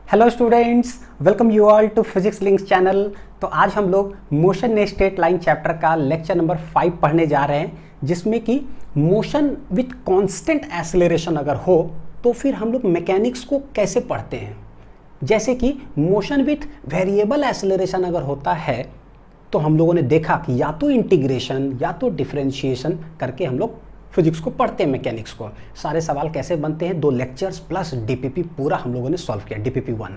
Hello students, welcome you all to physics links channel. तो आज हम लोग motion in straight line chapter का लेक्चर नंबर 5 पढ़ने जा रहे हैं, जिसमें कि मोशन विथ कांस्टेंट एक्सेलरेशन अगर हो तो फिर हम लोग मैकेनिक्स को कैसे पढ़ते हैं। जैसे कि मोशन विथ वेरिएबल एक्सेलरेशन अगर होता है तो हम लोगों ने देखा कि या तो इंटीग्रेशन या तो डिफरेंशिएशन करके हम लोग फिजिक्स को पढ़ते हैं, मैकेनिक्स को। सारे सवाल कैसे बनते हैं, 2 लेक्चर्स प्लस डीपीपी पूरा हम लोगों ने सॉल्व किया, डीपीपी 1।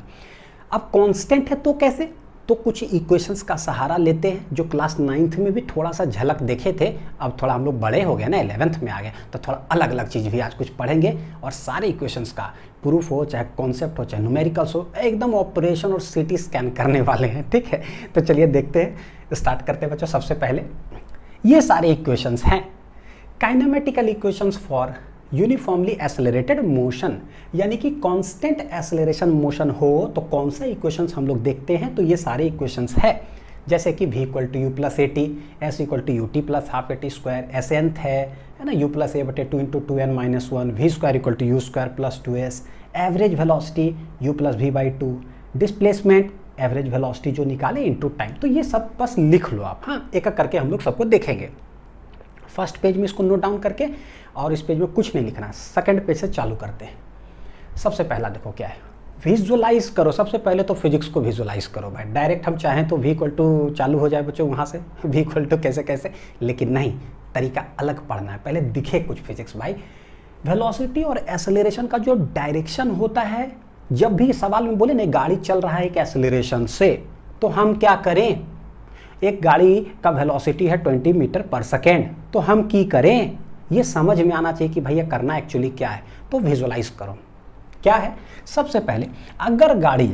अब कांस्टेंट है तो कैसे, तो कुछ इक्वेशंस का सहारा लेते हैं जो क्लास 9th में भी थोड़ा सा झलक देखे थे। अब थोड़ा हम लोग बड़े हो गए ना, 11th में आ गए, तो थोड़ा अलग अलग चीज़ भी आज कुछ पढ़ेंगे और सारे इक्वेशंस का प्रूफ हो, चाहे कॉन्सेप्ट हो, चाहे न्यूमेरिकल्स हो, एकदम ऑपरेशन और सीटी स्कैन करने वाले हैं। ठीक है, तो चलिए देखते हैं, स्टार्ट करते हैं बच्चों। सबसे पहले ये सारे इक्वेशंस हैं kinematical equations for uniformly accelerated motion, यानी कि कांस्टेंट एक्सेलरेशन मोशन हो तो कौन सा इक्वेशंस हम लोग देखते हैं। तो ये सारे इक्वेशंस है, जैसे कि v = u + at, s = ut + ½ at², s nth है ना, u + a/2 × 2n - 1, v² = u² + 2s, average velocity u + v/2, displacement average velocity जो निकाले इनटू टाइम। तो ये सब बस लिख लो आप, हाँ, एक एक करके हम लोग सबको देखेंगे। फर्स्ट पेज में इसको नोट डाउन करके, और इस पेज में कुछ नहीं लिखना है। सेकंड पेज से चालू करते हैं। सबसे पहला देखो क्या है, विजुअलाइज करो। सबसे पहले तो फिजिक्स को विजुअलाइज करो भाई। डायरेक्ट हम चाहें तो v चालू हो जाए बच्चों वहाँ से, v कैसे कैसे, लेकिन नहीं, तरीका अलग पढ़ना है। पहले दिखे कुछ फिजिक्स भाई। वेलोसिटी और एक्सेलरेशन का जो डायरेक्शन होता है, जब भी सवाल में बोले ना गाड़ी चल रहा है एक एक्सेलरेशन से, तो हम क्या करें। एक गाड़ी का वेलोसिटी है 20 मीटर पर सेकेंड, तो हम की करें, ये समझ में आना चाहिए कि भैया करना एक्चुअली क्या है। तो विजुअलाइज करो क्या है। सबसे पहले अगर गाड़ी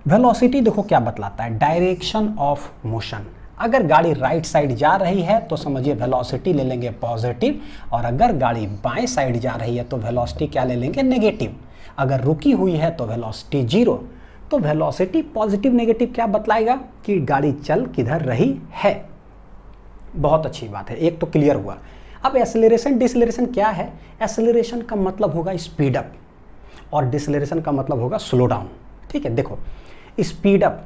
वेलोसिटी देखो क्या बतलाता है, डायरेक्शन ऑफ मोशन। अगर गाड़ी राइट साइड जा रही है तो समझिए वेलोसिटी ले लेंगे पॉजिटिव, और अगर गाड़ी बाएं साइड जा रही है तो वेलोसिटी क्या ले लेंगे, नेगेटिव। अगर रुकी हुई है तो वेलोसिटी 0। तो वेलोसिटी पॉजिटिव नेगेटिव क्या बतलाएगा कि गाड़ी चल किधर रही है। बहुत अच्छी बात है, एक तो क्लियर हुआ। अब एक्सेलरेशन डिसलेरेशन क्या है। एक्सेलरेशन का मतलब होगा स्पीड अप और डिसलेरेशन का मतलब होगा स्लो डाउन। ठीक है, देखो स्पीड अप,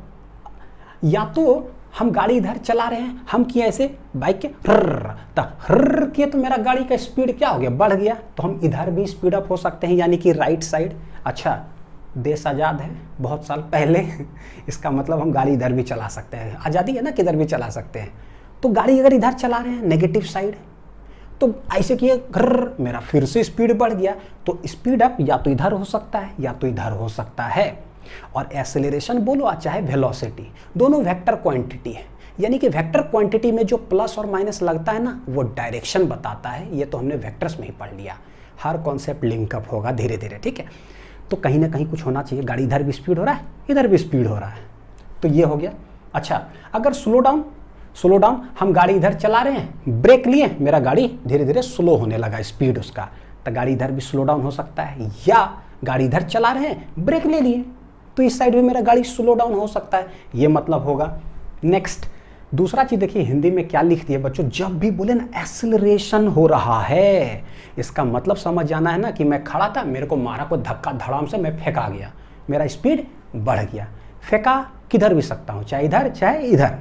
या तो हम गाड़ी इधर चला रहे हैं, हम किए ऐसे बाइक के हर्र किए तो मेरा गाड़ी का स्पीड क्या हो गया, बढ़ गया। तो हम इधर भी स्पीड अप हो सकते हैं, यानी कि राइट साइड। अच्छा, देश आज़ाद है बहुत साल पहले, इसका मतलब हम गाड़ी इधर भी चला सकते हैं। आज़ादी है ना, किधर भी चला सकते हैं। तो गाड़ी अगर इधर चला रहे हैं नेगेटिव साइड, तो ऐसे किए घर, मेरा फिर से स्पीड बढ़ गया। तो स्पीड अप या तो इधर हो सकता है या तो इधर हो सकता है। और एक्सेलरेशन बोलो चाहे वेलोसिटी, दोनों वेक्टर क्वांटिटी है, यानी कि वेक्टर क्वांटिटी में जो प्लस और माइनस लगता है ना, वो डायरेक्शन बताता है। ये तो हमने वेक्टर्स में ही पढ़ लिया। हर कॉन्सेप्ट लिंकअप होगा धीरे धीरे, ठीक है। तो कहीं ना कहीं कुछ होना चाहिए, गाड़ी इधर भी स्पीड हो रहा है, इधर भी स्पीड हो रहा है, तो ये हो गया। अच्छा, अगर स्लो डाउन हम गाड़ी इधर चला रहे हैं, ब्रेक लिए, मेरा गाड़ी धीरे धीरे स्लो होने लगा स्पीड उसका, तो गाड़ी इधर भी स्लो डाउन हो सकता है। या गाड़ी इधर चला रहे हैं, ब्रेक ले लिए, तो इस साइड भी मेरा गाड़ी स्लो डाउन हो सकता है, ये मतलब होगा। नेक्स्ट दूसरा चीज देखिए, हिंदी में क्या लिख दिया बच्चों, जब भी बोले ना एक्सेलरेशन हो रहा है, इसका मतलब समझ जाना है ना कि मैं खड़ा था, मेरे को मारा को धक्का धड़ाम से, मैं फेंका गया, मेरा स्पीड बढ़ गया। फेंका किधर भी सकता हूँ, चाहे इधर चाहे इधर।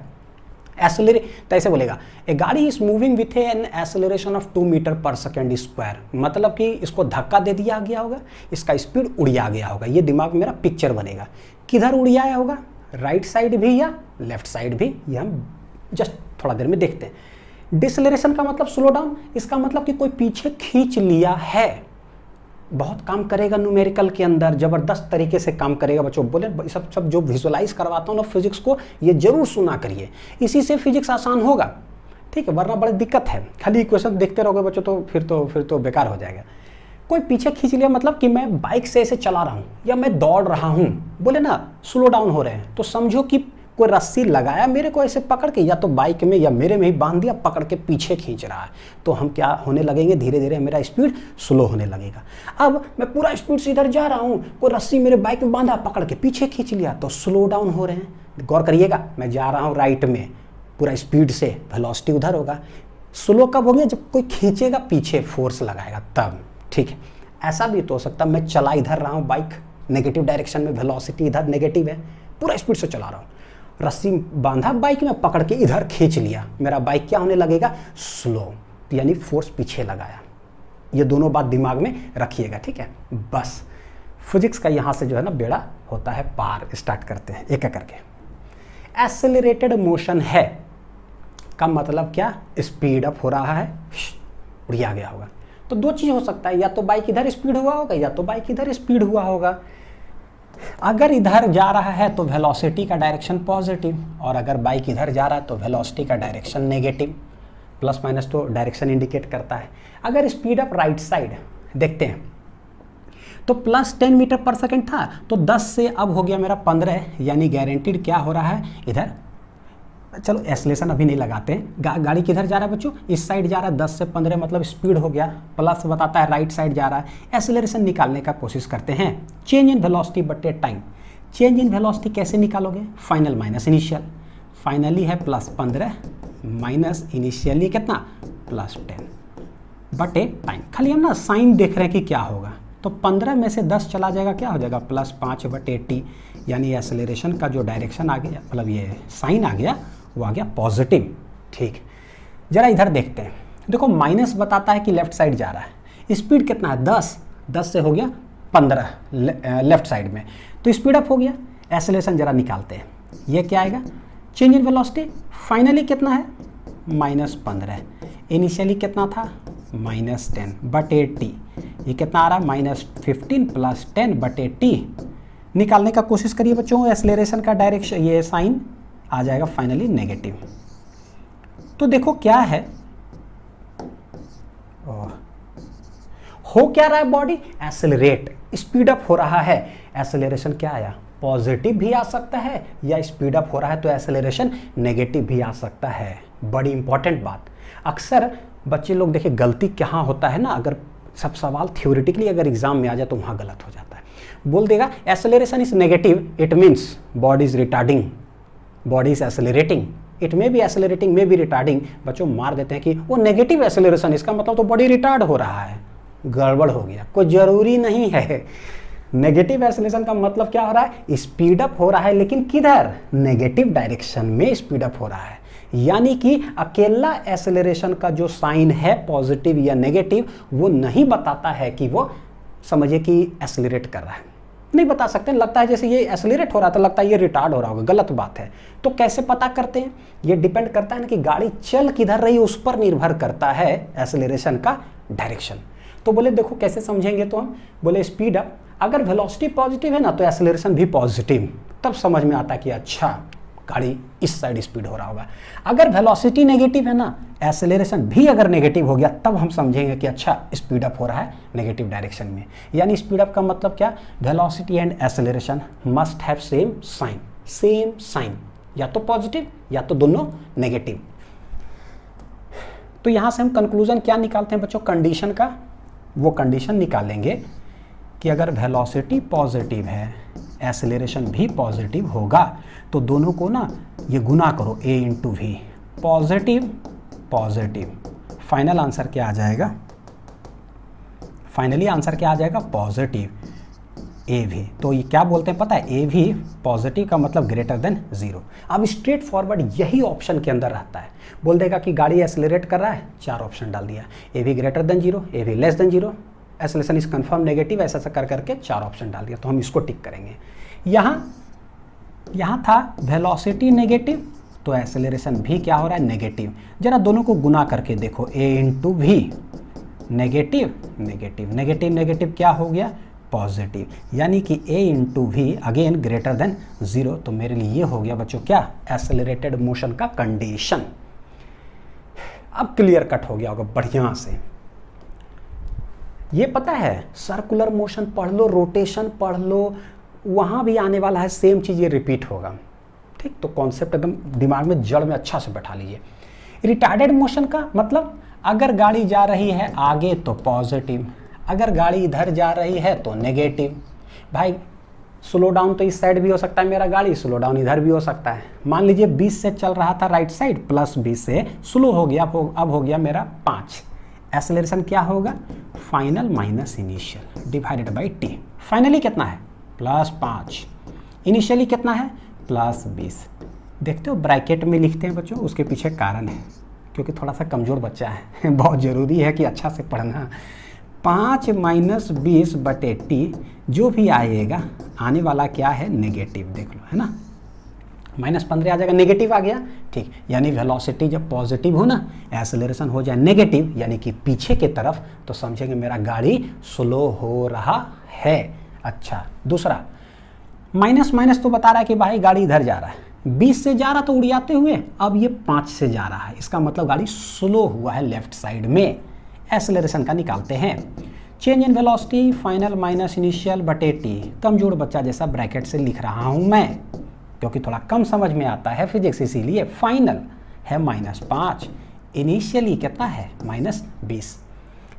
एक्सेलरेट तो ऐसे बोलेगा, ए गाड़ी is moving with an acceleration of 2 metre पर सेकेंड स्क्वायर, मतलब कि इसको धक्का दे दिया गया होगा, इसका स्पीड उड़िया गया होगा। ये दिमाग में मेरा पिक्चर बनेगा, किधर उड़िया होगा, राइट साइड भी या लेफ्ट साइड भी, ये हम जस्ट थोड़ा देर में देखते हैं। डिसलेरेशन का मतलब स्लो डाउन, इसका मतलब कि कोई पीछे खींच लिया है। बहुत काम करेगा न्यूमेरिकल के अंदर, जबरदस्त तरीके से काम करेगा बच्चों। बोले सब जो विजुअलाइज करवाता हूँ ना फिजिक्स को, ये जरूर सुना करिए, इसी से फिजिक्स आसान होगा। ठीक है, वरना बड़ी दिक्कत है, खाली इक्वेशन देखते रहोगे बच्चों तो फिर तो बेकार हो जाएगा। कोई पीछे खींच लिया मतलब कि मैं बाइक से ऐसे चला रहा हूँ या मैं दौड़ रहा हूँ, बोले ना स्लो डाउन हो रहे हैं, तो समझो कि कोई रस्सी लगाया मेरे को ऐसे पकड़ के, या तो बाइक में या मेरे में ही बांध दिया, पकड़ के पीछे खींच रहा है, तो हम क्या होने लगेंगे, धीरे धीरे मेरा स्पीड स्लो होने लगेगा। अब मैं पूरा स्पीड से इधर जा रहा हूँ, कोई रस्सी मेरे बाइक में बांधा, पकड़ के पीछे खींच लिया, तो स्लो डाउन हो रहे हैं। गौर करिएगा, मैं जा रहा हूँ राइट में पूरा स्पीड से, वेलोसिटी उधर होगा। स्लो कब हो गया, जब कोई खींचेगा पीछे, फोर्स लगाएगा तब। ठीक है, ऐसा भी तो हो सकता है मैं चला इधर रहा हूँ बाइक, नेगेटिव डायरेक्शन में, वेलोसिटी इधर नेगेटिव है, पूरा स्पीड से चला रहा हूँ, रस्सी बांधा बाइक में, पकड़ के इधर खींच लिया, मेरा बाइक क्या होने लगेगा, स्लो, यानी फोर्स पीछे लगाया। ये दोनों बात दिमाग में रखिएगा, ठीक है। बस फिजिक्स का यहाँ से जो है ना बेड़ा होता है पार। स्टार्ट करते हैं एक एक करके। एक्सेलरेटेड मोशन है का मतलब क्या, स्पीड अप हो रहा है, उड़िया गया होगा। तो दो चीज़ हो सकता है, या तो बाइक इधर स्पीड हुआ होगा या तो बाइक इधर स्पीड हुआ होगा। अगर इधर जा रहा है तो वेलोसिटी का डायरेक्शन पॉजिटिव, और अगर बाइक इधर जा रहा है तो वेलोसिटी का डायरेक्शन नेगेटिव। प्लस माइनस तो डायरेक्शन इंडिकेट करता है। अगर स्पीड अप राइट साइड देखते हैं तो प्लस 10 मीटर पर सेकंड था, तो 10 से अब हो गया मेरा 15, यानी गारंटीड क्या हो रहा है इधर। चलो एक्सेलरेशन अभी नहीं लगाते हैं। गाड़ी किधर जा रहा है बच्चों, इस साइड जा रहा है, 10 से 15 मतलब स्पीड हो गया, प्लस बताता है राइट साइड जा रहा है। एक्सेलरेशन निकालने का कोशिश करते हैं। चेंज इन वेलोसिटी बटे टाइम। चेंज इन वेलोसिटी कैसे निकालोगे, फाइनल माइनस इनिशियल। फाइनली है प्लस 15 माइनस इनिशियली कितना, प्लस 10 बटे टाइम। खाली हम ना साइन देख रहे हैं कि क्या होगा, तो 15 में से 10 चला जाएगा, क्या हो जाएगा, प्लस 5 बटे टी, यानी एक्सेलरेशन का जो डायरेक्शन आ गया, मतलब ये साइन आ गया, वो आ गया पॉजिटिव। ठीक, जरा इधर देखते हैं। देखो माइनस बताता है कि लेफ्ट साइड जा रहा है, स्पीड कितना है 10, 10 से हो गया 15 लेफ्ट साइड में, तो स्पीड अप हो गया। एक्सेलरेशन जरा निकालते हैं, ये क्या आएगा, चेंज इन वेलोसिटी फाइनली कितना है, -15, इनिशियली कितना था, -10 बटे टी, ये कितना आ रहा है, -15 प्लस 10 बटे टी। निकालने का कोशिश करिए बच्चों, एक्सेलरेशन का डायरेक्शन ये साइन आ जाएगा फाइनली नेगेटिव। तो देखो क्या है, हो क्या रहा है, बॉडी एक्सेलरेट, स्पीड अप हो रहा है। एक्सेलरेशन क्या आया, पॉजिटिव भी आ सकता है, या स्पीड अप हो रहा है तो एक्सेलरेशन नेगेटिव भी आ सकता है। बड़ी इंपॉर्टेंट बात। अक्सर बच्चे लोग देखिए गलती कहाँ होता है ना, अगर सब सवाल थ्योरेटिकली अगर एग्जाम में आ जाए तो वहाँ गलत हो जाता है। बोल देगा acceleration is negative, it means body is retarding, body is accelerating, it may be accelerating may be retarding. बच्चों मार देते हैं कि वो नेगेटिव एक्सेलरेशन, इसका मतलब तो बॉडी रिटार्ड हो रहा है। गड़बड़ हो गया, कोई जरूरी नहीं है। नेगेटिव एक्सेलरेशन का मतलब क्या हो रहा है, स्पीड अप हो रहा है, लेकिन किधर, नेगेटिव डायरेक्शन में स्पीड अप हो रहा है। यानी कि अकेला एक्सेलरेशन का जो साइन है पॉजिटिव या नेगेटिव, वो नहीं बताता है कि वो समझिए कि एक्सेलरेट कर रहा है, नहीं बता सकते। लगता है जैसे ये एक्सेलरेट हो रहा था, लगता है ये रिटार्ड हो रहा होगा, गलत बात है। तो कैसे पता करते हैं, ये डिपेंड करता है ना कि गाड़ी चल किधर रही है, उस पर निर्भर करता है एक्सेलरेशन का डायरेक्शन। तो बोले देखो कैसे समझेंगे, तो हम बोले स्पीड अप, अगर वेलोसिटी पॉजिटिव है ना तो एक्सेलरेशन भी पॉजिटिव, तब समझ में आता है कि अच्छा गाड़ी इस साइड स्पीड हो रहा होगा। अगर वेलोसिटी नेगेटिव है ना, एक्सेलरेशन भी अगर नेगेटिव हो गया, तब हम समझेंगे कि अच्छा स्पीड अप हो रहा है नेगेटिव डायरेक्शन में। यानी स्पीड अप का मतलब क्या, velocity and acceleration must have same sign, या तो पॉजिटिव या तो दोनों नेगेटिव। तो यहां से हम कंक्लूजन क्या निकालते हैं बच्चों, कंडीशन का, वो कंडीशन निकालेंगे कि अगर वेलोसिटी पॉजिटिव है, एक्सेलरेशन भी पॉजिटिव होगा, तो दोनों को ना ये गुना करो, a into v, positive. Final answer क्या आ जाएगा, फाइनली आंसर क्या आ जाएगा, पॉजिटिव ए भी। तो ये क्या बोलते हैं पता है, ए भी पॉजिटिव का मतलब ग्रेटर देन 0। अब स्ट्रेट फॉरवर्ड यही ऑप्शन के अंदर रहता है। बोल देगा कि गाड़ी एक्सेलरेट कर रहा है, 4 ऑप्शन डाल दिया, ए भी ग्रेटर देन 0, ए भी less than 0, acceleration is confirm negative, ऐसा कर करके 4 ऑप्शन डाल दिया। तो हम इसको टिक करेंगे। यहाँ था वेलोसिटी नेगेटिव, तो एक्सेलरेशन भी क्या हो रहा है, नेगेटिव। जरा दोनों को गुना करके देखो, ए इंटू वी, नेगेटिव क्या हो गया, पॉजिटिव। यानी कि a into v again greater than 0। तो मेरे लिए ये हो गया बच्चों क्या, एक्सेलरेटेड मोशन का कंडीशन। अब क्लियर कट हो गया होगा बढ़िया से। ये पता है, सर्कुलर मोशन पढ़ लो, रोटेशन पढ़ लो, वहाँ भी आने वाला है सेम चीज़, ये रिपीट होगा। ठीक, तो कॉन्सेप्ट एकदम दिमाग में जड़ में अच्छा से बैठा लीजिए। रिटार्डेड मोशन का मतलब, अगर गाड़ी जा रही है आगे तो पॉजिटिव, अगर गाड़ी इधर जा रही है तो नेगेटिव। भाई स्लो डाउन तो इस साइड भी हो सकता है मेरा गाड़ी, स्लो डाउन इधर भी हो सकता है। मान लीजिए 20 से चल रहा था राइट साइड, प्लस 20 से स्लो हो गया, अब हो गया मेरा 5। एक्सेलरेशन क्या होगा, final minus initial divided by T. Finally कितना है +5, इनिशियली कितना है +20। देखते हो ब्रैकेट में लिखते हैं बच्चों, उसके पीछे कारण है, क्योंकि थोड़ा सा कमज़ोर बच्चा है बहुत ज़रूरी है कि अच्छा से पढ़ना। 5 - 20/80 जो भी आएगा, आने वाला क्या है नेगेटिव, देख लो है ना, -15 आ जाएगा, नेगेटिव आ गया, ठीक। यानी वेलोसिटी जब पॉजिटिव हो ना, एक्सेलरेशन हो जाए नेगेटिव यानी कि पीछे की तरफ, तो समझेंगे मेरा गाड़ी स्लो हो रहा है। अच्छा, दूसरा माइनस माइनस तो बता रहा है कि भाई गाड़ी इधर जा रहा है, 20 से जा रहा तो उड़ियाते हुए, अब ये 5 से जा रहा है, इसका मतलब गाड़ी स्लो हुआ है लेफ्ट साइड में। एक्सेलरेशन का निकालते हैं, change in velocity final minus initial बटे टी, कमजोर बच्चा जैसा ब्रैकेट से लिख रहा हूं मैं, क्योंकि थोड़ा कम समझ में आता है फिजिक्स, इसीलिए फाइनल है -5, इनिशियली कितना है -20।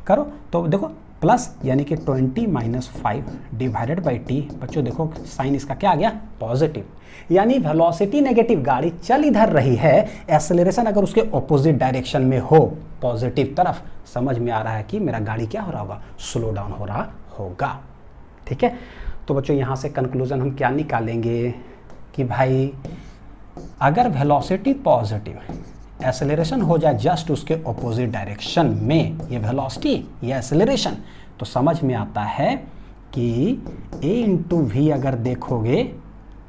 करो तो देखो प्लस यानी कि 20 - 5 डिवाइडेड बाई टी, बच्चों देखो साइन इसका क्या आ गया पॉजिटिव, यानी वेलोसिटी नेगेटिव, गाड़ी चल इधर रही है, एक्सेलरेशन अगर उसके ऑपोजिट डायरेक्शन में हो पॉजिटिव तरफ, समझ में आ रहा है कि मेरा गाड़ी क्या हो रहा होगा, स्लो डाउन हो रहा होगा। ठीक है, तो बच्चों यहाँ से कंक्लूजन हम क्या निकालेंगे कि भाई अगर वेलोसिटी पॉजिटिव, एक्सेलरेशन हो जाए जस्ट उसके ऑपोजिट डायरेक्शन में, ये वेलोसिटी ये एक्सेलरेशन, तो समझ में आता है कि a × v अगर देखोगे,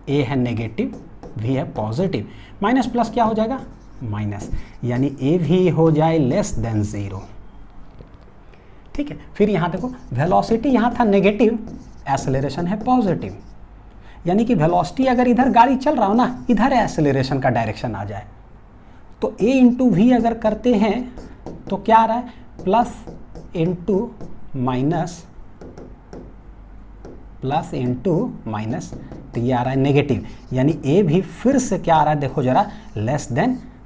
a है नेगेटिव, v है पॉजिटिव, माइनस प्लस क्या हो जाएगा माइनस, यानी a भी हो जाए <0। ठीक है, फिर यहाँ देखो वेलोसिटी यहाँ था नेगेटिव, एक्सेलरेशन है पॉजिटिव, यानी कि वेलोसिटी अगर इधर गाड़ी चल रहा हो ना, इधर एक्सेलरेशन का डायरेक्शन आ जाए, तो a × v अगर करते हैं तो क्या आ रहा है प्लस माइनस, तो ये आ रहा है नेगेटिव, यानी a भी फिर से क्या आ रहा है देखो जरा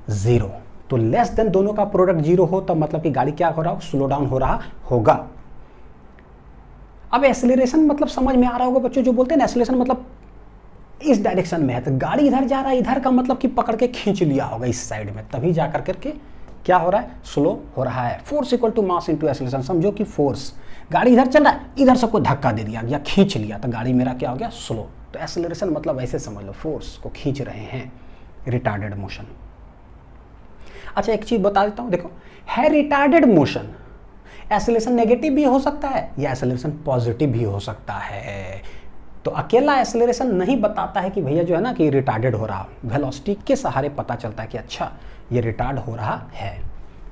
<0। तो <, दोनों का प्रोडक्ट 0 हो तब मतलब कि गाड़ी क्या हो रहा हो, स्लो डाउन हो रहा होगा। अब एक्सेलरेशन मतलब समझ में आ रहा होगा बच्चों, जो बोलते हैं ना एक्सेलरेशन मतलब इस डायरेक्शन में है, तो गाड़ी इधर जा रहा है, इधर का मतलब कि पकड़ के खींच लिया होगा इस साइड में, तभी जा करके क्या हो रहा है स्लो हो रहा है। Force equal to mass into acceleration, समझो कि फोर्स, गाड़ी इधर चल रहा है, इधर सबको धक्का दे दिया या खींच लिया, तो गाड़ी मेरा क्या हो गया स्लो। तो एक्सेलरेशन मतलब ऐसे समझ लो, फोर्स को खींच रहे हैं, रिटार्डेड मोशन। अच्छा एक चीज बता देता हूं, देखो है रिटार्डेड मोशन, एक्सेलरेशन नेगेटिव भी हो सकता है या एक्सेलरेशन पॉजिटिव भी हो सकता है, तो अकेला एक्सेलरेशन नहीं बताता है कि भैया जो है ना कि रिटार्डेड हो रहा, वेलोसिटी के सहारे पता चलता है कि अच्छा ये रिटार्ड हो रहा है।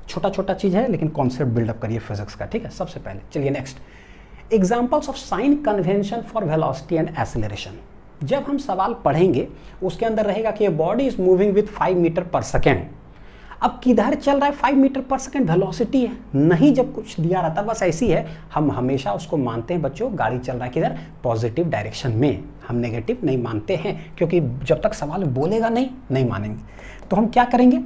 छोटा छोटा चीज है लेकिन कॉन्सेप्ट बिल्डअप करिए फिजिक्स का, ठीक है। सबसे पहले चलिए next, examples of sign convention for velocity and acceleration. जब हम सवाल पढ़ेंगे उसके अंदर रहेगा कि body is moving with 5 metre पर सेकेंड, अब किधर चल रहा है 5 मीटर पर सेकेंड, वेलोसिटी है नहीं, जब कुछ दिया रहता बस ऐसी है, हम हमेशा उसको मानते हैं बच्चों गाड़ी चल रहा है किधर पॉजिटिव डायरेक्शन में, हम नेगेटिव नहीं मानते हैं, क्योंकि जब तक सवाल बोलेगा नहीं मानेंगे। तो हम क्या करेंगे,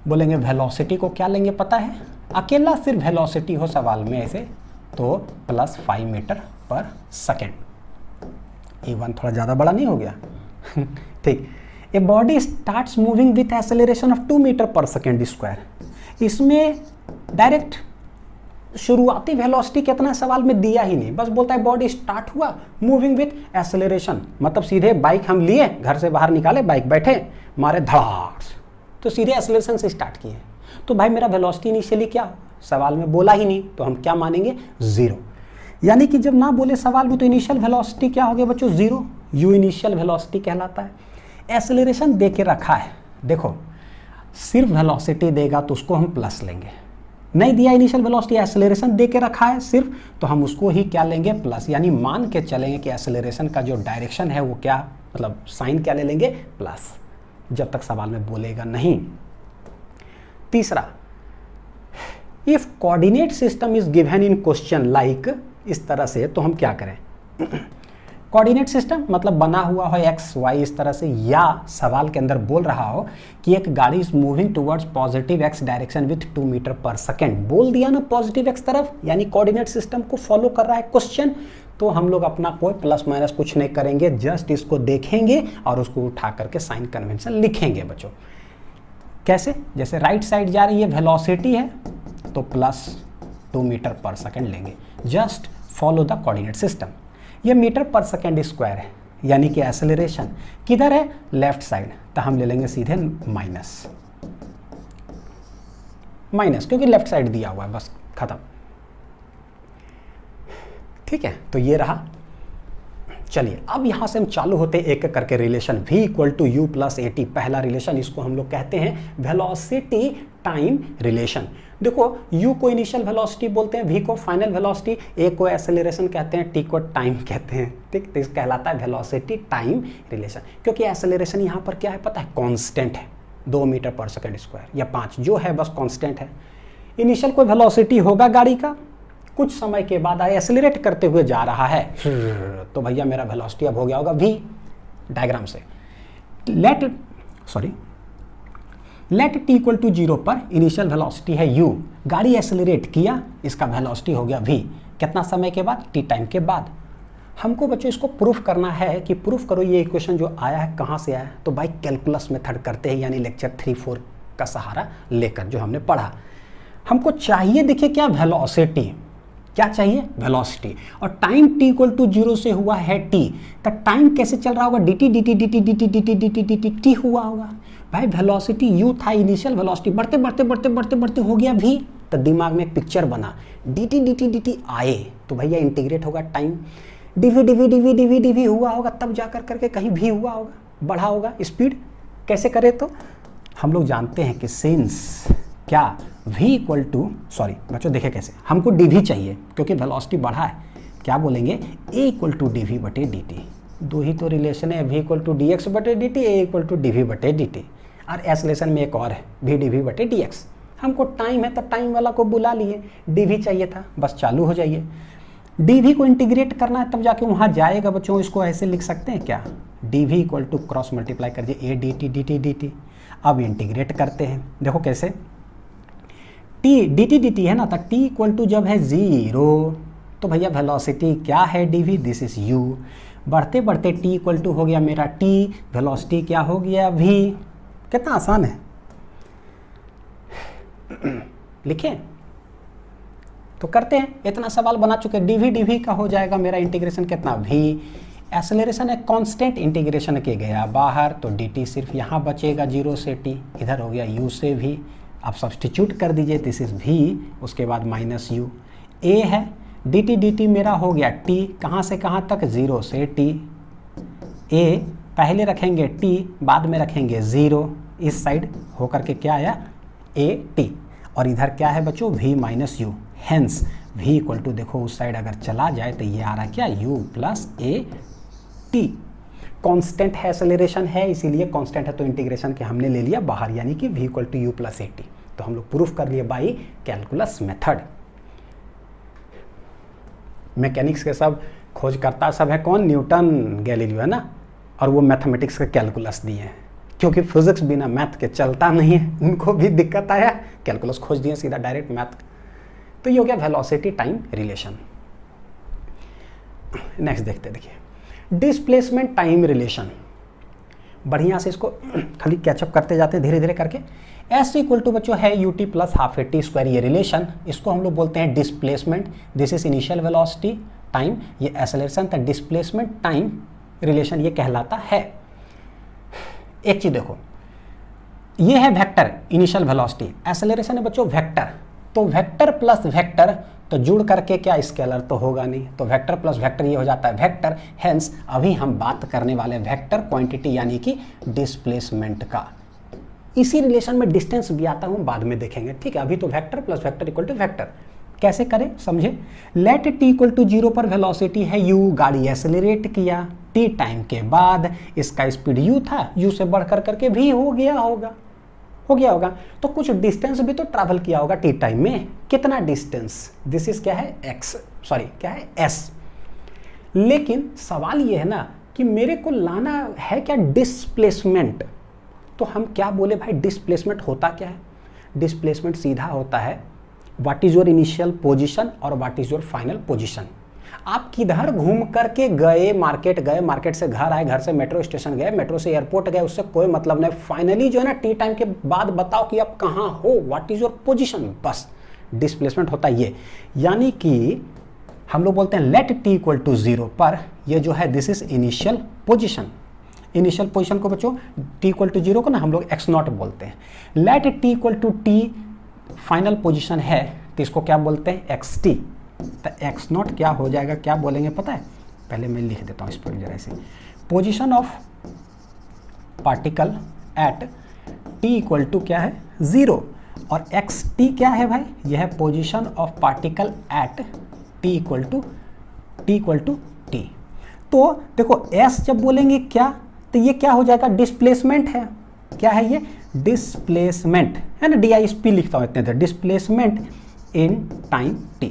बोलेंगे वेलोसिटी को क्या लेंगे पता है, अकेला सिर्फ वेलोसिटी हो सवाल में ऐसे तो +5 मीटर पर सेकेंड, E1 थोड़ा ज़्यादा बड़ा नहीं हो गया ठीक। A body starts moving with acceleration of 2 metre पर सेकेंड स्क्वायर, इसमें डायरेक्ट शुरुआती वेलोसिटी कितना सवाल में दिया ही नहीं, बस बोलता है बॉडी स्टार्ट हुआ मूविंग विथ एक्सेलरेशन, मतलब सीधे बाइक हम लिए, घर से बाहर निकाले, बाइक बैठे, मारे धड़ास, तो सीधे एक्सेलरेशन से स्टार्ट किए, तो भाई मेरा वेलोसिटी इनिशियली क्या हो, सवाल में बोला ही नहीं, तो हम क्या मानेंगे 0। यानी कि जब ना बोले सवाल में तो इनिशियल वेलोसिटी क्या हो गया बच्चों 0, यू इनिशियल वेलोसिटी कहलाता है। एक्सेलरेशन दे के रखा है, देखो सिर्फ वेलोसिटी देगा तो उसको हम प्लस लेंगे, नहीं दिया इनिशियल वेलोसिटी, एक्सेलरेशन दे के रखा है सिर्फ, तो हम उसको ही क्या लेंगे प्लस, यानी मान के चलेंगे कि एक्सेलरेशन का जो डायरेक्शन है वो क्या, मतलब साइन क्या ले लेंगे प्लस, जब तक सवाल में बोलेगा नहीं। तीसरा, if coordinate system is given in question like, इस तरह से, तो हम क्या करें कोऑर्डिनेट सिस्टम मतलब बना हुआ हो x y इस तरह से, या सवाल के अंदर बोल रहा हो कि एक गाड़ी is moving towards positive x direction with 2 metre पर सेकेंड, बोल दिया ना पॉजिटिव x तरफ, यानी कोऑर्डिनेट सिस्टम को फॉलो कर रहा है क्वेश्चन, तो हम लोग अपना कोई प्लस माइनस कुछ नहीं करेंगे, जस्ट इसको देखेंगे और उसको उठा करके साइन कन्वेंशन लिखेंगे बच्चों। कैसे, जैसे राइट साइड जा रही है वेलोसिटी है तो +2 मीटर पर सेकेंड लेंगे, just follow the coordinate system. ये मीटर पर सेकेंड स्क्वायर है, यानी कि एक्सेलरेशन किधर है, लेफ्ट साइड, तो हम ले लेंगे सीधे माइनस माइनस, क्योंकि लेफ्ट साइड दिया हुआ है, बस खत्म। ठीक है, तो ये रहा। चलिए अब यहां से हम चालू होते हैं एक एक करके relation. v equal to u plus a t, पहला रिलेशन, इसको हम लोग कहते हैं वेलोसिटी टाइम रिलेशन। देखो u को इनिशियल वेलोसिटी बोलते हैं, v को फाइनल वेलोसिटी, a को एक्सेलरेशन कहते हैं, t को टाइम कहते हैं। ठीक, तो इस कहलाता है वेलोसिटी टाइम रिलेशन, क्योंकि एक्सेलरेशन यहाँ पर क्या है पता है, कांस्टेंट है, 2 मीटर पर सेकेंड स्क्वायर या 5 जो है बस कांस्टेंट है। इनिशियल कोई वेलोसिटी होगा गाड़ी का, कुछ समय के बाद एक्सेलरेट करते हुए जा रहा है, तो भैया मेरा वेलोसिटी अब हो गया होगा v, डायग्राम से। लेट t इक्वल टू 0 पर इनिशियल वेलोसिटी है u, गाड़ी एक्सेलरेट किया, इसका वेलोसिटी हो गया v, कितना समय के बाद, t टाइम के बाद। हमको बच्चों इसको प्रूफ करना है कि प्रूफ करो ये इक्वेशन जो आया है कहाँ से आया है, तो बाई कैलकुलस मेथड करते हैं, यानी लेक्चर 3-4 का सहारा लेकर जो हमने पढ़ा। हमको चाहिए देखिए क्या, वेलोसिटी, क्या चाहिए, वेलोसिटी, और टाइम t इक्वल टू 0 से हुआ है t, तो टाइम कैसे चल रहा होगा, dt dt dt dt dt dt dt t हुआ होगा। भाई वेलोसिटी u था, इनिशियल वेलोसिटी, बढ़ते बढ़ते बढ़ते बढ़ते बढ़ते हो गया v, तो दिमाग में एक पिक्चर बना, dt dt dt आए तो भैया इंटीग्रेट होगा time, dv dv dv dv dv हुआ होगा, तब जाकर करके कहीं v हुआ होगा, बढ़ा होगा स्पीड। कैसे करें, तो हम लोग जानते हैं कि सिंस क्या v इक्वल टू, सॉरी बच्चों देखे कैसे, हमको dv चाहिए क्योंकि वेलोसिटी बढ़ा है, क्या बोलेंगे, a इक्वल टू dv बटे dt, दो ही तो रिलेशन है, v इक्वल टू dx बटे dt, a equal to dv बटे dt, और एक्सेलरेशन में एक और है v dv बटे dx। हमको टाइम है तो टाइम वाला को बुला लिए, dv चाहिए था, बस चालू हो जाइए। dv को इंटीग्रेट करना है तब जाके वहाँ जाएगा बच्चों, इसको ऐसे लिख सकते हैं क्या, dv equal to cross multiply कर दिए a dt dt dt। अब इंटीग्रेट करते हैं, देखो कैसे, t dt dt है ना, तो t इक्वल टू जब है 0 तो भैया वेलोसिटी क्या है dv, दिस इज u, बढ़ते बढ़ते t इक्वल टू हो गया मेरा t, वेलोसिटी क्या हो गया v। कितना आसान है, लिखें तो करते हैं, इतना सवाल बना चुके, dv dv का हो जाएगा मेरा इंटीग्रेशन कितना, v, एक्सेलरेशन है कांस्टेंट, इंटीग्रेशन के गया बाहर, तो dt सिर्फ यहाँ बचेगा 0 से t, इधर हो गया u से v, आप सब्स्टिट्यूट कर दीजिए, दिस इज v, उसके बाद माइनस u, a है, dt dt मेरा हो गया t, कहाँ से कहाँ तक, 0 से t, a पहले रखेंगे t, बाद में रखेंगे 0, इस साइड होकर के क्या आया, a t, और इधर क्या है बच्चों, v minus u, hence v equal to, देखो उस साइड अगर चला जाए तो ये आ रहा क्या, u plus a t। Constant है, एक्सेलरेशन है, इसीलिए कांस्टेंट है तो इंटीग्रेशन के हमने ले लिया बाहर, यानी कि v equal to u plus a t, तो हम लोग प्रूफ कर लिए बाई कैलकुलस मेथड। मैकेनिक्स के सब खोजकर्ता सब है कौन, न्यूटन, गैलीलियो है ना, और वो मैथमेटिक्स के कैलकुलस दिए हैं, क्योंकि फिजिक्स बिना मैथ के चलता नहीं है, उनको भी दिक्कत आया, कैलकुलस खोज दिए सीधा डायरेक्ट मैथ। तो ये हो गया वेलोसिटी टाइम रिलेशन। नेक्स्ट देखते, देखिए डिस्प्लेसमेंट टाइम रिलेशन, बढ़िया से इसको खाली कैचअप करते जाते हैं धीरे धीरे करके। एस इक्वल टू बच्चों है you t plus half a t square, ये रिलेशन, इसको हम लोग बोलते हैं displacement, this is initial velocity time, ये एक्सेलरेशन था, डिस्प्लेसमेंट टाइम रिलेशन ये कहलाता है। एक चीज देखो, ये है वेक्टर इनिशियल वेलोसिटी, एक्सेलरेशन है बच्चों वेक्टर, तो वेक्टर प्लस वेक्टर तो जुड़ करके क्या स्केलर तो होगा नहीं, तो वेक्टर प्लस वेक्टर ये हो जाता है वेक्टर। हेंस अभी हम बात करने वाले वेक्टर क्वांटिटी यानी कि डिस्प्लेसमेंट का। इसी रिलेशन में डिस्टेंस भी आता हूं, बाद में देखेंगे, ठीक है। अभी तो vector plus vector equal to vector, कैसे करें समझे। लेट टी इक्वल टू 0 पर वेलोसिटी है u, गाड़ी एक्सेलरेट किया, t टाइम के बाद इसका स्पीड u था, u से बढ़ कर करके v हो गया होगा, तो कुछ डिस्टेंस भी तो ट्रैवल किया होगा टी टाइम में। कितना डिस्टेंस, दिस इज क्या है x, सॉरी क्या है s। लेकिन सवाल ये है ना कि मेरे को लाना है क्या डिस्प्लेसमेंट, तो हम क्या बोले भाई डिस्प्लेसमेंट होता क्या है। डिस्प्लेसमेंट सीधा होता है what is your initial position और what is your final position. आप किधर घूम करके गए, मार्केट से घर आए, घर से मेट्रो स्टेशन गए, मेट्रो से एयरपोर्ट गए, उससे कोई मतलब नहीं। फाइनली जो है ना टी टाइम के बाद बताओ कि आप कहाँ हो, व्हाट इज योर पोजीशन, बस डिस्प्लेसमेंट होता है ये। यानी कि हम लोग बोलते हैं लेट टी इक्वल टू 0 पर ये जो है this is initial position. Initial position को बच्चों टी इक्वल टू 0 को ना हम लोग x0 बोलते हैं। Let t equal to t final position है तो इसको क्या बोलते हैं xt। तो x0 क्या हो जाएगा, क्या बोलेंगे पता है, पहले मैं लिख देता हूँ इस पर जरा से। Position of particle at t equal to क्या है 0 और xt क्या है भाई, यह है position of particle at t equal to t। तो देखो s जब बोलेंगे क्या, तो ये क्या हो जाएगा, डिस्प्लेसमेंट है। क्या है ये, डिस्प्लेसमेंट है ना, DISP लिखता हूँ इतने देर, डिस्प्लेसमेंट इन टाइम t।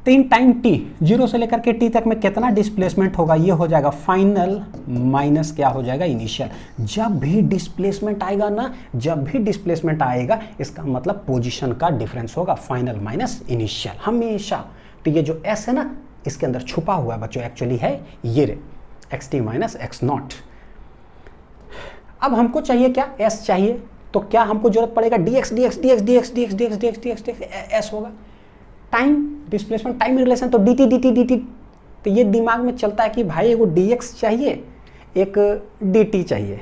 तो इन टाइम t 0 से लेकर के t तक में कितना डिस्प्लेसमेंट होगा, ये हो जाएगा फाइनल माइनस क्या हो जाएगा इनिशियल। जब भी डिस्प्लेसमेंट आएगा ना, जब भी डिस्प्लेसमेंट आएगा इसका मतलब पोजीशन का डिफरेंस होगा, फाइनल माइनस इनिशियल हमेशा। तो ये जो s है ना इसके अंदर छुपा हुआ है बच्चों, एक्चुअली है ये रे xt माइनस x0। अब हमको चाहिए क्या, s चाहिए, तो क्या हमको जरूरत पड़ेगा dx dx dx dx dx dx dx dx dx s होगा। टाइम डिस्प्लेसमेंट टाइम रिलेशन तो dt dt dt। तो ये दिमाग में चलता है कि भाई एगो dx चाहिए एक dt चाहिए,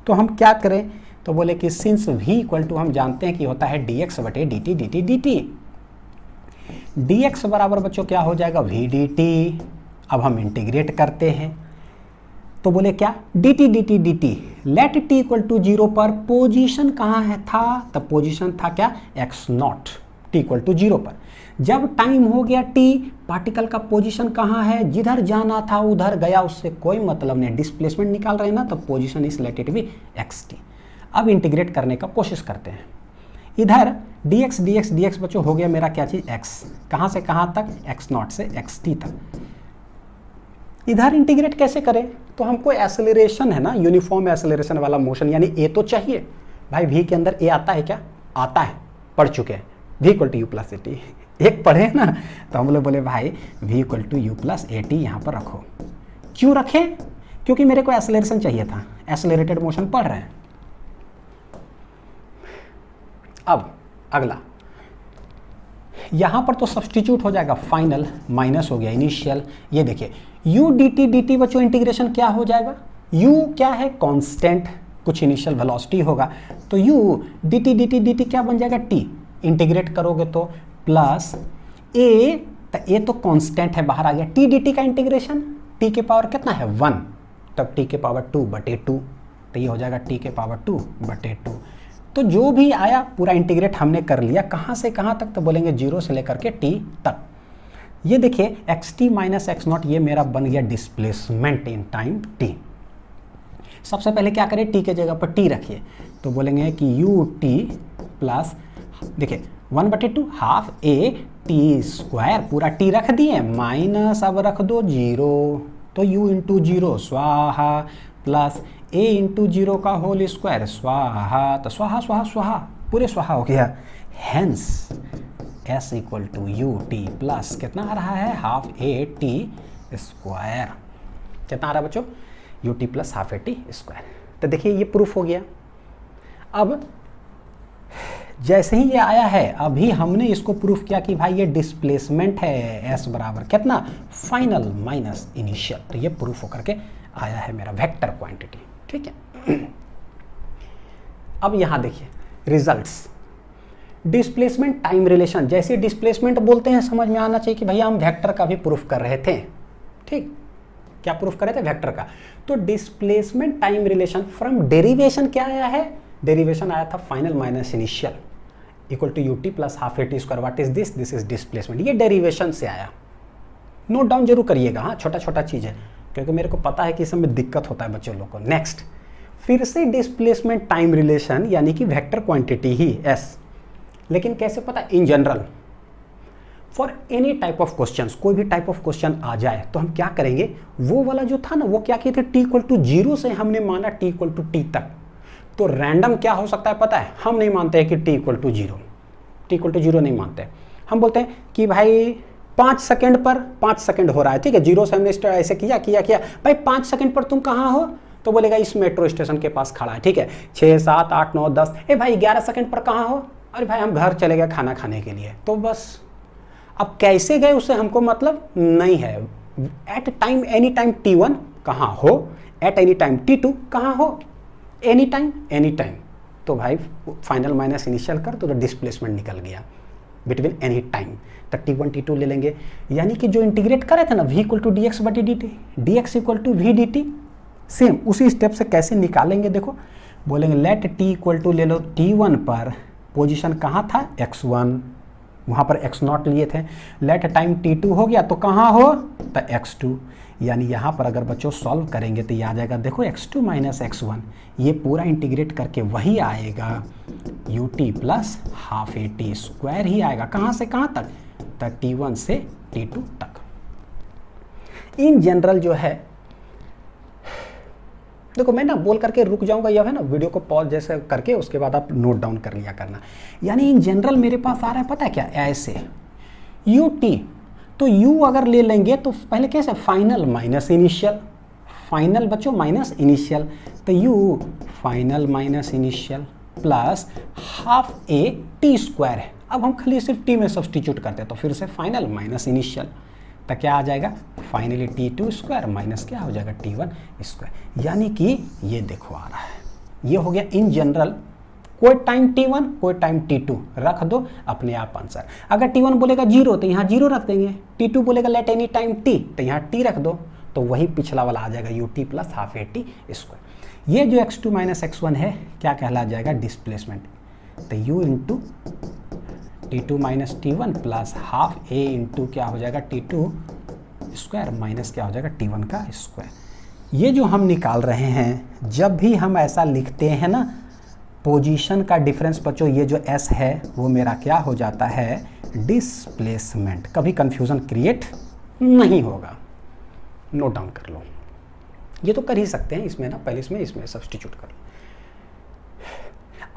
तो हम क्या करें, तो बोले कि सिंस v इक्वल टू हम जानते हैं कि होता है dx बटे dt dt dt। dx बराबर बच्चों क्या हो जाएगा v dt। अब हम इंटीग्रेट करते हैं तो बोले क्या dt dt dt let t equal to 0 पर पोजीशन कहाँ है था, तब पोजीशन था क्या x0 t इक्वल टू 0 पर। जब टाइम हो गया t, पार्टिकल का पोजीशन कहाँ है, जिधर जाना था उधर गया, उससे कोई मतलब नहीं, डिस्प्लेसमेंट निकाल रहे हैं ना, तब position is late it B xt। अब इंटीग्रेट करने का कोशिश करते हैं। इधर dx dx dx बच्चों हो गया मेरा क्या चीज x, कहाँ से कहाँ तक, x0 से xt तक। इधर इंटीग्रेट कैसे करें, तो हमको एक्सेलरेशन है ना, यूनिफॉर्म एक्सेलरेशन वाला मोशन यानी a तो चाहिए भाई। v के अंदर a आता है क्या, आता है, पढ़ चुके हैं, v equal to u plus at एक पढ़े ना, तो हम लोग बोले भाई v equal to u plus at यहाँ पर रखो। क्यों रखें, क्योंकि मेरे को एक्सेलरेशन चाहिए था, एक्सेलरेटेड मोशन पढ़ रहे हैं। अब अगला यहां पर तो सब्सटीट्यूट हो जाएगा, फाइनल माइनस हो गया इनिशियल। ये देखिए u dt dt बच्चों इंटीग्रेशन क्या हो जाएगा, u क्या है कांस्टेंट, कुछ इनिशियल वेलोसिटी होगा, तो u dt dt dt क्या बन जाएगा t, इंटीग्रेट करोगे तो प्लस a, तो a तो कांस्टेंट है बाहर आ गया, t dt का इंटीग्रेशन t के पावर कितना है 1, तब t के पावर 2 बटे 2, तो ये हो जाएगा t के पावर 2 बटे 2। तो जो भी आया पूरा इंटीग्रेट हमने कर लिया, कहाँ से कहाँ तक, तो बोलेंगे 0 से लेकर के t तक। ये देखिए xt माइनस x0 ये मेरा बन गया डिस्प्लेसमेंट इन टाइम t। सबसे पहले क्या करें, t के जगह पर t रखिए, तो बोलेंगे कि ut प्लस देखिए 1/2 हाफ a t स्क्वायर, पूरा t रख दिए, माइनस अब रख दो 0, तो u इंटू 0 स्वाहा प्लस a इंटू 0 का होल स्क्वायर स्वाहा, तो स्वाहा स्वाहा स्वाहा पूरे स्वाहा हो गया। Hence s equal to u t plus कितना आ रहा है, हाफ a t स्क्वायर। कितना आ रहा है बच्चों, you t plus half a t square. तो देखिए ये प्रूफ हो गया। अब जैसे ही ये आया है, अभी हमने इसको प्रूफ किया कि भाई ये डिस्प्लेसमेंट है, s बराबर कितना, फाइनल माइनस इनिशियल। तो ये प्रूफ होकर के आया है मेरा वेक्टर क्वांटिटी, ठीक है। अब यहां देखिए रिजल्ट्स, डिस्प्लेसमेंट टाइम रिलेशन। जैसे डिस्प्लेसमेंट बोलते हैं समझ में आना चाहिए कि भैया हम वेक्टर का भी प्रूफ कर रहे थे, ठीक। क्या प्रूफ कर रहे थे, वेक्टर का। तो displacement time relation from derivation क्या आया है, डेरिवेशन आया था final minus initial equal to u t plus half a t square. What is this, this is displacement. ये डेरिवेशन से आया, नोट डाउन जरूर करिएगा, हाँ छोटा छोटा चीज है, क्योंकि मेरे को पता है कि इस समय दिक्कत होता है बच्चों लोग को। नेक्स्ट फिर से डिस्प्लेसमेंट टाइम रिलेशन यानी कि वेक्टर क्वांटिटी ही s, लेकिन कैसे पता, in general for any type of questions, कोई भी टाइप ऑफ क्वेश्चन आ जाए तो हम क्या करेंगे, वो वाला जो था ना वो क्या किए थे, t इक्वल टू 0 से हमने माना t इक्वल टू t तक। तो रैंडम क्या हो सकता है पता है, हम नहीं मानते हैं कि t equal to 0, t equal to 0 नहीं मानते। हम बोलते हैं कि भाई 5 सेकंड पर 5 सेकंड हो रहा है, ठीक है, 0 से हमने ऐसे किया किया किया, भाई 5 सेकंड पर तुम कहाँ हो, तो बोलेगा इस मेट्रो स्टेशन के पास खड़ा है, ठीक है। 6 7 8 9 10, ए भाई 11 सेकंड पर कहाँ हो, अरे भाई हम घर चले गए खाना खाने के लिए। तो बस अब कैसे गए उससे हमको मतलब नहीं है। At time any time t1 कहाँ हो, एट एनी टाइम t2 कहाँ हो, एनी टाइम। तो भाई फाइनल माइनस इनिशियल कर तो डिस्प्लेसमेंट निकल गया बिटवीन एनी टाइम। तो t1 t2 ले लेंगे, यानी कि जो इंटीग्रेट करे थे ना v equal to d x बटी d t, d x equal to v d t, same उसी स्टेप से कैसे निकालेंगे देखो। बोलेंगे लेट t इक्वल टू ले लो t1 पर पोजीशन कहाँ था x1, वहाँ पर x0 लिए थे। लेट टाइम t2 हो गया तो कहाँ हो, तो x2, यानी यहाँ पर अगर बच्चों सॉल्व करेंगे तो ये आ जाएगा देखो x2 माइनस x1, ये पूरा इंटीग्रेट करके वही आएगा ut plus half a t square ही आएगा। कहाँ से कहाँ तक, तो t1 से t2 तक। इन जनरल जो है देखो मैं ना बोल करके रुक जाऊंगा, यह है ना वीडियो को पॉज जैसे करके उसके बाद आप नोट डाउन कर लिया करना। यानी इन जनरल मेरे पास आ रहा है पता है क्या, ऐसे ut, तो u अगर ले लेंगे तो पहले कैसे फाइनल माइनस इनिशियल, फाइनल बच्चों माइनस इनिशियल, तो u final minus initial plus half a t square है। अब हम खाली सिर्फ t में सब्सटीट्यूट करते हैं तो फिर से फाइनल माइनस इनिशियल, तो क्या आ जाएगा फाइनली t2 स्क्वायर माइनस क्या हो जाएगा t1 स्क्वायर। यानी कि ये देखो आ रहा है, ये हो गया इन जनरल, कोई टाइम t1 कोई टाइम t2 रख दो अपने आप आंसर। अगर t1 बोलेगा 0 तो यहाँ 0 रख देंगे, t2 बोलेगा लेट एनी टाइम t तो यहाँ t रख दो, तो वही पिछला वाला आ जाएगा ut plus half a t square. ये जो x2 माइनस x1 है क्या कहला जाएगा, डिस्प्लेसमेंट, तो u into t2 minus t1 plus half a into क्या हो जाएगा t2 स्क्वायर माइनस क्या हो जाएगा t1 का स्क्वायर। ये जो हम निकाल रहे हैं, जब भी हम ऐसा लिखते हैं ना पोजीशन का डिफरेंस बच्चों, ये जो s है वो मेरा क्या हो जाता है डिस्प्लेसमेंट। कभी कंफ्यूजन क्रिएट नहीं होगा, नोट डाउन कर लो। ये तो कर ही सकते हैं इसमें ना, पहले इसमें सब्सटीट्यूट कर लो।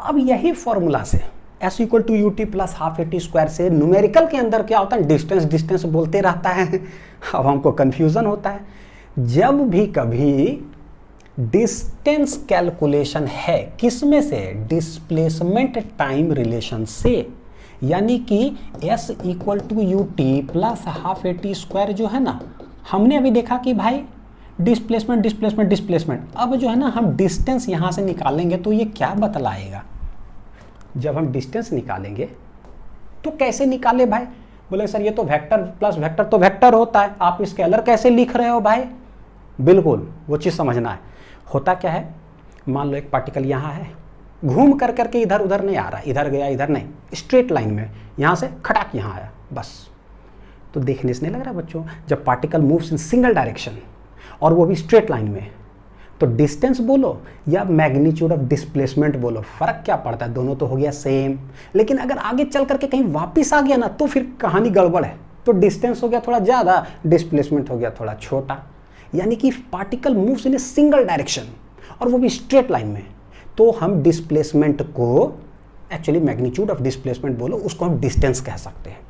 अब यही फॉर्मूला से s equal to ut plus half a t square से न्यूमेरिकल के अंदर क्या होता है, डिस्टेंस बोलते रहता है। अब हमको कंफ्यूजन होता है, जब भी कभी डिस्टेंस कैलकुलेशन है किसमें से, डिस्प्लेसमेंट टाइम रिलेशन से, यानी कि s equal to ut plus half a t square जो है ना, हमने अभी देखा कि भाई डिस्प्लेसमेंट। अब जो है ना हम डिस्टेंस यहाँ से निकालेंगे तो ये क्या बतलाएगा, जब हम डिस्टेंस निकालेंगे तो कैसे निकाले भाई, बोले सर ये तो वेक्टर प्लस वेक्टर तो वेक्टर होता है, आप स्केलर कैसे लिख रहे हो भाई। बिल्कुल वो चीज़ समझना है। होता क्या है, मान लो एक पार्टिकल यहाँ है, घूम कर करके इधर उधर नहीं आ रहा, इधर गया इधर नहीं, स्ट्रेट लाइन में यहाँ से खटाक यहाँ आया बस। तो देखने से नहीं लग रहा बच्चों, जब particle moves in single direction और वो भी स्ट्रेट लाइन में, तो डिस्टेंस बोलो या मैग्नीट्यूड ऑफ डिस्प्लेसमेंट बोलो, फर्क क्या पड़ता है, दोनों तो हो गया सेम। लेकिन अगर आगे चल करके कहीं वापस आ गया ना तो फिर कहानी गड़बड़ है, तो डिस्टेंस हो गया थोड़ा ज़्यादा, डिस्प्लेसमेंट हो गया थोड़ा छोटा। यानी कि particle moves in a single direction और वो भी स्ट्रेट लाइन में, तो हम डिस्प्लेसमेंट को एक्चुअली मैग्नीट्यूड ऑफ डिस्प्लेसमेंट बोलो, उसको हम डिस्टेंस कह सकते हैं।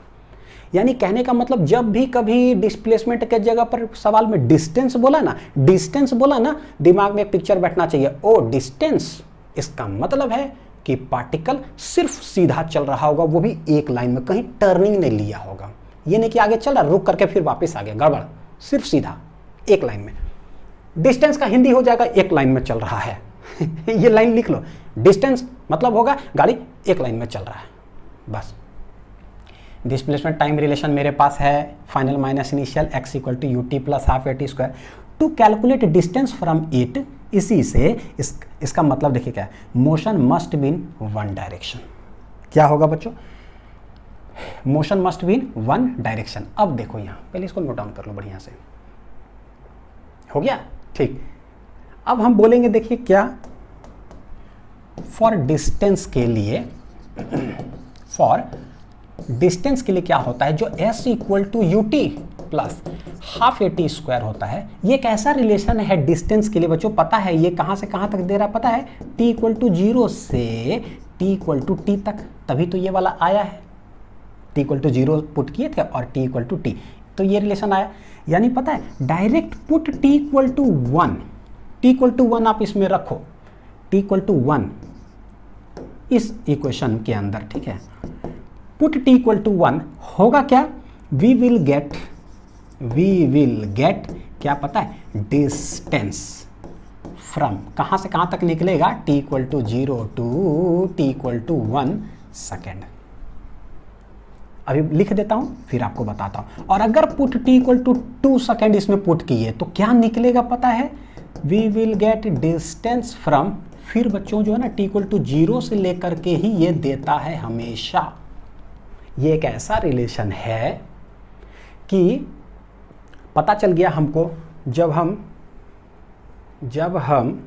यानी कहने का मतलब जब भी कभी डिस्प्लेसमेंट के जगह पर सवाल में डिस्टेंस बोला ना, दिमाग में पिक्चर बैठना चाहिए, ओ डिस्टेंस, इसका मतलब है कि पार्टिकल सिर्फ सीधा चल रहा होगा, वो भी एक लाइन में, कहीं टर्निंग नहीं लिया होगा। ये नहीं कि आगे चल रहा रुक करके फिर वापस आ गया, गड़बड़, सिर्फ सीधा एक लाइन में। डिस्टेंस का हिंदी हो जाएगा एक लाइन में चल रहा है। ये लाइन लिख लो, डिस्टेंस मतलब होगा गाड़ी एक लाइन में चल रहा है बस। डिस्प्लेसमेंट टाइम रिलेशन मेरे पास है final minus initial x equal to ut plus half a t square to calculate distance from it. इसी से इसका मतलब देखिए क्या है, motion must be in one direction. क्या होगा बच्चों, motion must be in one direction. अब देखो यहाँ पहले इसको नोट डाउन कर लो बढ़िया से, हो गया ठीक। अब हम बोलेंगे देखिए क्या, फॉर डिस्टेंस के लिए, फॉर डिस्टेंस के लिए क्या होता है, जो s equal to ut plus half a t square होता है, ये एक ऐसा रिलेशन है डिस्टेंस के लिए बच्चों, पता है ये कहाँ से कहाँ तक दे रहा है, पता है t इक्वल टू 0 से t इक्वल टू t तक, तभी तो ये वाला आया है। t इक्वल टू 0 पुट किए थे और t इक्वल टू t, तो ये रिलेशन आया। यानी पता है direct put t equal to 1, t equal to 1 आप इसमें रखो, t इक्वल टू 1 इस इक्वेशन के अंदर, ठीक है, पुट t इक्वल टू 1 होगा क्या, वी विल गेट क्या पता है, डिस्टेंस फ्रॉम, कहाँ से कहाँ तक निकलेगा, t equal to 0 to t equal to 1 second. अभी लिख देता हूँ फिर आपको बताता हूँ। और अगर put t equal to 2 second इसमें पुट किए तो क्या निकलेगा पता है, we will get distance from, फिर बच्चों जो है ना t इक्वल टू 0 से लेकर के ही ये देता है हमेशा। ये एक ऐसा रिलेशन है कि पता चल गया हमको, जब हम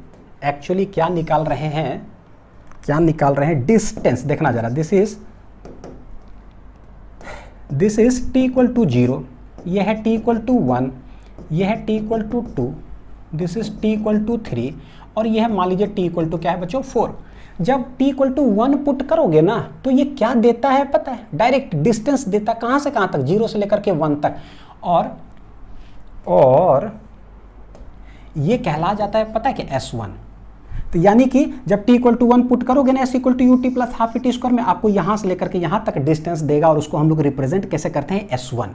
एक्चुअली क्या निकाल रहे हैं, डिस्टेंस। देखना जरा, this is t equal to 0, यह है t इक्वल टू 1, यह है t equal to 2, this is t equal to 3, और यह है मान लीजिए t इक्वल टू क्या है बच्चों 4। जब t इक्वल टू 1 पुट करोगे ना तो ये क्या देता है पता है, डायरेक्ट डिस्टेंस देता, कहाँ से कहाँ तक, 0 से लेकर के 1 तक। और ये कहला जाता है पता है कि S1। तो यानी कि जब t इक्वल टू 1 पुट करोगे ना, s equal to ut plus half t square में आपको यहाँ से लेकर के यहाँ तक डिस्टेंस देगा, और उसको हम लोग रिप्रेजेंट कैसे करते हैं, S1।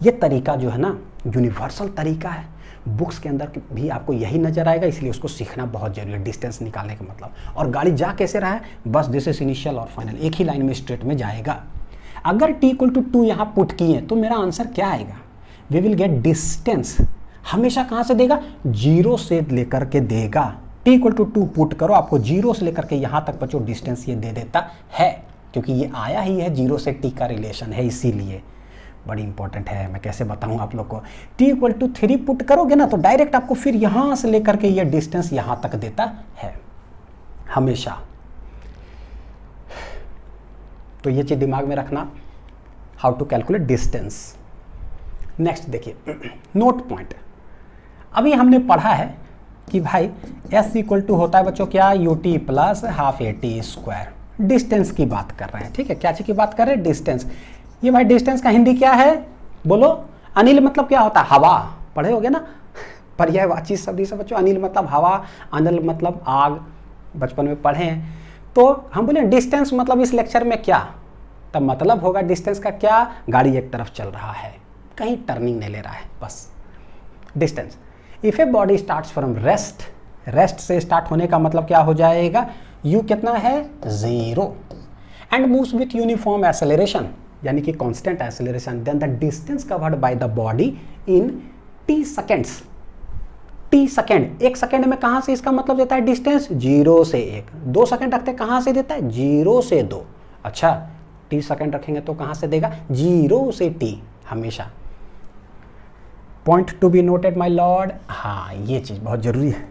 ये तरीका जो है ना यूनिवर्सल तरीका है, बुक्स के अंदर भी आपको यही नजर आएगा, इसलिए उसको सीखना बहुत जरूरी है, डिस्टेंस निकालने का मतलब। और गाड़ी जा कैसे रहा है, बस दिस इज इनिशियल और फाइनल, एक ही लाइन में स्ट्रेट में जाएगा। अगर t इक्वल टू 2 यहाँ पुट किए तो मेरा आंसर क्या आएगा, वी विल गेट डिस्टेंस, हमेशा कहाँ से देगा, 0 से लेकर के देगा। t इक्वल टू 2 पुट करो, आपको 0 से लेकर के यहाँ तक बच्चों डिस्टेंस ये दे देता है, क्योंकि ये आया ही है 0 से t का रिलेशन है, इसीलिए बड़ी इंपॉर्टेंट है। मैं कैसे बताऊँ आप लोग को, t इक्वल टू 3 पुट करोगे ना तो डायरेक्ट आपको फिर यहाँ से लेकर के ये डिस्टेंस यहाँ तक देता है हमेशा। तो ये चीज़ दिमाग में रखना, how to calculate distance. Next देखिए, नोट पॉइंट। अभी हमने पढ़ा है कि भाई s इक्वल टू होता है बच्चों क्या, ut plus half at square, distance की बात कर रहे हैं, ठीक है। क्या चीज़ की बात कर रहे हैं, डिस्टेंस। ये भाई डिस्टेंस का हिंदी क्या है, बोलो। अनिल मतलब क्या होता है, हवा, पढ़े होगे ना, पर्यायवाची शब्द से बच्चों। अनिल मतलब हवा, अनिल मतलब आग, बचपन में पढ़े हैं। तो हम बोले डिस्टेंस मतलब इस लेक्चर में क्या, तब मतलब होगा डिस्टेंस का क्या, गाड़ी एक तरफ चल रहा है, कहीं टर्निंग नहीं ले रहा है, बस distance. If A body starts from rest, rest से स्टार्ट होने का मतलब क्या हो जाएगा, u कितना है 0, and moves with uniform acceleration, यानी कि constant acceleration, then the distance covered by the body in t seconds. t second, 1 second में कहाँ से इसका मतलब देता है डिस्टेंस, 0 से 1, 2 सेकेंड रखते हैं कहाँ से देता है, 0 से 2। अच्छा, t सेकेंड रखेंगे तो कहाँ से देगा, 0 से t हमेशा। Point to be noted my Lord, हाँ ये चीज़ बहुत जरूरी है।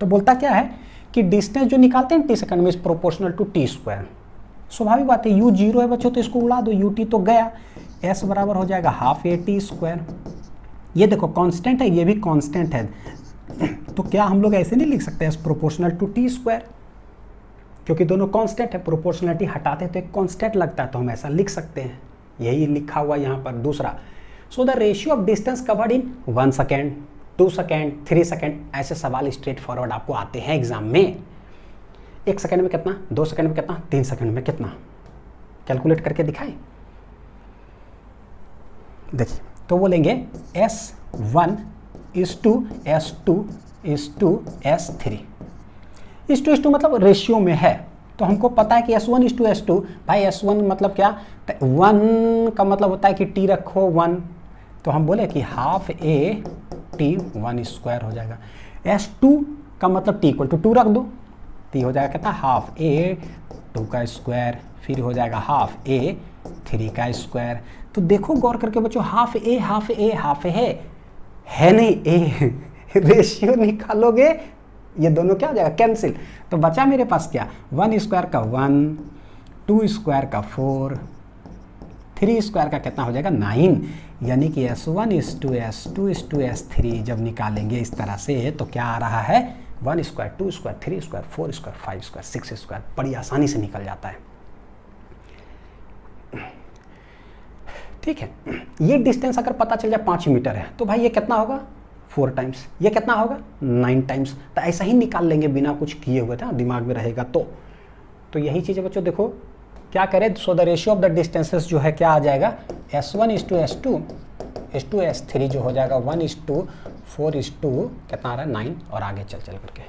तो बोलता क्या है कि डिस्टेंस जो निकालते हैं t सेकंड में is proportional to t square. स्वाभाविक बात है, u 0 है बच्चों तो इसको उड़ा दो, ut तो गया, s बराबर हो जाएगा हाफ at स्क्वायर। ये देखो कांस्टेंट है, ये भी कांस्टेंट है, तो क्या हम लोग ऐसे नहीं लिख सकते s proportional to t square, क्योंकि दोनों कांस्टेंट है, प्रोपोर्शनलिटी हटाते तो एक कांस्टेंट लगता है, तो हम ऐसा लिख सकते हैं, यही लिखा हुआ यहाँ पर। दूसरा, so the ratio of distance covered in 1 second, 2 second, 3 second, ऐसे सवाल स्ट्रेट फॉरवर्ड आपको आते हैं एग्जाम में। 1 सेकेंड में कितना, 2 सेकेंड में कितना, 3 सेकेंड में कितना, कैलकुलेट करके दिखाएं। देखिए, तो बोलेंगे S1 is to S2 is to S3, इस टू मतलब रेशियो में है, तो हमको पता है कि S1 is to S2, भाई S1 मतलब क्या, 1 का मतलब होता है कि t रखो 1, तो हम बोले कि हाफ a t 1 स्क्वायर हो जाएगा। S2 का मतलब t इक्वल टू 2 रख दो, तो हो जाएगा कितना, हाफ a 2 का स्क्वायर, फिर हो जाएगा हाफ a 3 का स्क्वायर। तो देखो गौर करके बच्चों, half a half a half है नहीं a, रेशियो निकालोगे ये दोनों क्या हो जाएगा, कैंसिल। तो बचा मेरे पास क्या, 1 स्क्वायर का 1, 2 स्क्वायर का 4, 3 स्क्वायर का कितना हो जाएगा 9, यानी कि S1 is to S2 is to S3 जब निकालेंगे इस तरह से तो क्या आ रहा है, 1 square, 2 square, 3 square, 4 square, 5 square, 6 square, बड़ी आसानी से निकल जाता है। ठीक है, ये डिस्टेंस अगर पता चल जाए 5 मीटर है तो भाई ये कितना होगा 4 टाइम्स, ये कितना होगा 9 टाइम्स। तो ऐसा ही निकाल लेंगे बिना कुछ किए हुए था, दिमाग में रहेगा तो यही चीज़ है बच्चों। देखो क्या करें, so the ratio of the distances जो है क्या आ जाएगा, S1:S2 जो हो जाएगा 1:4 कितना आ रहा है 9 और आगे चल करके।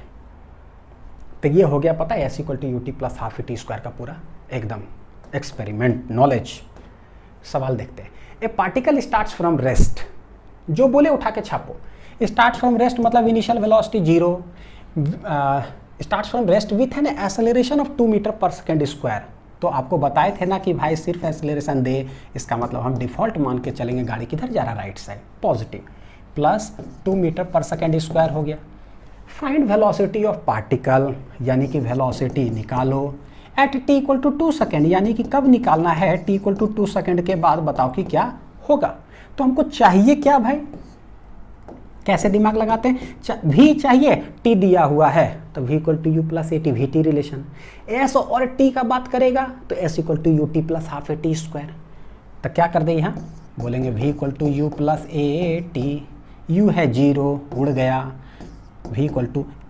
तो ये हो गया पता है S=UT + ½ t² का पूरा एकदम एक्सपेरिमेंट नॉलेज। सवाल देखते हैं। A particle starts from rest, जो बोले उठा के छापो। स्टार्ट फ्रॉम रेस्ट मतलब initial velocity 0, starts from rest with an acceleration of 2 metre पर सेकेंड स्क्वायर। तो आपको बताए थे ना कि भाई सिर्फ एक्सेलरेशन दे, इसका मतलब हम डिफ़ॉल्ट मान के चलेंगे गाड़ी किधर जा रहा है, right side, positive, plus 2 metre पर सेकेंड स्क्वायर हो गया। फाइंड वेलोसिटी ऑफ पार्टिकल, यानी कि वेलोसिटी निकालो एट t=2 सेकेंड, यानी कि कब निकालना है, t=2 सेकेंड के बाद बताओ कि क्या होगा। तो हमको चाहिए क्या भाई, कैसे दिमाग लगाते हैं, v चाहिए, t दिया हुआ है तो v = u + at, vt relation. s और t का बात करेगा तो s = ut + ½ t²। तो क्या कर दे यहाँ, बोलेंगे v = u + at, u है 0 उड़ गया, v =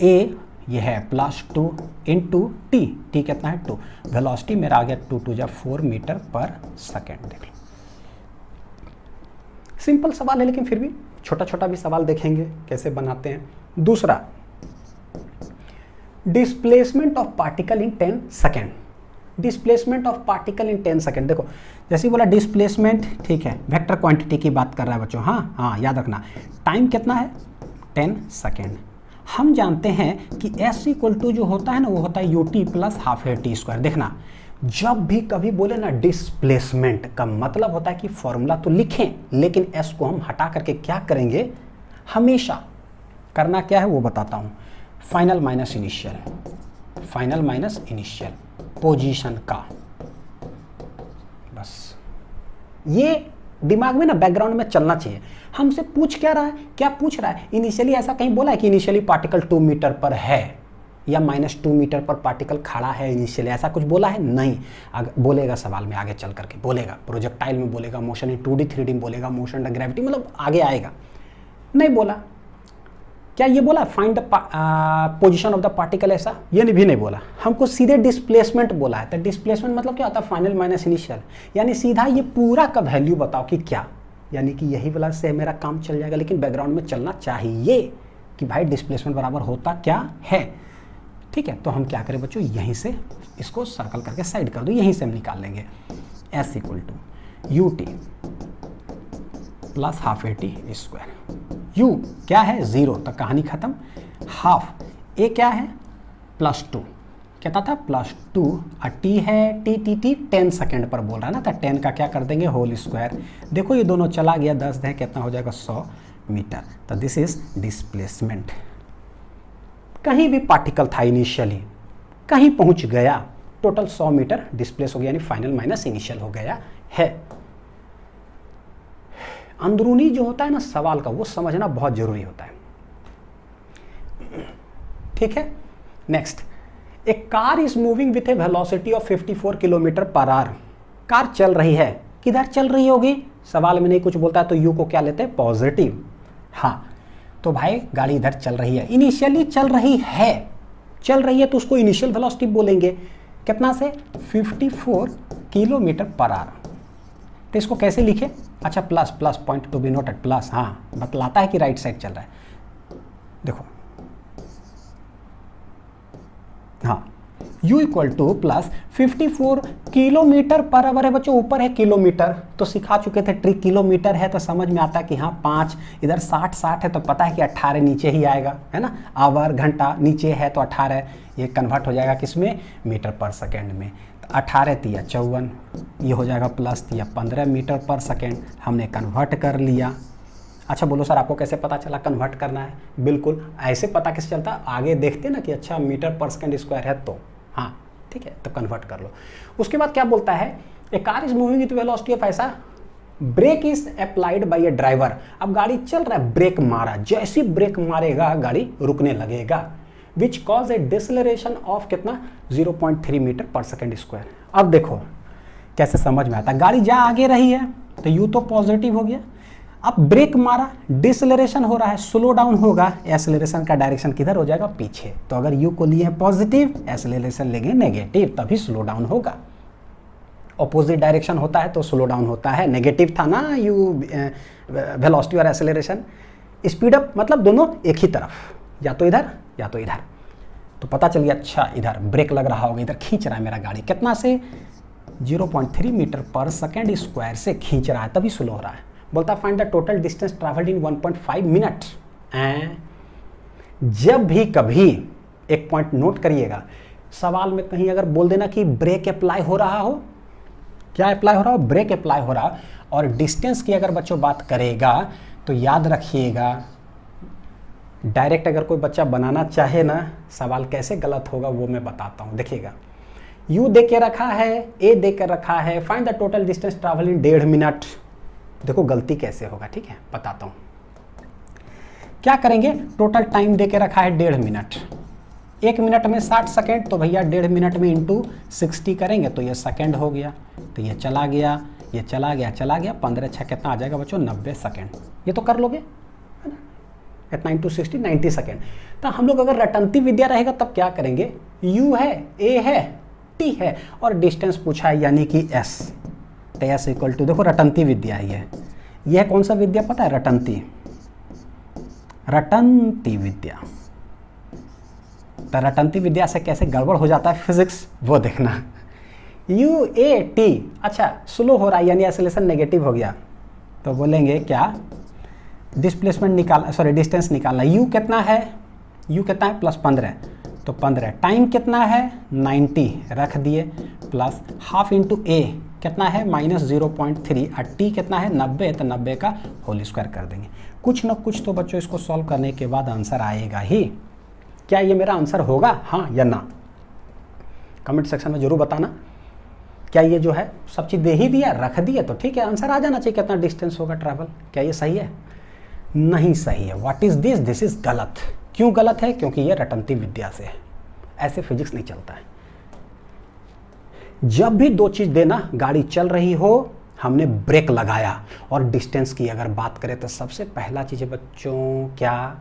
a ये है +2 × t, t कितना है 2, वेलोसिटी मेरा आ गया 2 × 4 मीटर पर सेकेंड। देख लो सिंपल सवाल है, लेकिन फिर भी छोटा छोटा भी सवाल देखेंगे कैसे बनाते हैं। दूसरा, displacement of particle in 10 second. Displacement of particle in 10 second, देखो जैसे बोला डिस्प्लेसमेंट, ठीक है, वेक्टर क्वांटिटी की बात कर रहा है बच्चों। हाँ याद रखना, टाइम कितना है 10 सेकेंड। हम जानते हैं कि S जो होता है ना, वो होता है UT + ½ t²। देखना जब भी कभी बोले ना डिस्प्लेसमेंट का मतलब होता है कि फॉर्मूला तो लिखें, लेकिन S को हम हटा करके क्या करेंगे, हमेशा करना क्या है वो बताता हूँ, final minus initial, final minus initial position का। बस ये दिमाग में ना बैकग्राउंड में चलना चाहिए। हमसे पूछ क्या रहा है, क्या पूछ रहा है, इनिशियली ऐसा कहीं बोला है कि इनिशियली पार्टिकल 2 मीटर पर है या -2 मीटर पर पार्टिकल खड़ा है इनिशियली, ऐसा कुछ बोला है नहीं। बोलेगा सवाल में आगे चल करके, बोलेगा प्रोजेक्टाइल में, बोलेगा मोशन इन 2D 3D में, बोलेगा मोशन अंडर ग्रेविटी, मतलब आगे आएगा। नहीं बोला, क्या ये बोला find the position of the particle, ऐसा ये भी नहीं बोला, हमको सीधे डिस्प्लेसमेंट बोला है। तो डिस्प्लेसमेंट मतलब क्या होता है, फाइनल माइनस इनिशियल, यानी सीधा ये पूरा का वैल्यू बताओ कि क्या, यानी कि यही वाला से मेरा काम चल जाएगा। लेकिन बैकग्राउंड में चलना चाहिए कि भाई डिस्प्लेसमेंट बराबर होता क्या है, ठीक है। तो हम क्या करें बच्चों, यहीं से इसको सर्कल करके साइड कर दो, यहीं से हम निकाल लेंगे S = UT + ½ t²। U क्या है 0, तो कहानी खत्म, हाफ, A क्या है +2, कहता था +2, और T है T 10 सेकेंड पर बोल रहा है ना, तो 10 का क्या कर देंगे होल स्क्वायर। देखो ये दोनों चला गया, 10 है कितना हो जाएगा 100 मीटर। तो दिस इज डिस्प्लेसमेंट। कहीं भी पार्टिकल था इनिशियली, कहीं पहुंच गया, टोटल 100 मीटर डिस्प्लेस हो गया, यानी फाइनल माइनस इनिशियल हो गया है। अंदरूनी जो होता है ना सवाल का, वो समझना बहुत जरूरी होता है, ठीक है। Next, A car is moving with A velocity of 54 kilometre per our. Car चल रही है, किधर चल रही होगी, सवाल में नहीं कुछ बोलता है, तो यू को क्या लेते हैं पॉजिटिव। हाँ तो भाई गाड़ी इधर चल रही है, इनिशियली चल रही है तो उसको इनिशियल वेलोसिटी बोलेंगे, कितना से 54 किलोमीटर पर आवर। तो इसको कैसे लिखे, अच्छा plus point to be noted plus, हाँ बतलाता है कि राइट साइड चल रहा है। देखो हाँ, U = plus 54 kilometre per our है बच्चों, ऊपर है किलोमीटर, तो सिखा चुके थे ट्रिक, किलोमीटर है तो समझ में आता है कि हाँ 5, इधर 60 है तो पता है कि 18 नीचे ही आएगा, है ना, आवर घंटा नीचे है तो 18, ये कन्वर्ट हो जाएगा किसमें, मीटर पर सेकेंड में। 18 तिया 54, ये हो जाएगा प्लस तिया 15 मीटर पर सेकेंड, हमने कन्वर्ट कर लिया। अच्छा बोलो सर आपको कैसे पता चला कन्वर्ट करना है, बिल्कुल ऐसे पता कैसे चलता, आगे देखते ना कि अच्छा मीटर पर सेकेंड स्क्वायर है तो हाँ ठीक है, तो कन्वर्ट कर लो। उसके बाद क्या बोलता है, a car is moving with velocity of ऐसा, brake is applied by a driver. अब गाड़ी चल रहा है, ब्रेक मारा, जैसे ब्रेक मारेगा गाड़ी रुकने लगेगा, विच कॉज ए डिसलेरेशन ऑफ कितना 0.3 मीटर पर सेकेंड स्क्वायर। अब देखो कैसे समझ में आता है, गाड़ी जा आगे रही है तो यू तो पॉजिटिव हो गया, अब ब्रेक मारा, डिसलेरेशन हो रहा है, स्लो डाउन होगा, एक्सेलरेशन का डायरेक्शन किधर हो जाएगा पीछे। तो अगर यू को लिए पॉजिटिव, एक्सेलरेशन लेंगे नेगेटिव, तभी स्लो डाउन होगा। ऑपोजिट डायरेक्शन होता है तो स्लो डाउन होता है, नेगेटिव था ना यू वेलोसिटी और एक्सेलरेशन। स्पीड अप मतलब दोनों एक ही तरफ, या तो इधर या तो इधर। तो पता चल गया अच्छा इधर ब्रेक लग रहा होगा, इधर खींच रहा है मेरा गाड़ी, कितना से 0.3 मीटर पर सेकेंड स्क्वायर से खींच रहा है, तभी स्लो हो रहा है। बोलता find the total distance travelled in 1.5 minute. जब भी कभी एक पॉइंट नोट करिएगा, सवाल में कहीं अगर बोल देना कि ब्रेक अप्लाई हो रहा हो, क्या अप्लाई हो रहा हो, ब्रेक अप्लाई हो रहा, और डिस्टेंस की अगर बच्चों बात करेगा तो याद रखिएगा, डायरेक्ट अगर कोई बच्चा बनाना चाहे ना सवाल कैसे गलत होगा वो मैं बताता हूँ। देखिएगा u दे के रखा है, a दे के रखा है, find the total distance travel in 1.5 minute. देखो गलती कैसे होगा, ठीक है बताता हूँ। क्या करेंगे, टोटल टाइम दे के रखा है 1.5 मिनट, 1 मिनट में 60 सेकेंड, तो भैया 1.5 मिनट में इंटू 60 करेंगे तो ये सेकेंड हो गया, तो ये चला गया, ये चला गया, चला गया, 15 6 कितना आ जाएगा बच्चों, 90 सेकेंड। ये तो कर लोगे है ना, इतना इंटू 60 90 सेकेंड। तो हम लोग अगर रटंती विद्या रहेगा तब क्या करेंगे, u है, a है, t है और डिस्टेंस पूछा है यानी कि s, तो s इक्वल टू, देखो रटंती विद्या ही है, यह कौन सा विद्या पता है, रटंती विद्या। तो रटंती विद्या से कैसे गड़बड़ हो जाता है फिजिक्स वो देखना। u a t, अच्छा स्लो हो रहा है यानी एक्सेलरेशन नेगेटिव हो गया, तो बोलेंगे क्या, डिस्प्लेसमेंट निकाल, सॉरी डिस्टेंस निकालना। u कितना है, u कितना है +15, तो 15, टाइम कितना है 90 रख दिए, प्लस हाफ इंटू a कितना है -0.3 और t कितना है 90, तो 90 का होल स्क्वायर कर देंगे। कुछ ना कुछ तो बच्चों इसको सॉल्व करने के बाद आंसर आएगा ही। क्या ये मेरा आंसर होगा, हाँ या ना, कमेंट सेक्शन में जरूर बताना। क्या ये जो है सब चीज़ दे ही दिया, रख दिया तो ठीक है, आंसर आ जाना चाहिए कितना डिस्टेंस होगा ट्रैवल। क्या ये सही है, नहीं सही है। What is this, this is गलत। क्यों गलत है, क्योंकि ये रटंती विद्या से है, ऐसे फिजिक्स नहीं चलता है। जब भी दो चीज देना, गाड़ी चल रही हो, हमने ब्रेक लगाया और डिस्टेंस की अगर बात करें तो सबसे पहला चीज है बच्चों क्या,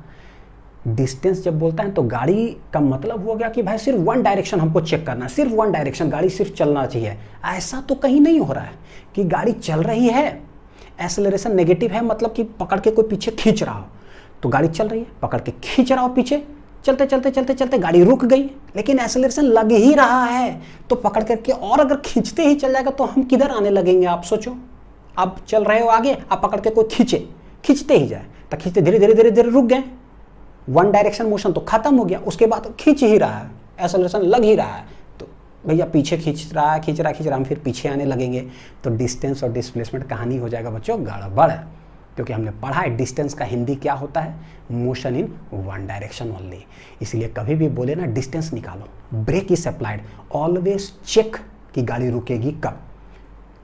डिस्टेंस जब बोलता है तो गाड़ी का मतलब हो गया कि भाई सिर्फ वन डायरेक्शन हमको चेक करना है, सिर्फ वन डायरेक्शन, गाड़ी सिर्फ चलना चाहिए। ऐसा तो कहीं नहीं हो रहा है कि गाड़ी चल रही है, एक्सेलरेशन नेगेटिव है, मतलब कि पकड़ के कोई पीछे खींच रहा हो, तो गाड़ी चल रही है, पकड़ के खींच रहा हो पीछे, चलते चलते चलते चलते गाड़ी रुक गई, लेकिन एक्सेलरेशन लग ही रहा है, तो पकड़ करके और अगर खींचते ही चल जाएगा तो हम किधर आने लगेंगे, आप सोचो। आप चल रहे हो आगे, आप पकड़ के कोई खींचते ही जाए, तो खींचते धीरे धीरे धीरे धीरे रुक गए, वन डायरेक्शन मोशन तो खत्म हो गया, उसके बाद खींच ही रहा है, एक्सेलरेशन लग ही रहा है, तो भैया पीछे खींच रहा है, हम फिर पीछे आने लगेंगे, तो डिस्टेंस और डिस्प्लेसमेंट कहानी हो जाएगा बच्चों गड़बड़। क्योंकि हमने पढ़ा है डिस्टेंस का हिंदी क्या होता है, motion in one direction only. इसलिए कभी भी बोले ना डिस्टेंस निकालो, brake is applied, always check कि गाड़ी रुकेगी कब,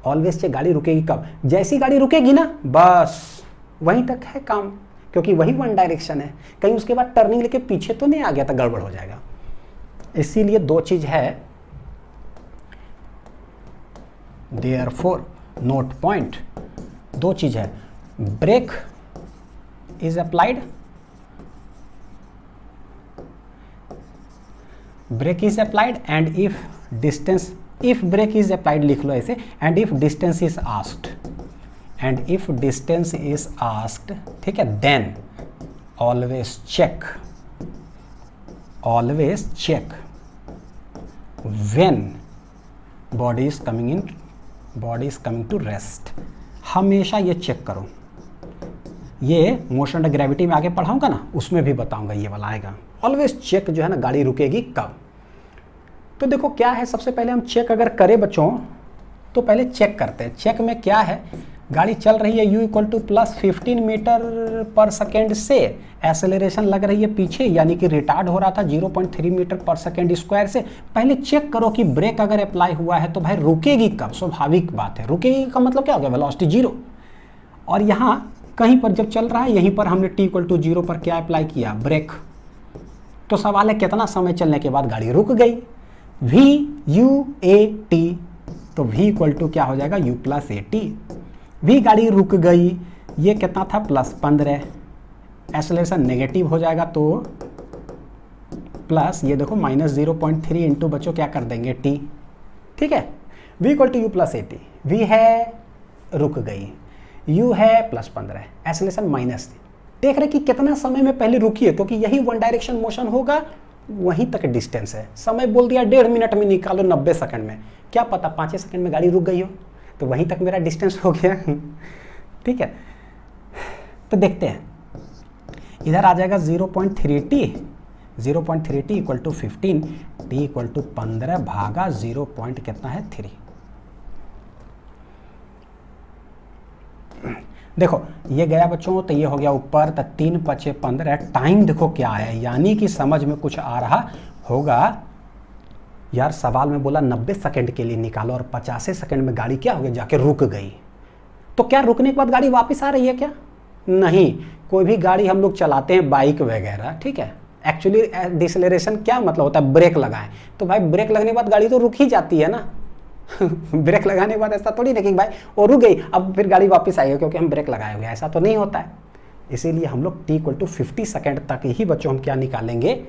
ऑलवेज चेक गाड़ी रुकेगी कब। जैसी गाड़ी रुकेगी ना बस वहीं तक है काम, क्योंकि वही वन डायरेक्शन है, कहीं उसके बाद टर्निंग लेके पीछे तो नहीं आ गया तो गड़बड़ हो जाएगा। इसीलिए दो चीज है, देयरफॉर नोट पॉइंट, दो चीज है, brake is applied, brake is applied and if distance, if brake is applied लिख लो ऐसे, and if distance is asked, and if distance is asked, ठीक है, then always check when body is coming to rest. हमेशा ये check करो, ये motion and gravity में आगे पढ़ाऊंगा ना, उसमें भी बताऊंगा, ये वाला आएगा। ऑलवेज चेक जो है ना गाड़ी रुकेगी कब। तो देखो क्या है, सबसे पहले हम चेक अगर करें बच्चों तो पहले चेक करते हैं। चेक में क्या है, गाड़ी चल रही है u इक्वल टू +15 मीटर पर सेकेंड से, एक्सेलरेशन लग रही है पीछे यानी कि रिटार्ड हो रहा था 0.3 मीटर पर सेकेंड स्क्वायर से। पहले चेक करो कि ब्रेक अगर अप्लाई हुआ है तो भाई रुकेगी कब, स्वाभाविक बात है, रुकेगी का मतलब क्या हो गया, वेलोसिटी 0। और यहाँ कहीं पर जब चल रहा है यहीं पर हमने t इक्वल टू 0 पर क्या अप्लाई किया, ब्रेक। तो सवाल है कितना समय चलने के बाद गाड़ी रुक गई, VUAT, तो V इक्वल टू क्या हो जाएगा, U + AT। V गाड़ी रुक गई, ये कितना था +15, एक्सेलरेशन नेगेटिव हो जाएगा तो प्लस ये देखो -0.3 इंटू बच्चों क्या कर देंगे t, ठीक है। v equal to u plus 80, v है रुक गई, u है प्लस 15, एक्सेलरेशन माइनस। देख रहे कि कितना समय में पहले रुकी है, क्योंकि यही वन डायरेक्शन मोशन होगा, वहीं तक डिस्टेंस है। समय बोल दिया 1.5 मिनट में निकालो 90 सेकंड में, क्या पता 5 सेकंड में गाड़ी रुक गई हो, तो वहीं तक मेरा डिस्टेंस हो गया। ठीक है, तो देखते हैं, इधर आ जाएगा 0.3t, 0.3t equal to 15, t equal to 15 भागा 0 पॉइंट कितना है 3। देखो ये गया बच्चों, तो ये हो गया ऊपर, तो 3 × 5 = 15। टाइम देखो क्या है, यानी कि समझ में कुछ आ रहा होगा। यार सवाल में बोला 90 सेकंड के लिए निकालो और 50 सेकंड में गाड़ी क्या हो गई, जाके रुक गई। तो क्या रुकने के बाद गाड़ी वापस आ रही है क्या? नहीं। कोई भी गाड़ी हम लोग चलाते हैं, बाइक वगैरह, ठीक है, एक्चुअली डिसलेरेशन क्या मतलब होता है, ब्रेक लगाएं, तो भाई ब्रेक लगने के बाद गाड़ी तो रुक ही जाती है ना। ब्रेक लगाने के बाद ऐसा थोड़ी ना कि भाई वो रुक गई अब फिर गाड़ी वापस आएगी क्योंकि हम ब्रेक लगाए हुए हैं, ऐसा तो नहीं होता है। इसीलिए हम लोग t इक्वल टू 50 सेकेंड तक ही बच्चों हम क्या निकालेंगे,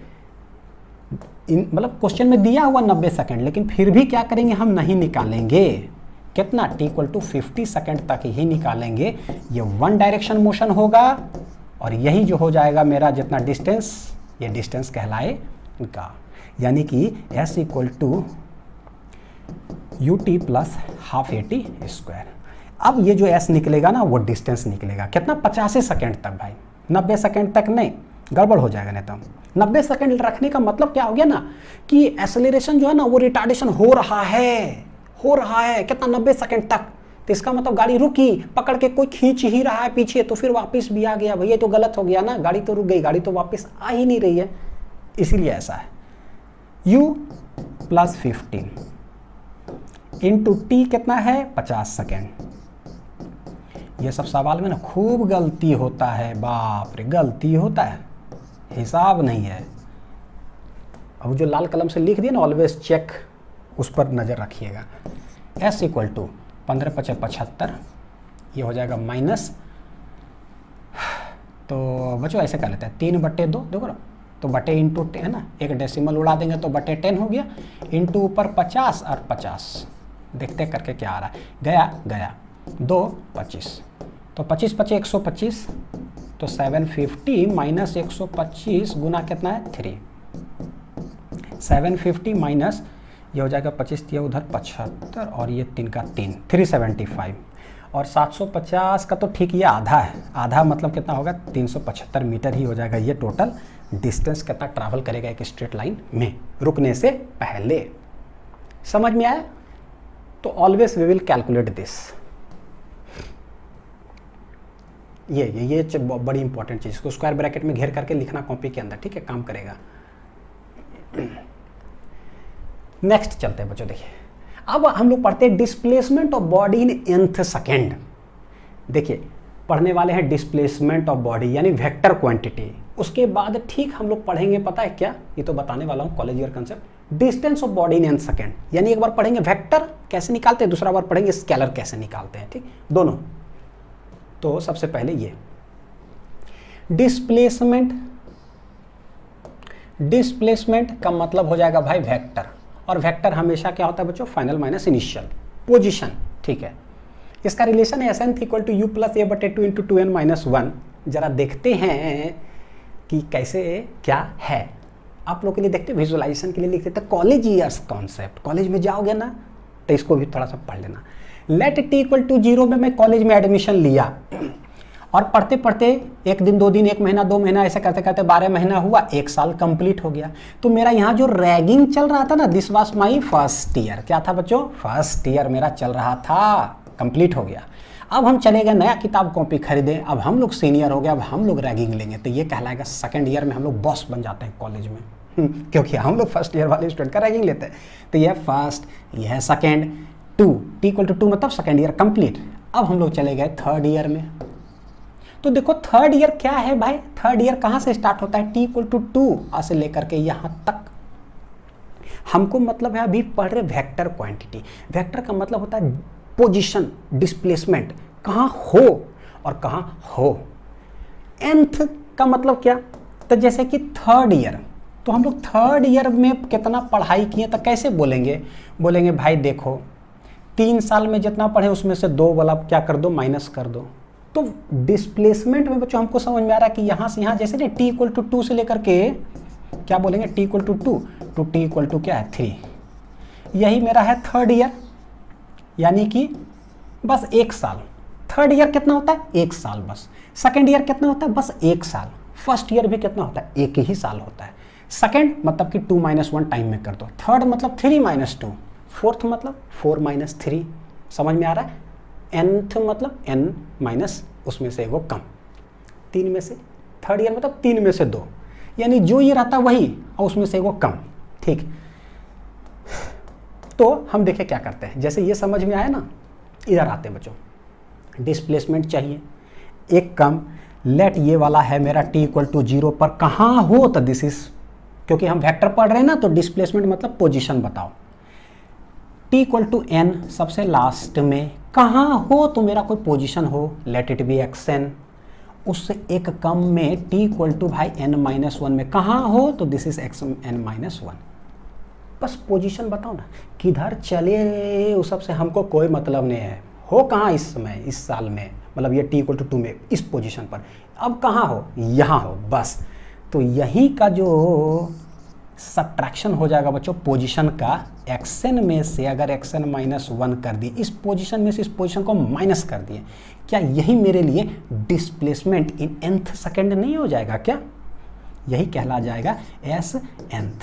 मतलब क्वेश्चन में दिया हुआ 90 सेकेंड, लेकिन फिर भी क्या करेंगे, हम नहीं निकालेंगे। कितना, t इक्वल टू 50 सेकेंड तक ही निकालेंगे। ये वन डायरेक्शन मोशन होगा और यही जो हो जाएगा मेरा जितना डिस्टेंस, ये डिस्टेंस कहलाएगा। यानी कि s equal to ut plus half AT²। अब ये जो s निकलेगा ना, वो डिस्टेंस निकलेगा कितना, 85 सेकेंड तक भाई, 90 सेकेंड तक नहीं, गड़बड़ हो जाएगा नहीं तो। 90 सेकेंड रखने का मतलब क्या हो गया ना, कि एक्सेलरेशन जो है ना वो रिटार्डेशन हो रहा है कितना, 90 सेकेंड तक। तो इसका मतलब गाड़ी रुकी, पकड़ के कोई खींच ही रहा है पीछे, तो फिर वापस भी आ गया। भैया तो गलत हो गया ना, गाड़ी तो रुक गई, गाड़ी तो वापस आ ही नहीं रही है, इसीलिए ऐसा है। u प्लस 15 इंटू t कितना है, 50 सेकेंड। ये सब सवाल में ना खूब गलती होता है, बाप रे गलती होता है, हिसाब नहीं है। अब जो लाल कलम से लिख दिया ना, ऑलवेज चेक, उस पर नज़र रखिएगा। s इक्वल टू 15 × 5 = 75, ये हो जाएगा माइनस, तो बच्चों ऐसे कर लेते हैं 3/2, देखो ना, तो बटे इंटू है ना, एक डेसिमल उड़ा देंगे तो बटे 10 हो गया, इंटू ऊपर 50 और 50, देखते करके क्या आ रहा है, गया 2 25, तो 25 × 5 = 125, तो 750 माइनस 125 गुना कितना है 3, 750 माइनस ये हो जाएगा 25 दिया उधर 75 और ये 3 का 3, 375 और 750 का तो ठीक ये आधा है, आधा मतलब कितना होगा 375 मीटर ही हो जाएगा। ये टोटल डिस्टेंस कितना ट्रैवल करेगा एक स्ट्रेट लाइन में रुकने से पहले। समझ में आया? तो always we will calculate this. ये बड़ी इंपॉर्टेंट चीज, इसको स्क्वायर ब्रैकेट में घेर करके लिखना कॉपी के अंदर, ठीक है, काम करेगा। नेक्स्ट चलते हैं बच्चों, देखिए अब हम लोग पढ़ते हैं displacement of body in nth second. देखिए पढ़ने वाले हैं डिस्प्लेसमेंट ऑफ बॉडी यानी वेक्टर क्वांटिटी। उसके बाद ठीक हम लोग पढ़ेंगे, पता है क्या, ये तो बताने वाला हूँ college year concept, distance of body in nth second. यानी एक बार पढ़ेंगे वेक्टर कैसे निकालते हैं, दूसरा बार पढ़ेंगे स्केलर कैसे निकालते हैं, ठीक, दोनों। तो सबसे पहले ये डिस्प्लेसमेंट का मतलब हो जाएगा भाई वेक्टर, और वेक्टर हमेशा क्या होता है बच्चों, फाइनल माइनस इनिशियल पोजीशन, ठीक है। इसका रिलेशन है SN equal to u plus a/2 into 2n minus 1। जरा देखते हैं कि कैसे क्या है, आप लोग के लिए देखते, विजुअलाइजेशन के लिए लिख देते कॉलेज ईयर्स कॉन्सेप्ट। कॉलेज में जाओगे ना तो इसको भी थोड़ा सा पढ़ लेना। लेट t इक्वल टू 0 में मैं कॉलेज में एडमिशन लिया और पढ़ते पढ़ते 1 दिन 2 दिन 1 महीना 2 महीना ऐसे करते करते 12 महीना हुआ, 1 साल कंप्लीट हो गया। तो मेरा यहाँ जो रैगिंग चल रहा था ना, this was my first year. क्या था बच्चों, फर्स्ट ईयर मेरा चल रहा था, कंप्लीट हो गया। अब हम चले गए नया किताब कॉपी खरीदे, अब हम लोग सीनियर हो गए, अब हम लोग रैगिंग लेंगे, तो ये कहलाएगा सेकेंड ईयर में हम लोग बॉस बन जाते हैं कॉलेज में, क्योंकि हम लोग फर्स्ट ईयर वाले स्टूडेंट का रैगिंग लेते हैं। तो यह फर्स्ट, यह सेकेंड, 2 t इक्वल टू 2 मतलब सेकेंड ईयर कंप्लीट। अब हम लोग चले गए थर्ड ईयर में। तो देखो थर्ड ईयर क्या है भाई, थर्ड ईयर कहाँ से स्टार्ट होता है, t इक्वल टू 2 से लेकर के यहाँ तक। हमको मतलब है अभी पढ़ रहे वेक्टर क्वांटिटी। वेक्टर का मतलब होता है पोजीशन, डिस्प्लेसमेंट, कहाँ हो और कहाँ हो। nth का मतलब क्या, तो जैसे कि थर्ड ईयर, तो हम लोग थर्ड ईयर में कितना पढ़ाई किए, तो कैसे बोलेंगे, बोलेंगे भाई देखो 3 साल में जितना पढ़े उसमें से 2 वाला क्या कर दो, माइनस कर दो। तो डिस्प्लेसमेंट में बच्चों हमको समझ में आ रहा है कि यहाँ से यहाँ जैसे ना t इक्वल टू 2 से लेकर के क्या बोलेंगे t equal to 2 to t equal to क्या है 3, यही मेरा है थर्ड ईयर, यानी कि बस 1 साल। थर्ड ईयर कितना होता है, 1 साल बस। सेकेंड ईयर कितना होता है, बस 1 साल। फर्स्ट ईयर भी कितना होता है, 1 ही साल होता है। सेकेंड मतलब कि 2 - 1 टाइम में कर दो। थर्ड मतलब 3 - 2। फोर्थ मतलब 4 - 3। समझ में आ रहा है। nth मतलब n माइनस उसमें से वो कम, 3 में से। थर्ड ईयर मतलब 3 में से 2, यानी जो ये रहता वही और उसमें से वो कम। ठीक, तो हम देखें क्या करते हैं। जैसे ये समझ में आया ना, इधर आते हैं बच्चों। डिस्प्लेसमेंट चाहिए एक कम, लेट ये वाला है मेरा t इक्वल टू 0 पर कहाँ हो, तो दिस इज, क्योंकि हम वेक्टर पढ़ रहे हैं ना, तो डिस्प्लेसमेंट मतलब पोजीशन बताओ। t इक्वल टू n सबसे लास्ट में कहाँ हो, तो मेरा कोई पोजीशन हो, लेट इट बी xn। उससे एक कम में t इक्वल टू भाई n-1 में कहाँ हो, तो दिस इज xn-1। बस पोजीशन बताओ ना, किधर चले उस सब से हमको कोई मतलब नहीं है। हो कहाँ इस समय, इस साल में, मतलब ये t इक्वल टू 2 में इस पोजीशन पर, अब कहाँ हो, यहाँ हो बस। तो यही का जो सब्ट्रैक्शन हो जाएगा बच्चों पोजीशन का, xn में से अगर xn-1 कर दी, इस पोजीशन में से इस पोजीशन को माइनस कर दिए, क्या यही मेरे लिए डिस्प्लेसमेंट इन nth सेकेंड नहीं हो जाएगा क्या? यही कहला जाएगा एस nth।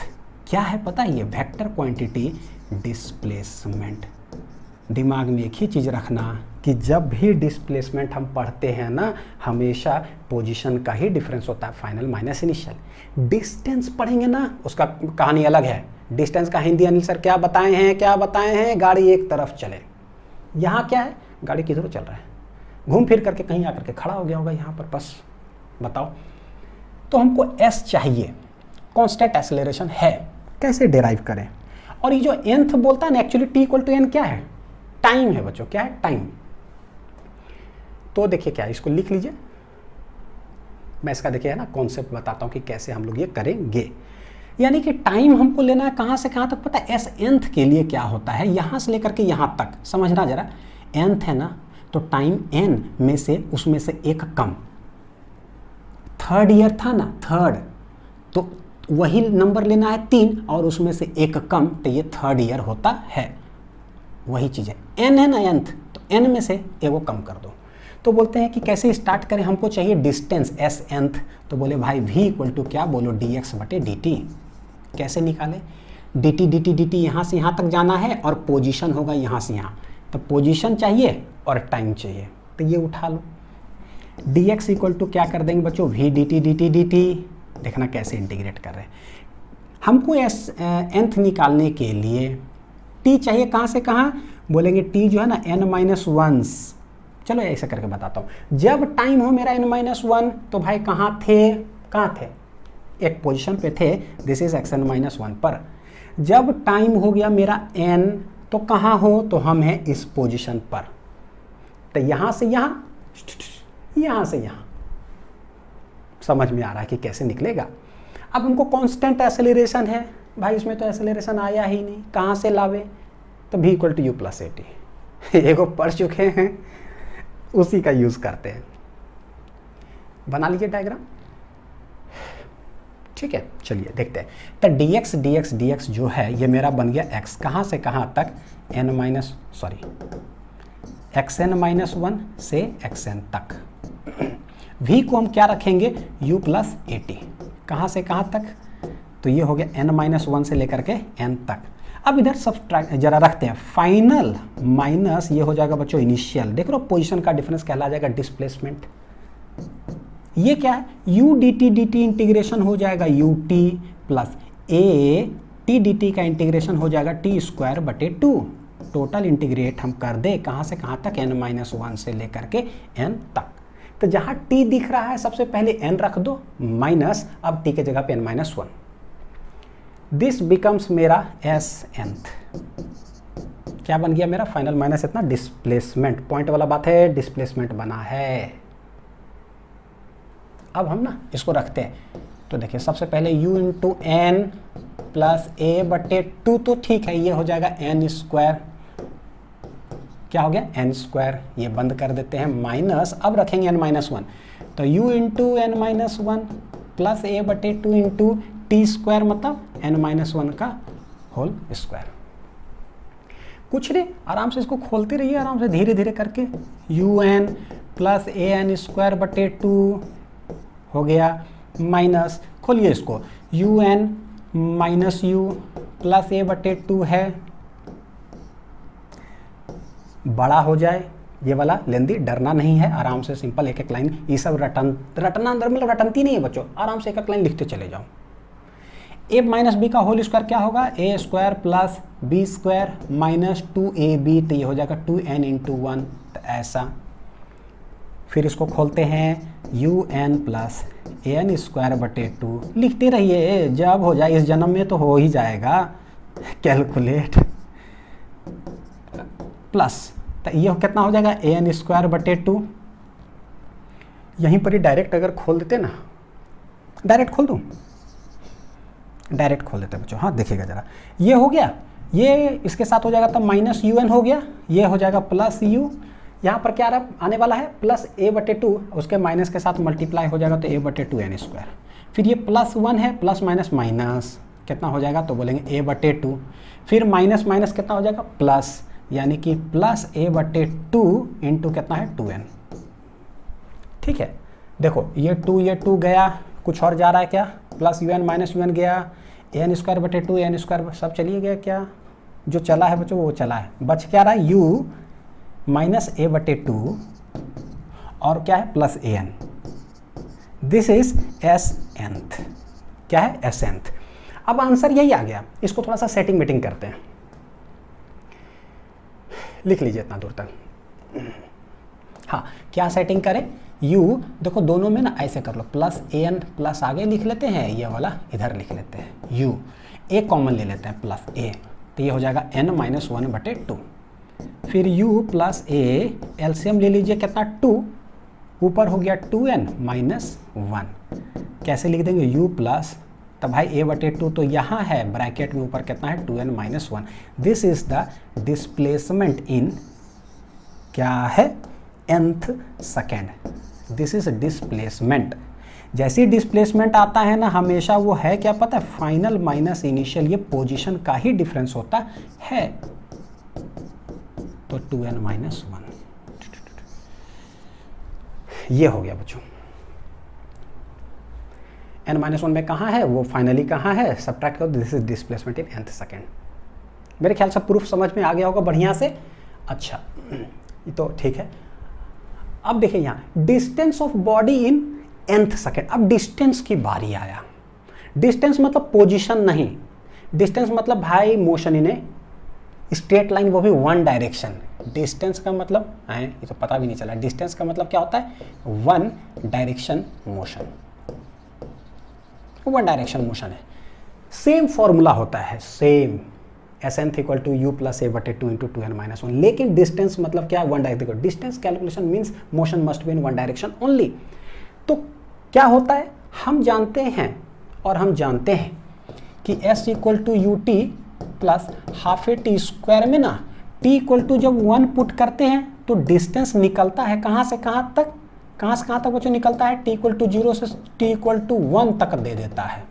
क्या है पता है, ये वेक्टर क्वांटिटी डिस्प्लेसमेंट। दिमाग में एक ही चीज़ रखना कि जब भी डिस्प्लेसमेंट हम पढ़ते हैं ना, हमेशा पोजीशन का ही डिफरेंस होता है, फाइनल माइनस इनिशियल। डिस्टेंस पढ़ेंगे ना, उसका कहानी अलग है। डिस्टेंस का हिंदी अनिल सर क्या बताए हैं, क्या बताए हैं, गाड़ी एक तरफ चले। यहाँ क्या है, गाड़ी किधर चल रहा है, घूम फिर करके कहीं आकर के खड़ा हो गया होगा यहाँ पर, बस बताओ। तो हमको एस चाहिए, कॉन्स्टेंट एक्सेलरेशन है, कैसे डिराइव करें। और ये जो nth बोलता है ना, actually t equal to n क्या है, टाइम है बच्चों। क्या है, टाइम। तो देखिए क्या है, इसको लिख लीजिए। मैं इसका देखिए है ना कॉन्सेप्ट बताता हूँ कि कैसे हम लोग ये करेंगे। यानी कि टाइम हमको लेना है कहाँ से कहाँ तक, पता है एस nth के लिए क्या होता है, यहाँ से लेकर के यहाँ तक समझना जरा। nth है ना, तो टाइम n में से उसमें से एक कम। थर्ड ईयर था ना, थर्ड, तो वही नंबर लेना है 3 और उसमें से एक कम, तो ये थर्ड ईयर होता है। वही चीज़ है, n है ना nth, तो n में से एगो कम कर दो। तो बोलते हैं कि कैसे स्टार्ट करें, हमको चाहिए डिस्टेंस एस nth। तो बोले भाई v इक्वल टू क्या, बोलो dx बटे dt। कैसे निकालें, dt यहाँ से यहाँ तक जाना है और पोजीशन होगा यहाँ से यहाँ, तो पोजीशन चाहिए और टाइम चाहिए, तो ये उठा लो। dx इक्वल टू क्या कर देंगे बच्चों, v dt। देखना कैसे इंटीग्रेट कर रहे हैं। हमको एस nth निकालने के लिए t चाहिए कहाँ से कहाँ, बोलेंगे t जो है ना n-1। चलो ऐसा करके बताता हूँ। जब टाइम हो मेरा n-1, तो भाई कहाँ थे, एक पोजीशन पे थे, दिस इज xn-1 पर। जब टाइम हो गया मेरा n, तो कहाँ हो, तो हम हैं इस पोजीशन पर। तो यहाँ से यहाँ, यहाँ से यहाँ। समझ में आ रहा है कि कैसे निकलेगा। अब हमको कांस्टेंट एक्सेलरेशन है भाई, इसमें तो एक्सेलरेशन आया ही नहीं, कहाँ से लावे, तो v equal to u plus at। एगो पढ़ चुके हैं, उसी का यूज़ करते हैं। बना लीजिए डायग्राम, ठीक है। चलिए देखते हैं। तो dx जो है ये मेरा बन गया x, कहाँ से कहाँ तक, xn-1 से xn तक। v को हम क्या रखेंगे, u प्लस at। कहाँ से कहाँ तक, तो ये हो गया n-1 से लेकर के n तक। अब इधर सब्ट्रैक्ट जरा रखते हैं, फाइनल माइनस ये हो जाएगा बच्चों इनिशियल। देख लो पोजीशन का डिफरेंस कहला जाएगा डिस्प्लेसमेंट। ये क्या है, u dt इंटीग्रेशन हो जाएगा ut plus a t dt का इंटीग्रेशन हो जाएगा t स्क्वायर बटे 2। टोटल इंटीग्रेट हम कर दे कहाँ से कहाँ तक, n-1 से लेकर के n तक। तो जहाँ t दिख रहा है सबसे पहले n रख दो माइनस, अब t के जगह पे n-1। दिस बिकम्स मेरा एस nth। क्या बन गया मेरा, फाइनल माइनस इतना डिस्प्लेसमेंट, पॉइंट वाला बात है, डिस्प्लेसमेंट बना है। अब हम ना इसको रखते हैं, तो देखिए सबसे पहले u into n plus a बटे 2, तो ठीक है, ये हो जाएगा n स्क्वायर क्या हो गया एन स्क्वायर, ये बंद कर देते हैं, माइनस अब रखेंगे एन माइनस वन, तो u into n minus one plus a बटे टू इंटू टी स्क्वायर मतलब एन माइनस वन का होल स्क्वायर। कुछ नहीं, आराम से इसको खोलते रहिए, आराम से धीरे धीरे करके, u n plus a n square बटे टू हो गया, माइनस खोलिए इसको, u n minus u plus a बटे टू है, बड़ा हो जाए ये वाला लेंदी, डरना नहीं है, आराम से सिंपल एक एक लाइन, ये सब रटना अंदर मतलब रटनती नहीं है बच्चों, आराम से एक एक लाइन लिखते चले जाओ। ए माइनस बी का होल स्क्वायर क्या होगा, a square plus b square minus two a b, तो ये हो जाएगा टू एन इंटू वन, तो ऐसा। फिर इसको खोलते हैं, u n plus a n square बटे टू, लिखते रहिए, जब हो जाए इस जन्म में तो हो ही जाएगा, कैलकुलेट प्लस, तो ये कितना हो जाएगा ए एन स्क्वायर बटे टू, यहीं पर ही डायरेक्ट अगर खोल देते ना, डायरेक्ट खोल दूँ, डायरेक्ट खोल देते हैं बच्चों, हाँ देखिएगा जरा, ये हो गया, ये इसके साथ हो जाएगा तो माइनस यू एन हो गया, ये हो जाएगा प्लस यू, यहाँ पर क्या आने वाला है प्लस ए बटे टू, उसके माइनस के साथ मल्टीप्लाई हो जाएगा तो ए बटे टू एन स्क्वायर, फिर ये प्लस वन है, प्लस माइनस माइनस कितना हो जाएगा, तो बोलेंगे ए बटे टू, फिर माइनस माइनस कितना हो जाएगा प्लस, यानी कि प्लस ए बटे टू इंटू कितना है टू एन। ठीक है, देखो ये टू गया, कुछ और जा रहा है क्या, plus u n minus u n गया, ए एन स्क्वायर बटे टू एन स्क्वायर सब चलिए गया, क्या जो चला है बच्चों वो चला है, बच क्या रहा है यू माइनस ए बटे टू और क्या है plus a n, this is s nth, क्या है एस एंथ। अब आंसर यही आ गया, इसको थोड़ा सा सेटिंग मीटिंग करते हैं, लिख लीजिए इतना दूर तक। हाँ क्या सेटिंग करें, u देखो दोनों में ना ऐसे कर लो, प्लस ए एन प्लस आगे लिख लेते हैं, ये वाला इधर लिख लेते हैं, u ए कॉमन ले लेते हैं प्लस ए, तो ये हो जाएगा n माइनस वन बटे टू, फिर u प्लस ए एलसीएम ले लीजिए कितना टू, ऊपर हो गया टू एन माइनस वन, कैसे लिख देंगे u प्लस, तब भाई ए बटे टू तो यहाँ है ब्रैकेट में ऊपर कितना है two n minus one, this is the displacement in क्या है nth second, this is displacement. जैसे ही डिस्प्लेसमेंट आता है ना हमेशा वो है क्या पता है, फाइनल माइनस इनिशियल, ये पोजीशन का ही डिफरेंस होता है, तो टू एन माइनस वन, ये हो गया बच्चों, n माइनस वन में कहाँ है वो फाइनली कहाँ है, सब्ट्रैक्ट करो, this is displacement in nth second. मेरे ख्याल से प्रूफ समझ में आ गया होगा बढ़िया से। अच्छा ये तो ठीक है, अब देखिए यहाँ distance of body in nth second, अब डिस्टेंस की बारी आया, डिस्टेंस मतलब पोजीशन नहीं, डिस्टेंस मतलब भाई motion in a straight line, वो भी वन डायरेक्शन। डिस्टेंस का मतलब है, ये तो पता भी नहीं चला, डिस्टेंस का मतलब क्या होता है, one direction motion, one direction motion है, सेम फॉर्मूला होता है, same s n equal to u plus a बटे two into two n minus one, लेकिन डिस्टेंस मतलब क्या, one direction, distance calculation means motion must be in one direction only. तो क्या होता है, हम जानते हैं और हम जानते हैं कि s equal to u t plus half a t square में ना टी इक्वल टू जब वन पुट करते हैं तो डिस्टेंस निकलता है कहाँ से कहाँ तक, कहाँ से कहाँ तक बच्चों निकलता है, टी इक्वल टू जीरो से टी इक्वल टू वन तक दे देता है,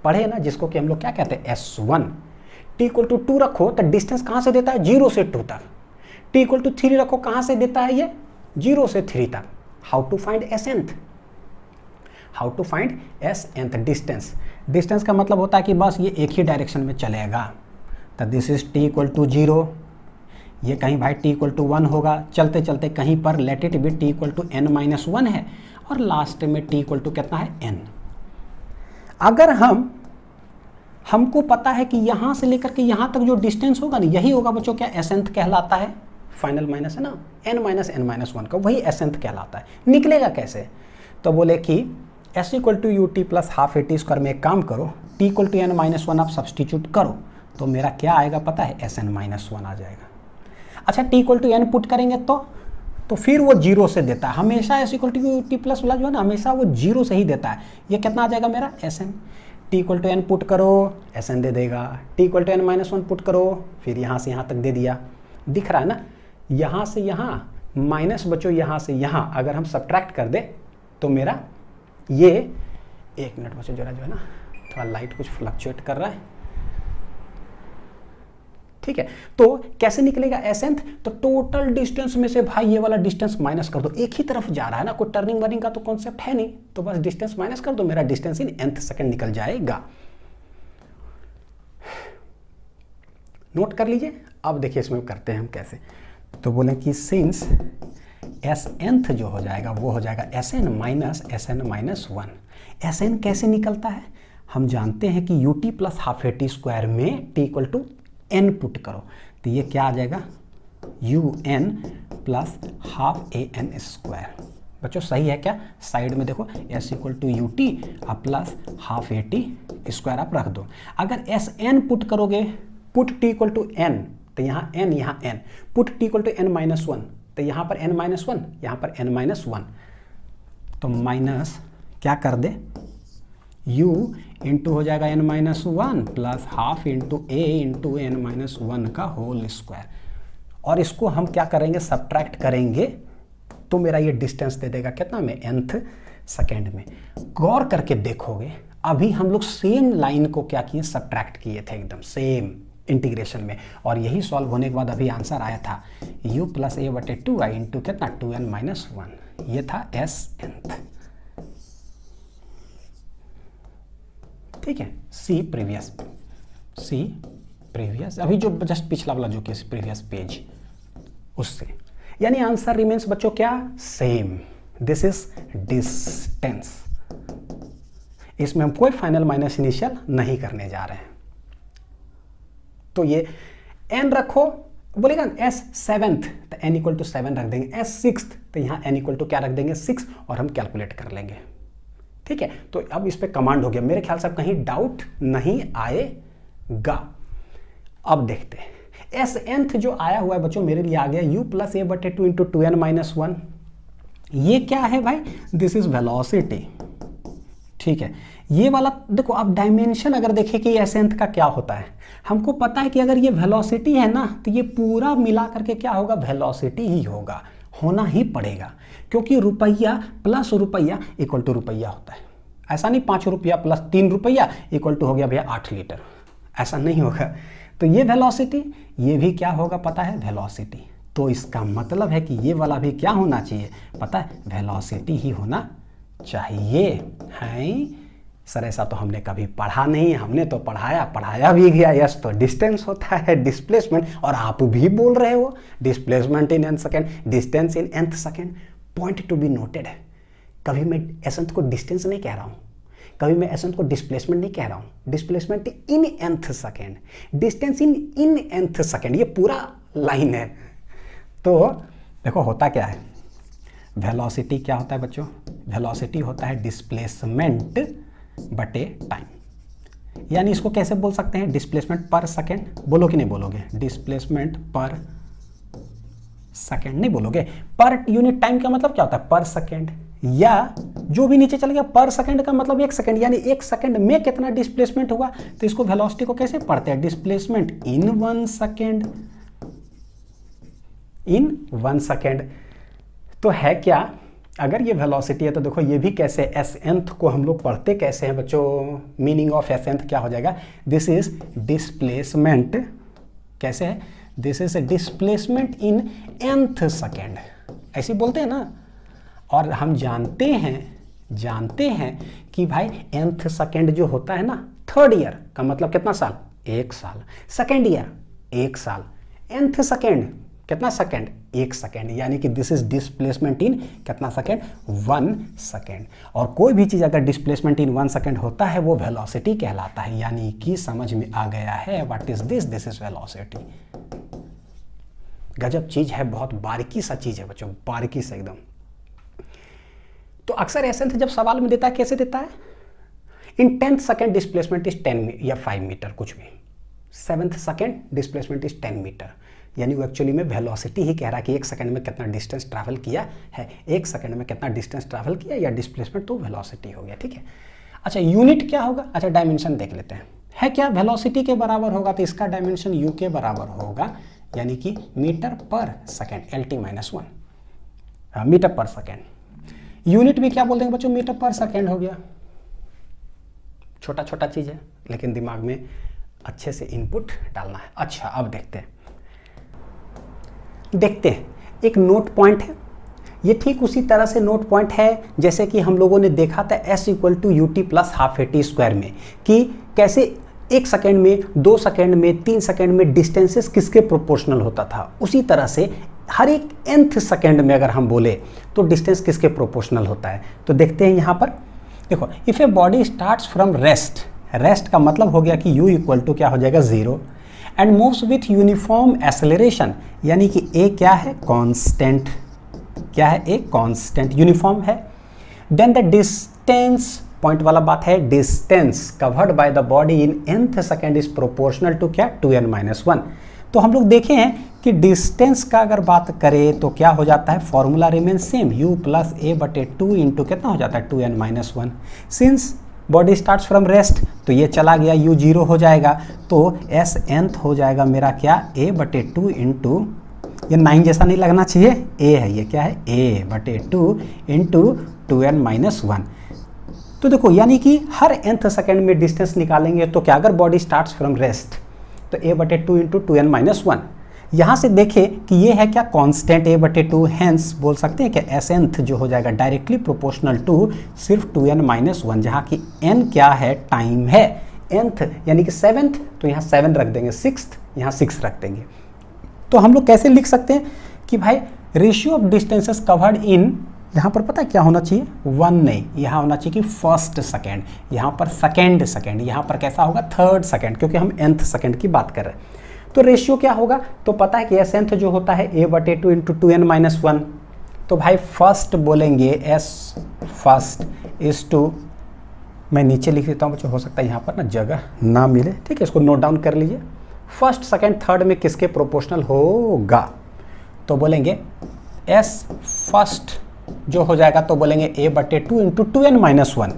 पढ़े ना, जिसको कि हम लोग क्या कहते हैं s one. T equal to two रखो तो डिस्टेंस कहाँ से देता है, जीरो से टू तक, टी इक्वल टू थ्री रखो कहाँ से देता है ये, जीरो से थ्री तक। How to find s nth, how to find s nth, distance, distance का मतलब होता है कि बस ये एक ही डायरेक्शन में चलेगा, तो this is t equal to zero, ये कहीं भाई टी इक्वल टू वन होगा, चलते चलते कहीं पर let it be t equal to n minus one है, और लास्ट में टी इक्वल टू कितना है एन। अगर हमको पता है कि यहाँ से लेकर के यहाँ तक जो डिस्टेंस होगा ना यही होगा बच्चों क्या एस एंथ कहलाता है, फाइनल माइनस है ना, एन माइनस वन का वही एस एंथ कहलाता है। निकलेगा कैसे, तो बोले कि s equal to u t plus half a t square में एक काम करो, t equal to n minus one आप सब्सटीट्यूट करो तो मेरा क्या आएगा पता है, एस एन माइनस वन आ जाएगा। अच्छा t equal to n put करेंगे तो फिर वो जीरो से देता है हमेशा, s equal to u t plus वाला जो है ना हमेशा वो जीरो से ही देता है। ये कितना आ जाएगा मेरा s n, t equal to n put करो एस एन दे देगा, t equal to n minus one put करो, फिर यहाँ से यहाँ तक दे दिया, दिख रहा है ना। यहाँ से यहाँ माइनस बच्चों यहाँ से यहाँ अगर हम सब्ट्रैक्ट कर दे तो मेरा ये, एक मिनट बच्चों जरा जो है ना थोड़ा लाइट कुछ फ्लक्चुएट कर रहा है, ठीक है। तो कैसे निकलेगा एसेंथ, तो टोटल डिस्टेंस में से भाई ये वाला डिस्टेंस माइनस कर दो, एक ही तरफ जा रहा है ना, कोई टर्निंग वर्निंग का तो कॉन्सेप्ट है नहीं, तो बस डिस्टेंस माइनस कर दो, मेरा डिस्टेंस इन nth सेकंड निकल जाएगा। नोट कर लीजिए। अब देखिए इसमें करते हैं हम कैसे, तो बोले कि सिंस Snth जो हो जाएगा वो हो जाएगा Sn minus Sn minus 1। Sn कैसे निकलता है, हम जानते हैं कि ut plus half a t square में t इक्वल टू n पुट करो, तो ये क्या आ जाएगा un plus half a n square. बच्चों सही है क्या, साइड में देखो s equal to u t plus half a t square आप रख दो। अगर Sn पुट करोगे, put t equal to n, तो यहाँ n यहाँ n, put t equal to n माइनस 1, तो यहाँ पर n माइनस 1 यहाँ पर n माइनस 1, तो माइनस क्या कर दे u इंटू हो जाएगा n माइनस 1 plus half into a into n माइनस 1 का होल स्क्वायर, और इसको हम क्या करेंगे सब्ट्रैक्ट करेंगे तो मेरा ये डिस्टेंस दे देगा कितना में nth सेकेंड में। गौर करके देखोगे अभी हम लोग सेम लाइन को क्या किए सब्ट्रैक्ट किए थे एकदम सेम इंटीग्रेशन में, और यही सॉल्व होने के बाद अभी आंसर आया था u प्लस ए बटे 2i इंटू कितना 2n माइनस 1, ये था Snth, ठीक है। सी प्रीवियस अभी जो जस्ट पिछला वाला जो कि प्रीवियस पेज उससे, यानी आंसर रिमेन्स बच्चों क्या सेम, दिस इज डिस्टेंस। इसमें हम कोई फाइनल माइनस इनिशियल नहीं करने जा रहे हैं, तो ये n रखो, बोलेगा s सेवेंथ तो n इक्वल टू 7 रख देंगे, s सिक्स्थ तो यहाँ n इक्वल टू क्या रख देंगे 6, और हम कैलकुलेट कर लेंगे, ठीक है। तो अब इस पे कमांड हो गया, मेरे ख्याल से अब कहीं डाउट नहीं आएगा। अब देखते हैं Snth जो आया हुआ है बच्चों मेरे लिए आ गया u प्लस ए बटे 2 इंटू 2n माइनस 1, ये क्या है भाई, दिस इज वेलोसिटी, ठीक है। ये वाला देखो अब डायमेंशन अगर देखें कि Snth का क्या होता है, हमको पता है कि अगर ये वेलोसिटी है ना तो ये पूरा मिला करके क्या होगा वेलोसिटी ही होगा, होना ही पड़ेगा, क्योंकि रुपया प्लस रुपया इक्वल टू रुपया होता है। ऐसा नहीं 5 रुपया प्लस 3 रुपया इक्वल टू हो गया भैया 8 लीटर, ऐसा नहीं होगा। तो ये वेलोसिटी, ये भी क्या होगा पता है वेलोसिटी, तो इसका मतलब है कि ये वाला भी क्या होना चाहिए पता है वेलोसिटी ही होना चाहिए। है सर ऐसा तो हमने कभी पढ़ा नहीं, हमने तो पढ़ाया भी गया, यस तो डिस्टेंस होता है डिस्प्लेसमेंट, और आप भी बोल रहे हो displacement in nth second, distance in nth second. Point to be noted है, कभी मैं एसेंथ को डिस्टेंस नहीं कह रहा हूँ, कभी मैं एसेंथ को डिस्प्लेसमेंट नहीं कह रहा हूँ, displacement in nth second, distance in nth second, ये पूरा लाइन है। तो देखो होता क्या है, वेलोसिटी क्या होता है बच्चों, वेलोसिटी होता है डिस्प्लेसमेंट बटे टाइम, यानी इसको कैसे बोल सकते हैं डिस्प्लेसमेंट पर सेकेंड, बोलो कि नहीं बोलोगे, डिस्प्लेसमेंट पर सेकेंड नहीं बोलोगे, पर यूनिट टाइम का मतलब क्या होता है पर सेकेंड, या जो भी नीचे चल गया पर सेकेंड का मतलब 1 सेकेंड, यानी 1 सेकेंड में कितना डिस्प्लेसमेंट हुआ, तो इसको वेलोसिटी को कैसे पढ़ते हैं displacement in 1 second, in 1 second. तो है क्या, अगर ये वेलोसिटी है तो देखो ये भी कैसे Snth को हम लोग पढ़ते कैसे हैं बच्चों, मीनिंग ऑफ Snth क्या हो जाएगा, दिस इज डिस्प्लेसमेंट, कैसे है this is displacement in nth second, ऐसे बोलते हैं ना। और हम जानते हैं कि भाई nth सेकेंड जो होता है ना, थर्ड ईयर का मतलब कितना साल 1 साल, सेकेंड ईयर 1 साल, nth सेकेंड कितना सेकेंड 1 सेकेंड, यानी कि दिस इज डिस्प्लेसमेंट इन कितना सेकेंड 1 सेकेंड। और कोई भी चीज अगर डिस्प्लेसमेंट इन 1 सेकेंड होता है वो वेलोसिटी कहलाता है, यानी कि समझ में आ गया है what is this, this is velocity. गजब चीज है, बहुत बारीकी सा चीज है बच्चों, बारीकी से एकदम। तो अक्सर एसेंथ जब सवाल में देता है कैसे देता है, इन 10th सेकेंड डिस्प्लेसमेंट इज 10 या 5 मीटर कुछ भी, 7th second displacement is 10 metre, यानी वो एक्चुअली में वेलोसिटी ही कह रहा है कि 1 सेकंड में कितना डिस्टेंस ट्रैवल किया है, 1 सेकंड में कितना डिस्टेंस ट्रैवल किया या डिस्प्लेसमेंट, तो वेलोसिटी हो गया, ठीक है। अच्छा यूनिट क्या होगा, अच्छा डायमेंशन देख लेते हैं, है क्या वेलोसिटी के बराबर होगा तो इसका डायमेंशन u के बराबर होगा, यानी कि मीटर पर सेकेंड, LT-1 मीटर पर सेकेंड। यूनिट भी क्या बोल देंगे बच्चों, मीटर पर सेकेंड हो गया। छोटा छोटा चीज़ है लेकिन दिमाग में अच्छे से इनपुट डालना है। अच्छा अब देखते हैं एक नोट पॉइंट है, ये ठीक उसी तरह से नोट पॉइंट है जैसे कि हम लोगों ने देखा था S = UT + ½ AT² में, कि कैसे 1 सेकेंड में, 2 सेकेंड में, 3 सेकेंड में डिस्टेंसेस किसके प्रोपोर्शनल होता था। उसी तरह से हर एक nth सेकेंड में अगर हम बोले तो डिस्टेंस किसके प्रोपोर्शनल होता है। तो देखते हैं यहाँ पर, देखो if A body starts from rest, rest का मतलब हो गया कि U = क्या हो जाएगा 0, and moves with uniform acceleration, यानी कि A क्या है, कांस्टेंट, क्या है, एक कांस्टेंट, यूनिफॉर्म है। देन द डिस्टेंस, पॉइंट वाला बात है, distance covered by the body in nth second is proportional to क्या, 2n-1। तो हम लोग देखे हैं कि डिस्टेंस का अगर बात करें तो क्या हो जाता है, formula remain same, U + A/2 into कितना हो जाता है, 2n-1। Since body starts from rest तो ये चला गया, U 0 हो जाएगा, तो S nth हो जाएगा मेरा क्या, A/2 इंटू, ये 9 जैसा नहीं लगना चाहिए, A है, ये क्या है, A/2 इंटू 2n-1। तो देखो यानी कि हर nth सेकेंड में डिस्टेंस निकालेंगे तो क्या, अगर बॉडी स्टार्ट्स फ्रॉम रेस्ट तो A/2 इंटू 2n-1। यहाँ से देखें कि ये है क्या, कांस्टेंट A/2, हैंस बोल सकते हैं कि S nth जो हो जाएगा डायरेक्टली प्रोपोर्शनल टू सिर्फ 2n-1, जहाँ की n क्या है, टाइम है, nth यानी कि 7th तो यहाँ 7 रख देंगे, 6th यहाँ 6 रख देंगे। तो हम लोग कैसे लिख सकते हैं कि भाई ratio of distances covered in, यहाँ पर पता है क्या होना चाहिए, 1 नहीं, यहाँ होना चाहिए कि फर्स्ट सेकेंड, यहाँ पर सेकेंड सेकेंड, यहाँ पर कैसा होगा, थर्ड सेकेंड, क्योंकि हम nth सेकेंड की बात कर रहे हैं। तो रेशियो क्या होगा, तो पता है कि S nth जो होता है A/2 इंटू 2n-1। तो भाई फर्स्ट बोलेंगे S फर्स्ट इज टू, मैं नीचे लिख देता हूँ बच्चों, हो सकता है यहाँ पर ना जगह ना मिले, ठीक है, इसको नोट डाउन कर लीजिए। फर्स्ट सेकेंड थर्ड में किसके प्रोपोर्शनल होगा, तो बोलेंगे S फर्स्ट जो हो जाएगा तो बोलेंगे A/2 इंटू 2n-1।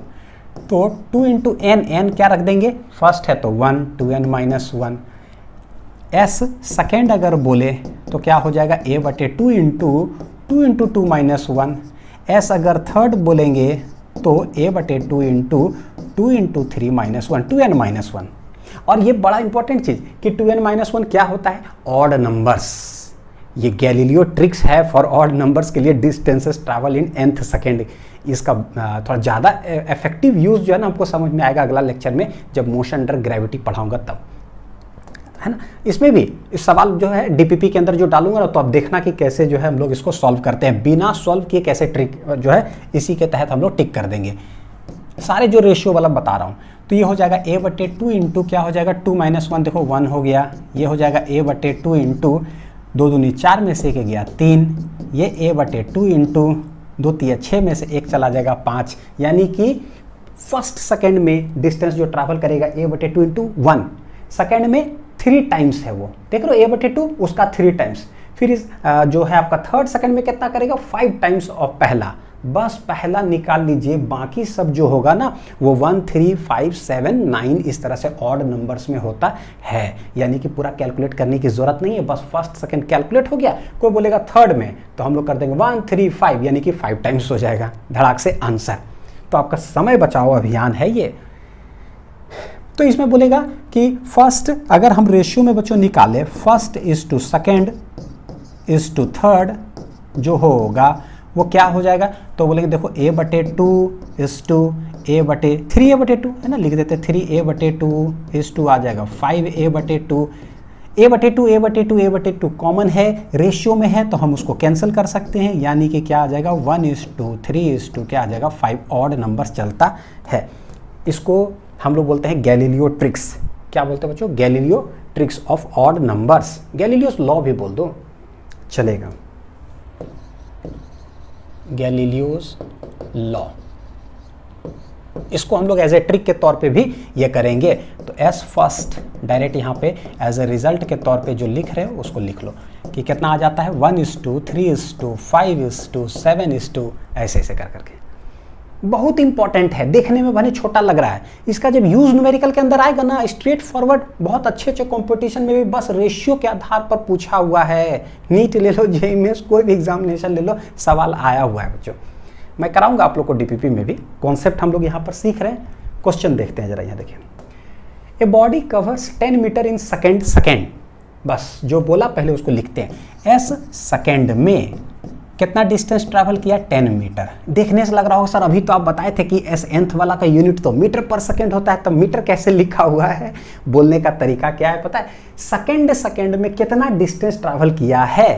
तो 2 इंटू n क्या रख देंगे, फर्स्ट है तो 1, 2n-1। S सेकेंड अगर बोले तो क्या हो जाएगा, A/2 इंटू 2 इंटू 2-1। S अगर थर्ड बोलेंगे तो A/2 इंटू 2 इंटू 3-1, 2n-1। और ये बड़ा इंपॉर्टेंट चीज़ कि 2n-1 क्या होता है, ऑड नंबर्स। ये गैलीलियो ट्रिक्स है फॉर ऑड नंबर्स के लिए, distances travel in nth second. इसका थोड़ा ज़्यादा इफेक्टिव यूज़ जो है ना हमको समझ में आएगा अगला लेक्चर में, जब मोशन अंडर ग्रेविटी पढ़ाऊंगा तब, है ना। इसमें भी इस सवाल जो है DPP के अंदर जो डालूंगा ना, तो आप देखना कि कैसे जो है हम लोग इसको सॉल्व करते हैं, बिना सॉल्व किए कैसे ट्रिक जो है इसी के तहत हम लोग टिक कर देंगे। सारे जो रेशियो वाला बता रहा हूँ, तो ये हो जाएगा A/2 इंटू क्या हो जाएगा, 2-1, देखो 1 हो गया। ये हो जाएगा A/2 इंटू 2 दूनी 4 में से 1 गया 3, ये A/2 इंटू 2 3 6 में से 1 चला जाएगा 5, यानी कि फर्स्ट सेकेंड में डिस्टेंस जो ट्रैवल करेगा A/2 इंटू 1, सेकेंड में 3 टाइम्स है वो, देख लो A/2 उसका 3 टाइम्स, फिर इस जो है आपका थर्ड सेकेंड में कितना करेगा, 5 टाइम्स ऑफ पहला। बस पहला निकाल लीजिए, बाकी सब जो होगा ना वो 1 3 5 7 9 इस तरह से ऑड नंबर्स में होता है, यानी कि पूरा कैलकुलेट करने की जरूरत नहीं है, बस फर्स्ट सेकंड कैलकुलेट हो गया। कोई बोलेगा थर्ड में तो हम लोग कर देंगे 1 3 5, यानी कि 5 टाइम्स हो जाएगा, धड़ाक से आंसर। तो आपका समय बचाओ अभियान है ये। तो इसमें बोलेगा कि फर्स्ट अगर हम रेशियो में बच्चों निकाले, first is to second is to third जो होगा वो क्या हो जाएगा, तो बोलेंगे देखो A/2 इज टू A/3 है ना, लिख देते 3A/2 इज टू आ जाएगा 5A/2। A/2 कॉमन है, रेशियो में है तो हम उसको कैंसिल कर सकते हैं, यानी कि क्या आ जाएगा 1:3 क्या आ जाएगा 5 ऑड नंबर्स चलता है। इसको हम लोग बोलते हैं गैलीलियो ट्रिक्स। क्या बोलते हैं बच्चों, Galileo tricks of odd numbers, Galileo's law भी बोल दो चलेगा, गैलीलियोस लॉ। इसको हम लोग एज ए ट्रिक के तौर पे भी ये करेंगे। तो एस फर्स्ट डायरेक्ट यहाँ पे एज ए रिजल्ट के तौर पे जो लिख रहे हो उसको लिख लो कि कितना आ जाता है 1:3:5:7:, ऐसे ऐसे कर करके। बहुत इंपॉर्टेंट है, देखने में भले छोटा लग रहा है, इसका जब यूज न्यूमेरिकल के अंदर आएगा ना, स्ट्रेट फॉरवर्ड बहुत अच्छे अच्छे कंपटीशन में भी बस रेशियो के आधार पर पूछा हुआ है। नीट ले लो, जेईई मेंस, कोई भी एग्जामिनेशन ले लो, सवाल आया हुआ है बच्चों। मैं कराऊंगा आप लोग को डीपीपी में भी, कॉन्सेप्ट हम लोग यहाँ पर सीख रहे हैं। क्वेश्चन देखते हैं जरा, यहाँ देखिए, a body covers 10 meter in second, बस जो बोला पहले उसको लिखते हैं। एस सेकेंड में कितना डिस्टेंस ट्रैवल किया, 10 मीटर। देखने से लग रहा हो सर अभी तो आप बताए थे कि एस nth वाला का यूनिट तो मीटर पर सेकेंड होता है, तो मीटर कैसे लिखा हुआ है? बोलने का तरीका क्या है पता है, सेकेंड में कितना डिस्टेंस ट्रैवल किया है,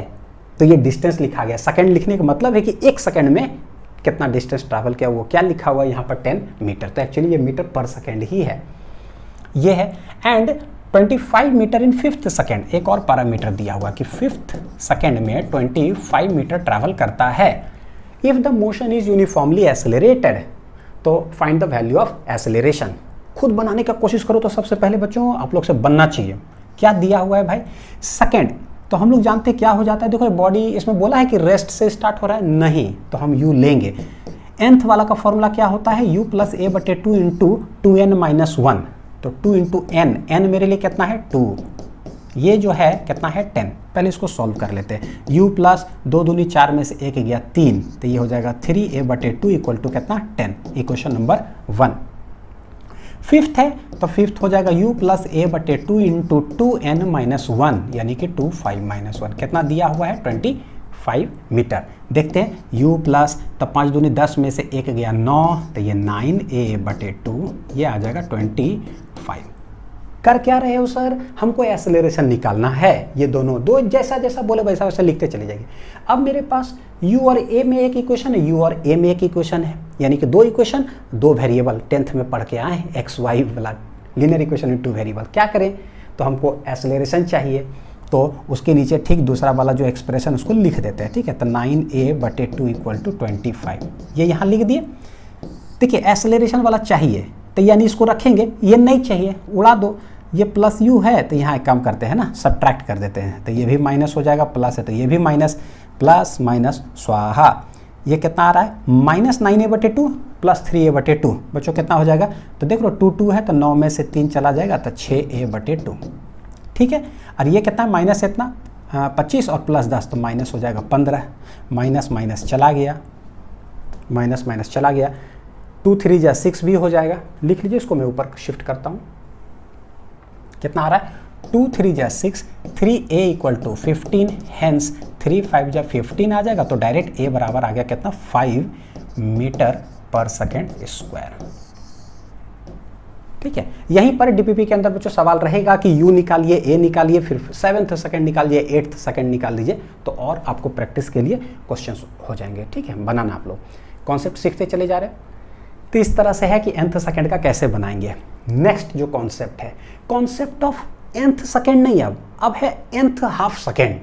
तो ये डिस्टेंस लिखा गया। सेकेंड लिखने का मतलब है कि एक सेकेंड में कितना डिस्टेंस ट्रैवल किया, वो क्या लिखा हुआ है यहाँ पर, 10 मीटर। तो एक्चुअली ये मीटर पर सेकेंड ही है, ये है। And 25 metre in 5th second, एक और पैरामीटर दिया हुआ कि 5th सेकेंड में 25 मीटर ट्रैवल करता है। If the motion is uniformly accelerated, तो find the value of acceleration. खुद बनाने का कोशिश करो तो सबसे पहले बच्चों आप लोग से बनना चाहिए। क्या दिया हुआ है भाई, सेकेंड, तो हम लोग जानते हैं क्या हो जाता है। देखो बॉडी, इसमें बोला है कि रेस्ट से स्टार्ट हो रहा है, नहीं, तो हम u लेंगे। nth वाला का फॉर्मूला क्या होता है, u प्लस a बटे 2 इंटू 2n माइनस 1, तो 2 इंटू n, n मेरे लिए कितना है 2, ये जो है कितना है 10। पहले इसको सॉल्व कर लेते हैं। u प्लस 2 दूनी 4 में से 1 गया 3, तो ये हो जाएगा 3a बटे 2 इक्वल टू कितना 10, इक्वेशन नंबर 1। फिफ्थ है तो फिफ्थ हो जाएगा u प्लस a बटे 2 इंटू 2n माइनस 1, यानी कि 25 माइनस 1, कितना दिया हुआ है 25 मीटर। देखते हैं u प्लस, तो 5 दूनी 10 में से 1 गया 9, तो ये 9a बटे 2, ये आ जाएगा 25। कर क्या रहे हो सर, हमको एक्सेलरेशन निकालना है। ये दोनों दो जैसा जैसा बोले वैसा वैसा लिखते चले जाएंगे। अब मेरे पास u और a में एक इक्वेशन है, u और a में एक इक्वेशन है, यानी कि दो इक्वेशन, दो वेरिएबल, 10th में पढ़ के आए हैं, एक्स वाई वाला लीनियर इक्वेशन में 2 वेरिएबल। क्या करें, तो हमको एक्सेलरेशन चाहिए, तो उसके नीचे ठीक दूसरा वाला जो एक्सप्रेशन उसको लिख देते हैं, ठीक है। तो 9a बटे 2 इक्वल टू 25, ये यहाँ लिख दिए। देखिए एक्सेलरेशन वाला चाहिए, तो यानी इसको रखेंगे, ये नहीं चाहिए उड़ा दो। ये प्लस u है तो यहाँ एक काम करते हैं ना, सब्ट्रैक्ट कर देते हैं, तो ये भी माइनस हो जाएगा, प्लस है तो ये भी माइनस, प्लस माइनस स्वाहा। ये कितना आ रहा है, माइनस 9a बटे 2 प्लस 3a बटे 2, बच्चों कितना हो जाएगा, तो देख लो 2 है तो 9 में से 3 चला जाएगा, तो 6a बटे 2, ठीक है। और ये कितना माइनस इतना 25 और प्लस 10, तो माइनस हो जाएगा 15, माइनस माइनस चला गया, माइनस माइनस चला गया, 2 3 जा 6 भी हो जाएगा। लिख लीजिए इसको, मैं ऊपर शिफ्ट करता हूँ, कितना आ रहा है 2 3 जा 6, 3a इक्वल टू 15, हेंस 3 5 जा 15 आ जाएगा, तो डायरेक्ट a बराबर आ गया कितना 5 मीटर पर सेकेंड स्क्वायर, ठीक है। यहीं पर डीपीपी के अंदर बच्चों सवाल रहेगा कि u निकालिए, a निकालिए, फिर 7th सेकेंड निकालिए, 8th सेकेंड निकाल दीजिए, तो और आपको प्रैक्टिस के लिए क्वेश्चंस हो जाएंगे, ठीक है। बनाना आप लोग कॉन्सेप्ट सीखते चले जा रहे हैं। तो इस तरह से है कि nth सेकेंड का कैसे बनाएंगे। नेक्स्ट जो कॉन्सेप्ट है, कॉन्सेप्ट ऑफ nth सेकेंड नहीं, अब है nth हाफ सेकेंड।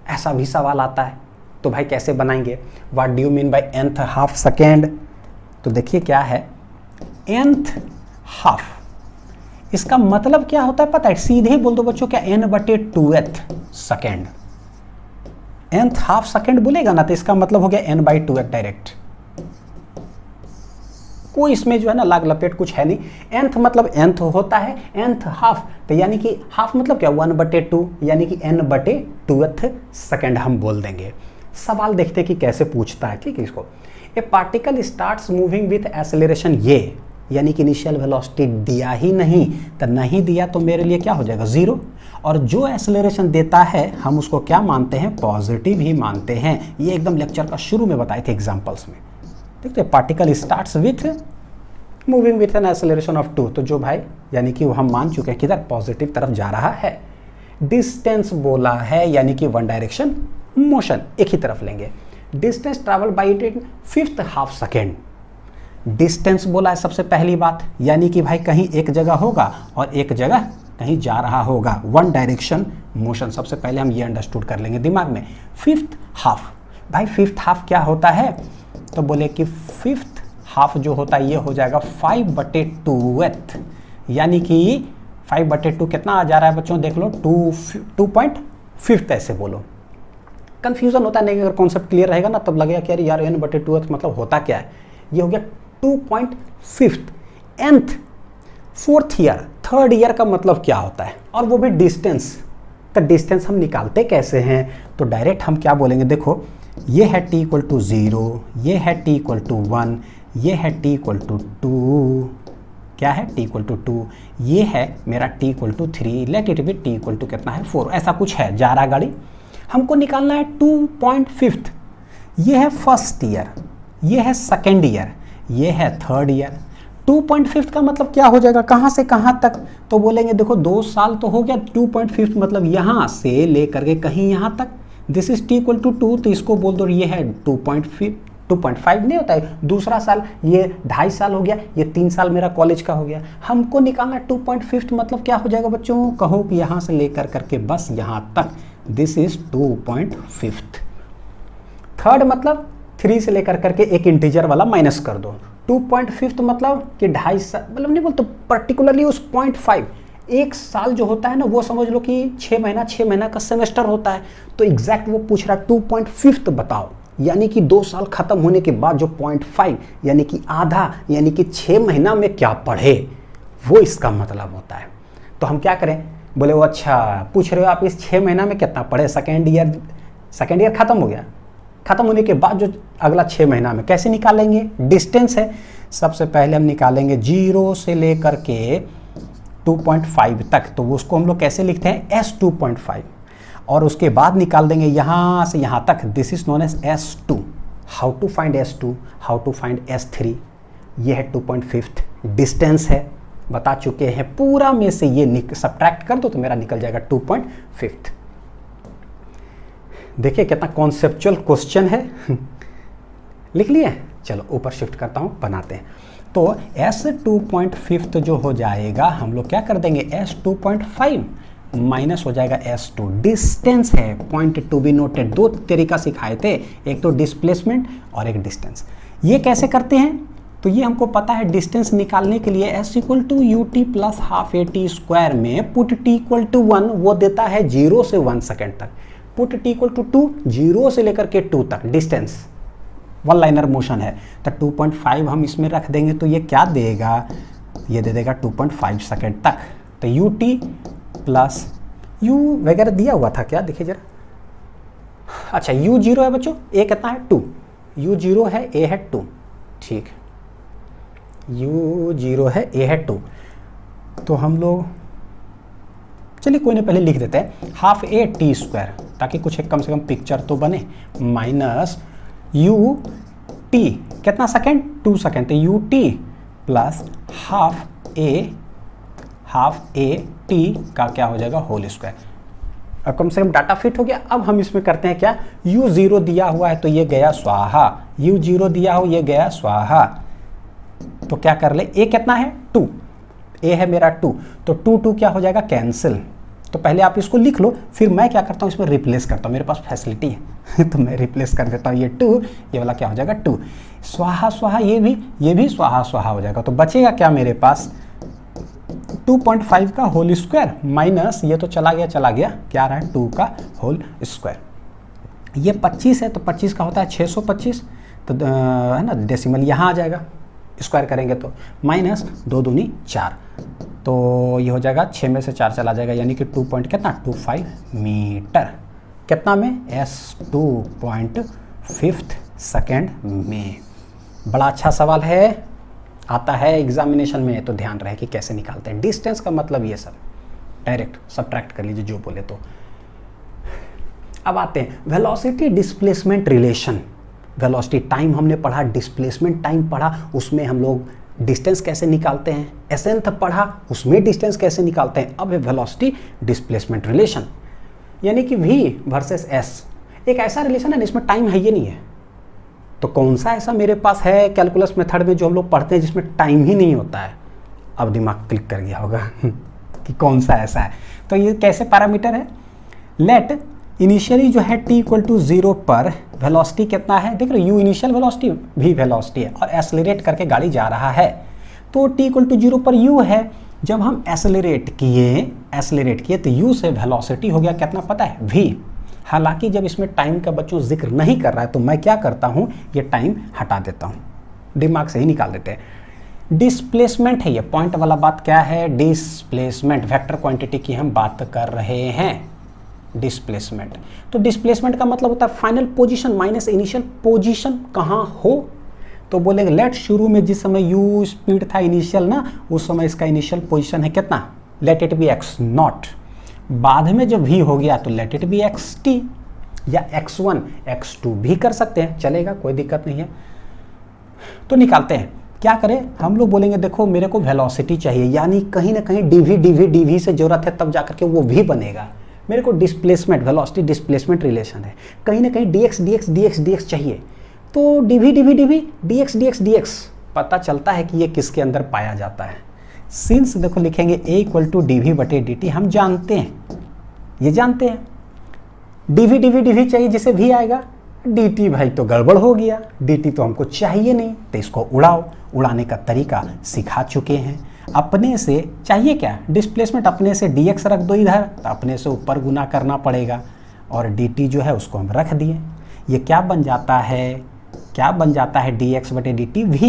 ऐसा भी सवाल आता है, तो भाई कैसे बनाएंगे, what do you mean by nth half second. तो देखिए क्या है nth हाफ, इसका मतलब क्या होता है पता है, सीधे बोल दो बच्चों, क्या n बटे 2th second. nth half second बोलेगा ना, तो इसका मतलब हो गया n बाई 2th डायरेक्ट। कोई इसमें जो है ना लाग लपेट कुछ है नहीं। nth मतलब nth होता है, nth हाफ, तो यानी कि हाफ मतलब क्या 1 बटे 2, यानी कि n बटे 2th सेकेंड हम बोल देंगे। सवाल देखते कि कैसे पूछता है, ठीक है। इसको, ए particle starts moving with acceleration, ये यानी कि इनिशियल वेलोसिटी दिया ही नहीं, तो नहीं दिया तो मेरे लिए क्या हो जाएगा 0, और जो एक्सेलरेशन देता है हम उसको क्या मानते हैं, पॉजिटिव ही मानते हैं। ये एकदम लेक्चर का शुरू में बताए थे एग्जाम्पल्स में, देखते particle starts with moving with an acceleration of 2, तो जो भाई यानी कि वो हम मान चुके हैं किधर, पॉजिटिव तरफ जा रहा है। डिस्टेंस बोला है, यानी कि 1 डायरेक्शन मोशन, एक ही तरफ लेंगे। Distance travel by it in 5th half second. Distance बोला है सबसे पहली बात, यानी कि भाई कहीं एक जगह होगा और एक जगह कहीं जा रहा होगा, 1 डायरेक्शन मोशन। सबसे पहले हम ये अंडरस्टूड कर लेंगे दिमाग में। 5th हाफ, भाई 5th हाफ क्या होता है, तो बोले कि 5th हाफ जो होता है ये हो जाएगा 5 बटे 2th, यानी कि 5 बटे 2 कितना आ जा रहा है बच्चों, देख लो 2.5 ऐसे बोलो। कंफ्यूजन होता नहीं, अगर कॉन्सेप्ट क्लियर रहेगा ना तब लगेगा कि यार n बटे 2th मतलब होता क्या है। ये हो गया 2.5 nth, fourth year, third year का मतलब क्या होता है, और वो भी डिस्टेंस। तो डिस्टेंस हम निकालते कैसे हैं, तो डायरेक्ट हम क्या बोलेंगे, देखो ये है t इक्वल टू 0, ये है t इक्वल टू 1, ये है t इक्वल टू 2, क्या है t इक्वल टू 2, ये है मेरा t equal to 3, let it be t equal to कितना है 4, ऐसा कुछ है जा रहा गाड़ी। हमको निकालना है 2.5, ये है फर्स्ट ईयर, ये है सेकेंड ईयर, ये है थर्ड ईयर। 2.5 का मतलब क्या हो जाएगा, कहाँ से कहाँ तक, तो बोलेंगे देखो 2 साल तो हो गया, 2.5 मतलब यहाँ से लेकर के कहीं यहाँ तक, this is t equal to 2, तो इसको बोल दो ये है 2.5 नहीं होता है, दूसरा साल, ये 2.5 साल हो गया, ये 3 साल मेरा कॉलेज का हो गया। हमको निकालना 2.5 मतलब क्या हो जाएगा बच्चों, कहो कि यहाँ से लेकर करके बस यहाँ तक, दिस इज 2.5। थर्ड मतलब 3 से लेकर करके एक इंटीजर वाला माइनस कर दो। 2.5 मतलब कि 2.5 साल, मतलब नहीं बोलते पर्टिकुलरली उस 0.5, एक साल जो होता है ना वो समझ लो कि 6 महीना का सेमेस्टर होता है, तो एग्जैक्ट वो पूछ रहा है 2.5 बताओ, यानी कि 2 साल खत्म होने के बाद जो 0.5 यानी कि आधा, यानी कि 6 महीना में क्या पढ़े, वो इसका मतलब होता है। तो हम क्या करें, बोले वो अच्छा पूछ रहे हो आप इस 6 महीना में कितना पढ़े, सेकेंड ईयर खत्म हो गया, खत्म होने के बाद जो अगला 6 महीना में कैसे निकालेंगे, डिस्टेंस है, सबसे पहले हम निकालेंगे 0 से लेकर के 2.5 तक, तो उसको हम लोग कैसे लिखते हैं S2.5, और उसके बाद निकाल देंगे यहाँ से यहाँ तक, this is known as S2। How to find S2, how to find S3, ये है 2.5 डिस्टेंस है, बता चुके हैं पूरा में से ये सब्ट्रैक्ट कर दो तो मेरा निकल जाएगा 2.5। देखिए कितना कॉन्सेप्चुअल क्वेश्चन है लिख लिए, चलो ऊपर शिफ्ट करता हूँ, बनाते हैं। तो S2.5 जो हो जाएगा, हम लोग क्या कर देंगे S2.5 माइनस हो जाएगा S2, डिस्टेंस है, पॉइंट टू बी नोटेड। 2 तरीका सिखाए थे, एक तो डिस्प्लेसमेंट और एक डिस्टेंस। ये कैसे करते हैं, तो ये हमको पता है, डिस्टेंस निकालने के लिए S equal to u t plus half a t square में पुट t इक्वल टू 1, वो देता है 0 से 1 सेकेंड तक, पुट t इक्वल टू 2, 0 से लेकर के 2 तक, डिस्टेंस वन लाइनर मोशन है, तो 2.5 हम इसमें रख देंगे तो ये क्या देगा, ये दे देगा 2.5 सेकेंड तक। तो यू टी प्लस यू वगैरह दिया हुआ था क्या, देखिए जरा, अच्छा u0 है बच्चों, a कितना है 2, u0 है, a है 2, ठीक, u0 है, a है 2, तो हम लोग चलिए कोई नहीं पहले लिख देते हैं हाफ ए टी स्क्वायर, ताकि कुछ कम से कम पिक्चर तो बने, माइनस यू टी कितना सेकेंड 2 सेकेंड, तो you t plus half a T का क्या हो जाएगा होल स्क्वायर। अब कम से कम डाटा फिट हो गया। अब हम इसमें करते हैं क्या, u0 दिया हुआ है तो ये गया स्वाहा, u0 दिया हो ये गया स्वाहा, तो क्या कर ले, a कितना है 2, a है मेरा 2, तो 2 क्या हो जाएगा कैंसिल। तो पहले आप इसको लिख लो, फिर मैं क्या करता हूँ इसमें रिप्लेस करता हूँ, मेरे पास फैसिलिटी है तो मैं रिप्लेस कर देता हूँ, ये 2, ये वाला क्या हो जाएगा 2, स्वाहा स्वाहा, ये भी स्वाहा स्वाहा हो जाएगा, तो बचेगा क्या मेरे पास 2.5 का होल स्क्वायर माइनस ये तो चला गया, क्या रहा है 2 का होल स्क्वायर। ये 25 है तो 25 का होता है 625, तो है ना, डेसिमल यहाँ आ जाएगा, स्क्वायर करेंगे तो माइनस 2 दूनी 4, तो ये हो जाएगा 6 में से 4 चला जाएगा, यानी कि 2.25 मीटर, कितना में S2.5 सेकेंड में। बड़ा अच्छा सवाल है, आता है एग्जामिनेशन में, तो ध्यान रहे कि कैसे निकालते हैं। डिस्टेंस का मतलब ये सब डायरेक्ट सब्ट्रैक्ट कर लीजिए जो बोले तो। अब आते हैं velocity displacement relation. Velocity time हमने पढ़ा, डिस्प्लेसमेंट टाइम पढ़ा, उसमें हम लोग डिस्टेंस कैसे निकालते हैं, एसेंथ पढ़ा, उसमें डिस्टेंस कैसे निकालते हैं। अब है वेलोसिटी डिस्प्लेसमेंट रिलेशन, यानी कि v वर्सेस s, एक ऐसा रिलेशन है इसमें टाइम है ही नहीं है। तो कौन सा ऐसा मेरे पास है कैलकुलस मेथड में जो हम लोग पढ़ते हैं जिसमें टाइम ही नहीं होता है। अब दिमाग क्लिक कर गया होगा कि कौन सा ऐसा है। तो ये कैसे पैरामीटर है, लेट इनिशियली जो है t इक्वल टू 0 पर वेलोसिटी कितना है, देख रहे हो, u initial velocity v velocity है, और एक्सेलरेट करके गाड़ी जा रहा है, तो t इक्वल टू 0 पर u है। जब हम एक्सेलरेट किए तो u से वेलोसिटी हो गया कितना पता है v। हालांकि जब इसमें टाइम का बच्चों जिक्र नहीं कर रहा है तो मैं क्या करता हूँ, ये टाइम हटा देता हूँ, दिमाग से ही निकाल देते हैं। डिस्प्लेसमेंट है ये, पॉइंट वाला बात क्या है, डिस्प्लेसमेंट, वेक्टर क्वांटिटी की हम बात कर रहे हैं, डिस्प्लेसमेंट। तो डिस्प्लेसमेंट का मतलब होता है final position minus initial position कहाँ हो। तो बोलेंगे लेट शुरू में जिस समय u स्पीड था इनिशियल ना, उस समय इसका इनिशियल पोजीशन है कितना, लेट इट बी x0। बाद में जब v हो गया तो लेट इट बी xt या x1 x2 भी कर सकते हैं, चलेगा, कोई दिक्कत नहीं है। तो निकालते हैं, क्या करें हम लोग, बोलेंगे देखो मेरे को वेलोसिटी चाहिए, यानी कहीं ना कहीं dv से जरूरत है तब जाकर के वो v बनेगा। मेरे को डिस्प्लेसमेंट, वेलोसिटी डिस्प्लेसमेंट रिलेशन है, कहीं ना कहीं dx चाहिए, तो dx पता चलता है कि ये किसके अंदर पाया जाता है। सिंस देखो लिखेंगे a = dv/dt, हम जानते हैं, ये जानते हैं dv चाहिए जिसे v आएगा, dt भाई तो गड़बड़ हो गया, dt तो हमको चाहिए नहीं, तो इसको उड़ाओ। उड़ाने का तरीका सिखा चुके हैं। अपने से चाहिए क्या, डिस्प्लेसमेंट, अपने से dx रख दो इधर, तो अपने से ऊपर गुना करना पड़ेगा, और dt जो है उसको हम रख दिए। ये क्या बन जाता है, dx/dt v,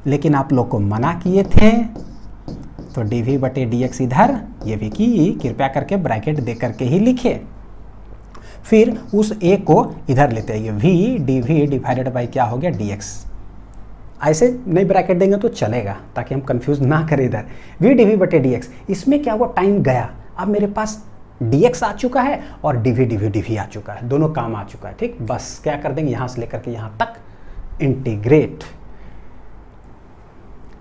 लेकिन आप लोग को मना किए थे, तो dv/dx इधर, ये भी कि कृपया करके ब्रैकेट दे करके ही लिखे। फिर उस a को इधर लेते हैं, ये v dv डिवाइडेड बाई क्या हो गया dx। ऐसे नहीं ब्रैकेट देंगे तो चलेगा, ताकि हम कंफ्यूज ना करें इधर, v dv/dx। इसमें क्या हुआ, टाइम गया, अब मेरे पास dx आ चुका है और dv आ चुका है, दोनों काम आ चुका है, ठीक। बस क्या कर देंगे, यहाँ से लेकर के यहाँ तक इंटीग्रेट।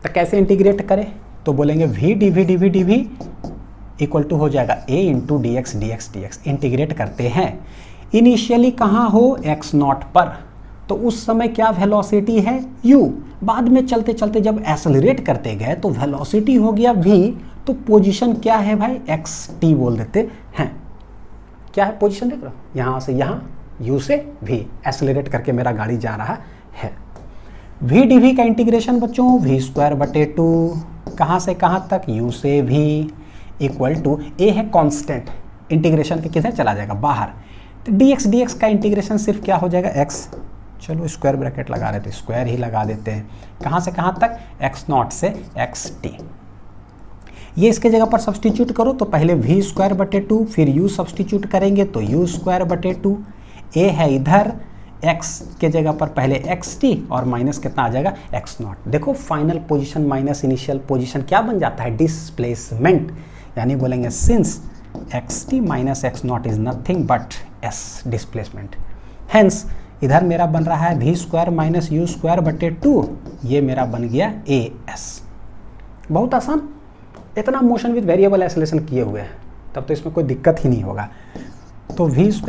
तो कैसे इंटीग्रेट करें, तो बोलेंगे v dv इक्वल टू हो जाएगा a इंटू dx। इंटीग्रेट करते हैं, इनिशियली कहाँ हो, x0 पर, तो उस समय क्या वेलोसिटी है u। बाद में चलते चलते जब एक्सेलरेट करते गए तो वेलोसिटी हो गया v, तो पोजीशन क्या है भाई, xt बोल देते हैं। क्या है पोजीशन, देख रहे हो, यहाँ से यहाँ, u से v, एक्सेलरेट करके मेरा गाड़ी जा रहा है। v dv का इंटीग्रेशन बच्चों, v²/2, कहाँ से कहाँ तक, u से v इक्वल टू, a है कांस्टेंट, इंटीग्रेशन के किधर चला जाएगा, बाहर, तो dx का इंटीग्रेशन सिर्फ क्या हो जाएगा, x, चलो स्क्वायर ब्रैकेट लगा रहे थे, स्क्वायर ही लगा देते हैं, कहाँ से कहाँ तक, x0 से xt। ये इसके जगह पर सब्सटीट्यूट करो, तो पहले v²/2, फिर u सब्सटीट्यूट करेंगे तो u²/2, a है इधर, x के जगह पर पहले xt और माइनस कितना आ जाएगा, x0। देखो final position minus initial position क्या बन जाता है, डिस्प्लेसमेंट। यानी बोलेंगे since xt minus x0 is nothing but s, displacement. Hence इधर मेरा बन रहा है v² - u²/2, ये मेरा बन गया as। बहुत आसान, इतना मोशन विद वेरिएबल एक्सेलरेशन किए हुए हैं, तब तो इसमें कोई दिक्कत ही नहीं होगा। तो v² -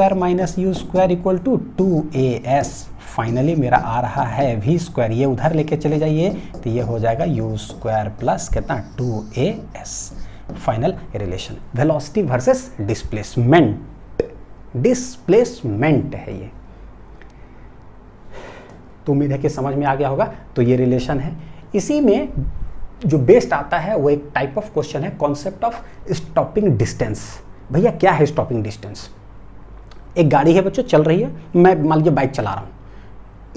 u² equal to 2as। Finally मेरा आ रहा है v², ये उधर लेके चले जाइए तो ये हो जाएगा u² प्लस कितना, 2as। Final relation, velocity versus displacement है ये। तो उम्मीद है कि समझ में आ गया होगा। तो ये रिलेशन है, इसी में जो बेस्ट आता है वो एक टाइप ऑफ क्वेश्चन है, कॉन्सेप्ट ऑफ स्टॉपिंग डिस्टेंस। भैया क्या है स्टॉपिंग डिस्टेंस, एक गाड़ी है बच्चों चल रही है, मैं मान लीजिए बाइक चला रहा हूँ,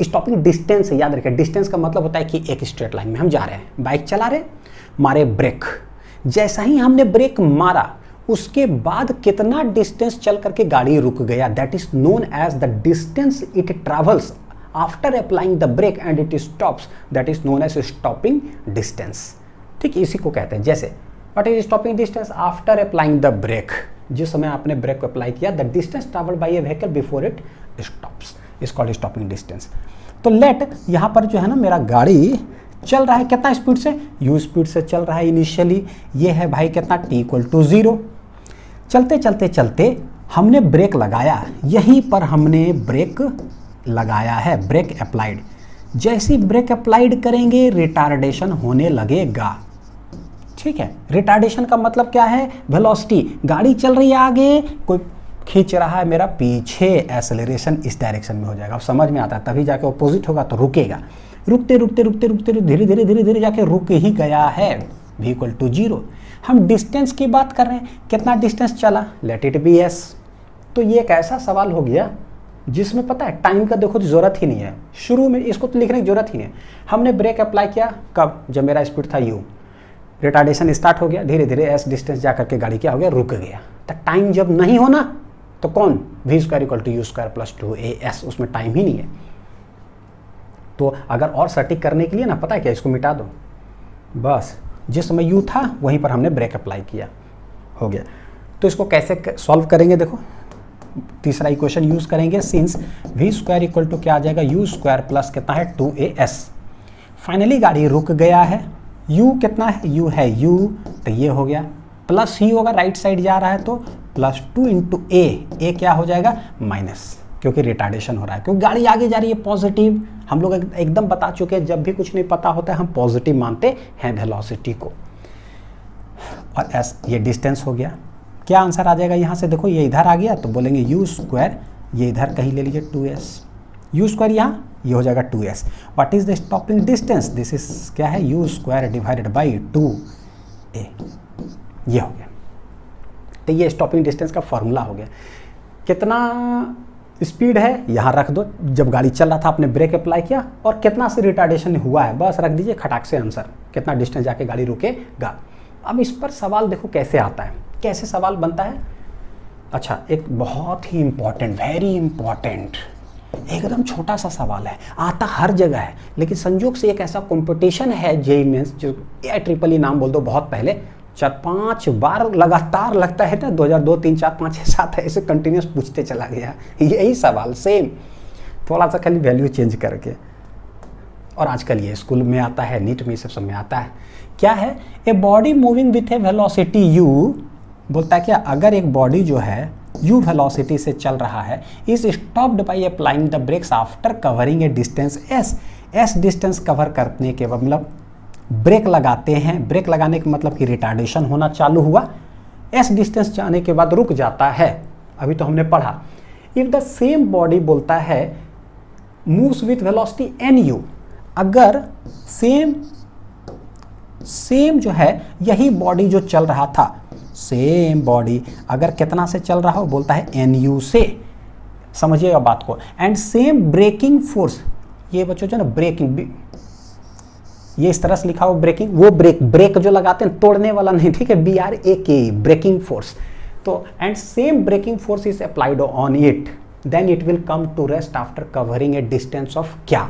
स्टॉपिंग डिस्टेंस है, याद रखिए डिस्टेंस का मतलब होता है कि एक स्ट्रेट लाइन में हम जा रहे हैं, बाइक चला रहे, मारे ब्रेक, जैसा ही हमने ब्रेक मारा उसके बाद कितना डिस्टेंस चल करके गाड़ी रुक गया, that is known as the distance it travels after applying the brake and it stops, that is known as stopping distance. ठीक, इसी को कहते हैं। जैसे what is stopping distance after applying the brake, जिस समय आपने ब्रेक को अप्लाई किया, the distance travelled by a vehicle before it stops is called stopping distance. तो लेट यहाँ पर जो है ना मेरा गाड़ी चल रहा है कितना स्पीड से, u स्पीड से चल रहा है इनिशियली, ये है भाई कितना t = 0। चलते चलते चलते हमने ब्रेक लगाया, यहीं पर हमने ब्रेक लगाया है, ब्रेक अप्लाइड। जैसी ब्रेक अप्लाइड करेंगे रिटार्डेशन होने लगेगा। ठीक है, रिटार्डेशन का मतलब क्या है, वेलोसिटी, गाड़ी चल रही है आगे, कोई खींच रहा है मेरा पीछे, एक्सेलरेशन इस डायरेक्शन में हो जाएगा। अब समझ में आता है, तभी जाके अपोजिट होगा तो रुकेगा। रुकते रुकते रुकते रुकते धीरे धीरे धीरे धीरे जाके रुक ही गया है, v = 0। हम डिस्टेंस की बात कर रहे हैं, कितना डिस्टेंस चला, लेट इट बी s। तो ये एक ऐसा सवाल हो गया जिसमें पता है टाइम का देखो तो जरूरत ही नहीं है, शुरू में इसको तो लिखने की जरूरत ही नहीं है। हमने ब्रेक अप्लाई किया कब, जब मेरा स्पीड था यू, रिटार्डेशन स्टार्ट हो गया, धीरे धीरे एस डिस्टेंस जा करके गाड़ी क्या हो गया, रुक गया। तो टाइम जब नहीं होना तो कौन, v square equal to u square plus 2as, उसमें टाइम ही नहीं है। तो अगर और सटीक करने के लिए ना पता है क्या, इसको मिटा दो, बस जिस समय यू था वहीं पर हमने ब्रेक अप्लाई किया, हो गया। तो इसको कैसे सॉल्व करेंगे, देखो तीसरा इक्वेशन यूज करेंगे, since v square equal to क्या आ जाएगा, यू स्क्वायर प्लस कितना है 2as। फाइनली गाड़ी रुक गया है, u कितना है, u है u, तो ये हो गया, प्लस ही होगा, राइट साइड जा रहा है तो प्लस 2 इंटू a क्या हो जाएगा माइनस, क्योंकि रिटार्डेशन हो रहा है, क्योंकि गाड़ी आगे जा रही है पॉजिटिव। हम लोग एकदम बता चुके हैं, जब भी कुछ नहीं पता होता है हम पॉजिटिव मानते हैं वेलोसिटी को। और s ये डिस्टेंस हो गया, क्या आंसर आ जाएगा यहाँ से, देखो ये इधर आ गया तो बोलेंगे यू स्क्वायर, ये इधर कहीं ले लीजिए 2s, यू स्क्वायर यहाँ, ये हो जाएगा 2s। What is the stopping distance, this is क्या है, you square divided by 2a, ये हो गया। तो ये स्टॉपिंग डिस्टेंस का फॉर्मूला हो गया। कितना स्पीड है यहाँ रख दो, जब गाड़ी चल रहा था आपने ब्रेक अप्लाई किया, और कितना से रिटार्डेशन हुआ है बस रख दीजिए, खटाक से आंसर, कितना डिस्टेंस जाके गाड़ी रुकेगा। अब इस पर सवाल देखो कैसे आता है, कैसे सवाल बनता है। अच्छा, एक बहुत ही इंपॉर्टेंट, वेरी इंपॉर्टेंट, एकदम छोटा सा सवाल है, आता हर जगह है, लेकिन संयोग से एक ऐसा कंपटीशन है जेईई मेंस, जो AIEEE नाम बोल दो, बहुत पहले 4-5 बार लगातार लगता है ना, 2002, 3, 4, 5, 7 ऐसे कंटिन्यूस पूछते चला गया यही सवाल, सेम, थोड़ा सा खाली वैल्यू चेंज करके। और आजकल ये स्कूल में आता है, नीट में सब में आता है। क्या है, a body moving with A velocity u, बोलता है क्या, अगर एक बॉडी जो है u वेलोसिटी से चल रहा है, is stopped by applying the brakes after covering a distance s distance cover करने के मतलब ब्रेक लगाते हैं, ब्रेक लगाने का मतलब कि रिटार्डेशन होना चालू हुआ, s डिस्टेंस जाने के बाद रुक जाता है। अभी तो हमने पढ़ा, इफ द सेम बॉडी बोलता है मूव्स विथ वेलोसिटी nu, अगर सेम जो है यही बॉडी जो चल रहा था, सेम बॉडी अगर कितना से चल रहा हो, बोलता है nu से, समझिएगा बात को, एंड सेम ब्रेकिंग फोर्स, ये बच्चों जो ना ब्रेकिंग, ये इस तरह से लिखा हो ब्रेकिंग, वो ब्रेक जो लगाते हैं तोड़ने वाला नहीं, ठीक है, BRAK ब्रेकिंग फोर्स। तो and same braking force is applied on it, then it will come to rest after covering a distance of क्या,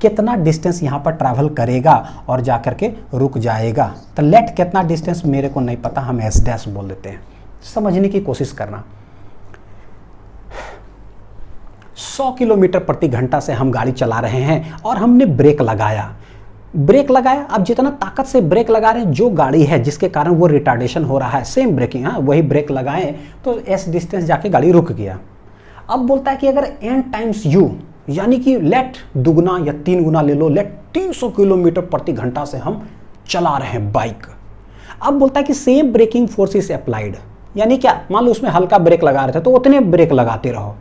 कितना डिस्टेंस यहाँ पर ट्रैवल करेगा और जाकर के रुक जाएगा। तो लेट कितना डिस्टेंस मेरे को नहीं पता, हम s डैश बोल देते हैं, समझने की कोशिश करना। 100 किलोमीटर प्रति घंटा से हम गाड़ी चला रहे हैं और हमने ब्रेक लगाया, अब जितना ताकत से ब्रेक लगा रहे हैं, जो गाड़ी है जिसके कारण वो रिटार्डेशन हो रहा है, सेम ब्रेकिंग, हाँ वही ब्रेक लगाएं तो s डिस्टेंस जाके गाड़ी रुक गया। अब बोलता है कि अगर n टाइम्स u, यानी कि लेट दुगना या 3 गुना ले लो, लेट 300 किलोमीटर प्रति घंटा से हम चला रहे हैं बाइक। अब बोलता है कि same braking force is applied, यानी क्या, मान लो उसमें हल्का ब्रेक लगा रहे थे तो उतने ब्रेक लगाते रहो।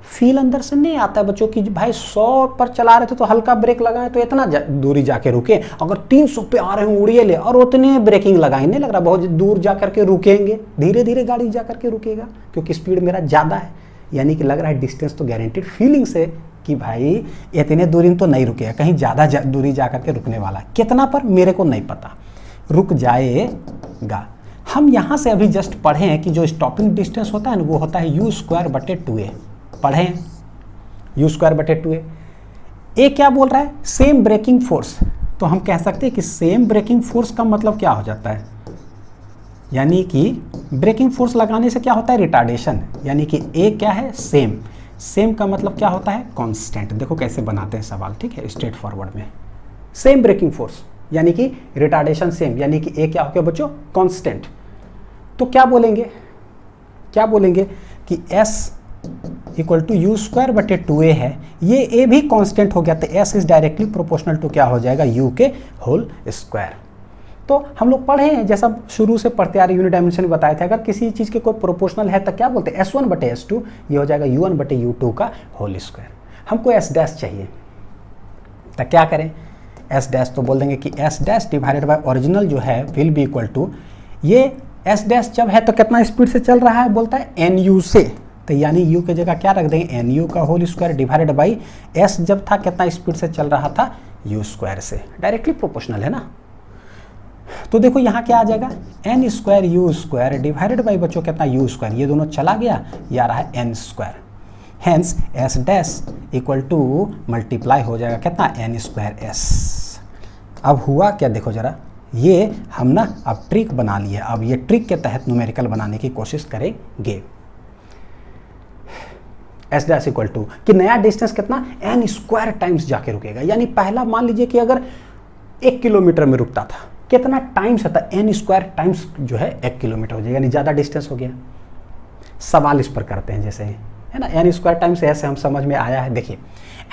फील अंदर से नहीं आता है बच्चों कि भाई 100 पर चला रहे थे तो हल्का ब्रेक लगाए तो इतना दूरी जाके रुके, अगर 300 पे आ रहे हैं उड़िए ले और उतने ब्रेकिंग लगाए, नहीं लग रहा बहुत दूर जा करके रुकेंगे, धीरे धीरे गाड़ी जा करके रुकेगा क्योंकि स्पीड मेरा ज़्यादा है, यानी कि लग रहा है डिस्टेंस तो गारंटीड फीलिंग से कि भाई इतने दूरी तो नहीं रुकेगा, कहीं ज़्यादा दूरी जा करके रुकने वाला है, कितना पर मेरे को नहीं पता, रुक जाएगा। हम यहाँ से अभी जस्ट पढ़े हैं कि जो स्टॉपिंग डिस्टेंस होता है ना वो होता है u स्क्वायर बटे 2a, पढ़ें u स्क्वायर बटे 2a। ए क्या बोल रहा है, सेम ब्रेकिंग फोर्स, तो हम कह सकते हैं कि सेम ब्रेकिंग फोर्स का मतलब क्या हो जाता है, यानी कि ब्रेकिंग फोर्स लगाने से क्या होता है, रिटार्डेशन, यानी कि ए क्या है, सेम का मतलब क्या होता है, कांस्टेंट। देखो कैसे बनाते हैं सवाल, ठीक है, स्ट्रेट फॉरवर्ड में, सेम ब्रेकिंग फोर्स यानी कि रिटार्डेशन सेम, यानी कि ए क्या हो गया बच्चों, कांस्टेंट। तो क्या बोलेंगे कि s equal to u square बटे 2a है, ये a भी कांस्टेंट हो गया तो s is directly proportional to क्या हो जाएगा, u के होल स्क्वायर। तो हम लोग पढ़े हैं, जैसा शुरू से पढ़ते आ रहे यूनिट डायमेंशन में बताए थे, अगर किसी चीज़ के कोई प्रोपोर्शनल है तो क्या बोलते हैं, s1 बटे s2, ये हो जाएगा u1 बटे u2 का होल स्क्वायर। हमको s डैश चाहिए तो क्या करें, s डैश तो बोल देंगे कि s dash divided by original जो है विल बी इक्वल टू, ये s डैश जब है तो कितना स्पीड से चल रहा है, बोलता है nu से, तो यानी यू की जगह क्या रख देंगे, एन यू का whole square divided by s जब था कितना स्पीड से चल रहा था, यू स्क्वायर से, डायरेक्टली प्रोपोर्शनल है ना। तो देखो यहाँ क्या आ जाएगा, n square u square divided by बच्चों कितना यू स्क्वायर, ये दोनों चला गया, ये आ रहा है n square. Hence s dash equal to multiply हो जाएगा कितना, एन स्क्वायर एस। अब हुआ क्या देखो जरा, ये हम ना अब ट्रिक बना लिए, अब ये ट्रिक के तहत न्यूमेरिकल बनाने की कोशिश करेंगे। एस डैश इक्वल टू कि नया डिस्टेंस कितना, एन स्क्वायर टाइम्स जाके रुकेगा, यानी पहला मान लीजिए कि अगर 1 किलोमीटर में रुकता था, कितना टाइम्स होता है, एन स्क्वायर टाइम्स जो है 1 किलोमीटर हो जाएगा, यानी ज़्यादा डिस्टेंस हो गया। सवाल इस पर करते हैं जैसे है ना, एन स्क्वायर टाइम्स ऐसे हम समझ में आया है। देखिए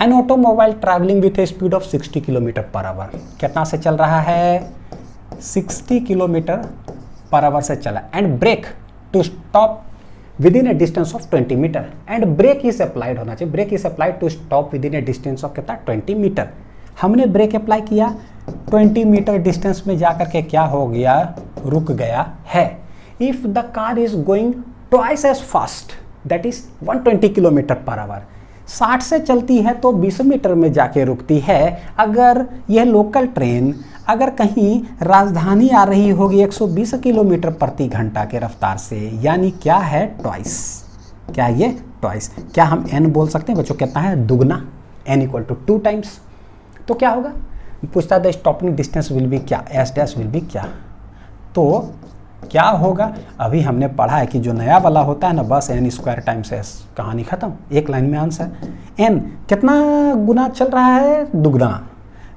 an automobile travelling with A speed of 60 kilometre per our, कितना से चल रहा है, 60 किलोमीटर पर आवर से चला, and brake to stop within a distance of 20 metre, and brake is applied होना चाहिए, brake is applied to stop within a distance of कितना, 20 मीटर। हमने ब्रेक अप्लाई किया, 20 मीटर डिस्टेंस में जाकर के क्या हो गया, रुक गया है। If the car is going twice as fast, that is 120 kilometre per hour, 60 से चलती है तो 20 मीटर में जाके रुकती है। अगर यह लोकल ट्रेन अगर कहीं राजधानी आ रही होगी 120 किलोमीटर प्रति घंटा के रफ्तार से, यानी क्या है, ट्वाइस। क्या ये ट्वाइस, क्या हम एन बोल सकते हैं बच्चों, कितना है, दुगना, एन इक्वल टू 2 टाइम्स। तो क्या होगा, पूछता है the stopping distance will be क्या, एस डैश विल बी क्या। तो क्या होगा, अभी हमने पढ़ा है कि जो नया वाला होता है ना, बस एन स्क्वायर टाइम्स एस, कहानी खत्म, एक लाइन में आंसर। एन कितना गुना चल रहा है, दुगना,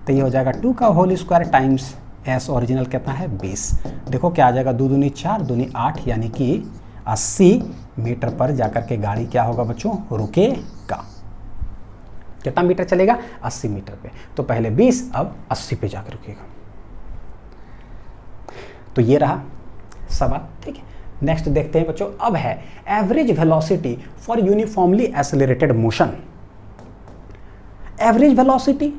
तो ये हो जाएगा 2 का whole square times s, original कितना है 20। देखो क्या आ जाएगा, 2 दूनी 4 दूनी 8, यानी कि 80 मीटर पर जाकर के गाड़ी क्या होगा बच्चों, रुकेगा। कितना मीटर चलेगा, 80 मीटर पे, तो पहले 20 अब 80 पे जाकर रुकेगा। तो ये रहा सवाल, ठीक है। नेक्स्ट देखते हैं बच्चों, अब है average velocity for uniformly accelerated motion. Average velocity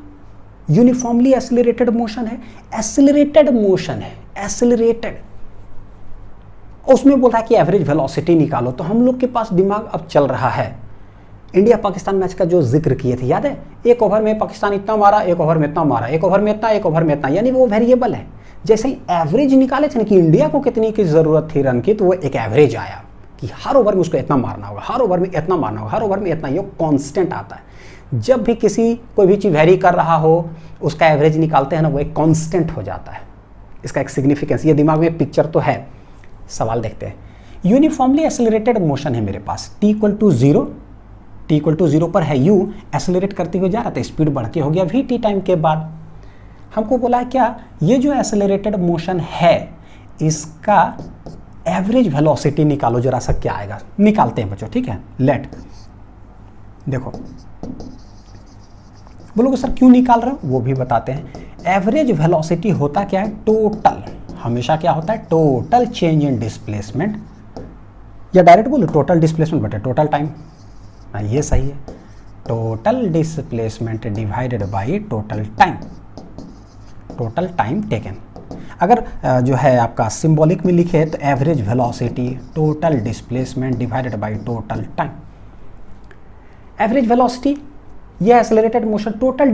uniformly accelerated motion है, एक्सेलरेटेड मोशन है, एक्सेलरेटेड, उसमें बोल रहा है कि एवरेज वेलोसिटी निकालो। तो हम लोग के पास दिमाग अब चल रहा है, इंडिया पाकिस्तान मैच का जो जिक्र किए थे, याद है, एक ओवर में पाकिस्तान इतना मारा, एक ओवर में इतना मारा, एक ओवर में इतना, एक ओवर में इतना, यानी वो वेरिएबल है। जैसे ही एवरेज निकाले थे ना कि इंडिया को कितनी की जरूरत थी रन की, तो वो एक एवरेज आया कि हर ओवर में उसको इतना मारना होगा, हर ओवर में इतना मारना होगा, हर ओवर में इतना, ये कांस्टेंट आता है। जब भी कोई भी चीज़ वेरी कर रहा हो, उसका एवरेज निकालते हैं ना, वो एक कांस्टेंट हो जाता है। इसका एक सिग्निफिकेंस, ये दिमाग में पिक्चर तो है। सवाल देखते हैं, यूनिफॉर्मली एक्सेलरेटेड मोशन है मेरे पास, t इक्वल टू 0 पर है u, एक्सेलरेट करते हुए जा रहा था, स्पीड बढ़ के हो गया vt टाइम के बाद। हमको बोला है क्या, ये जो एक्सेलरेटेड मोशन है इसका एवरेज वेलोसिटी निकालो जरा सा, क्या आएगा, निकालते हैं बच्चों, ठीक है। लेट देखो, बोलोगे सर क्यों निकाल रहे हो, वो भी बताते हैं। एवरेज वेलोसिटी होता क्या है, टोटल, हमेशा क्या होता है, टोटल चेंज इन डिस्प्लेसमेंट, या डायरेक्ट बोलो टोटल डिस्प्लेसमेंट बटे टोटल टाइम, ये सही है, total displacement divided by total time taken. अगर जो है आपका सिंबॉलिक में लिखे तो average velocity total displacement divided by total time. Average velocity ये accelerated motion, total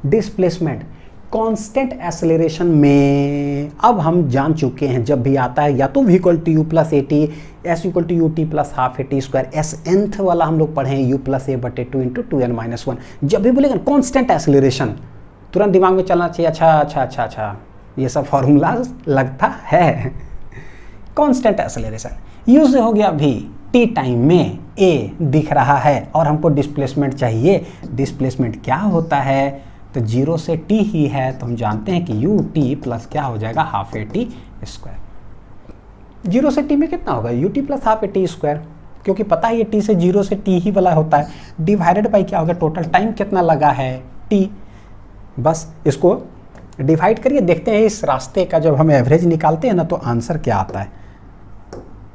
displacement constant acceleration में अब हम जान चुके हैं, जब भी आता है या तो v equal to u plus a t, s equal to u t plus half a t square, s nth वाला हम लोग पढ़े हैं यू प्लस ए बटे 2 इंटू 2n माइनस 1। जब भी बोलेगा कांस्टेंट एक्सेलरेशन, तुरंत दिमाग में चलना चाहिए, अच्छा ये सब फॉर्मूला लगता है। कांस्टेंट एक्सेलरेशन यूज हो गया भी, टी टाइम में a दिख रहा है और हमको डिस्प्लेसमेंट चाहिए। डिस्प्लेसमेंट क्या होता है, तो 0 से t ही है, तो हम जानते हैं कि यू टी प्लस क्या हो जाएगा, हाफ ए टी स्क्वायर। 0 से t में कितना होगा, you t plus half a t square, क्योंकि पता है ये t से 0 से t ही वाला होता है, डिवाइडेड बाई क्या होगा, टोटल टाइम कितना लगा है t। बस इसको डिवाइड करिए, देखते हैं इस रास्ते का जब हम एवरेज निकालते हैं ना तो आंसर क्या आता है।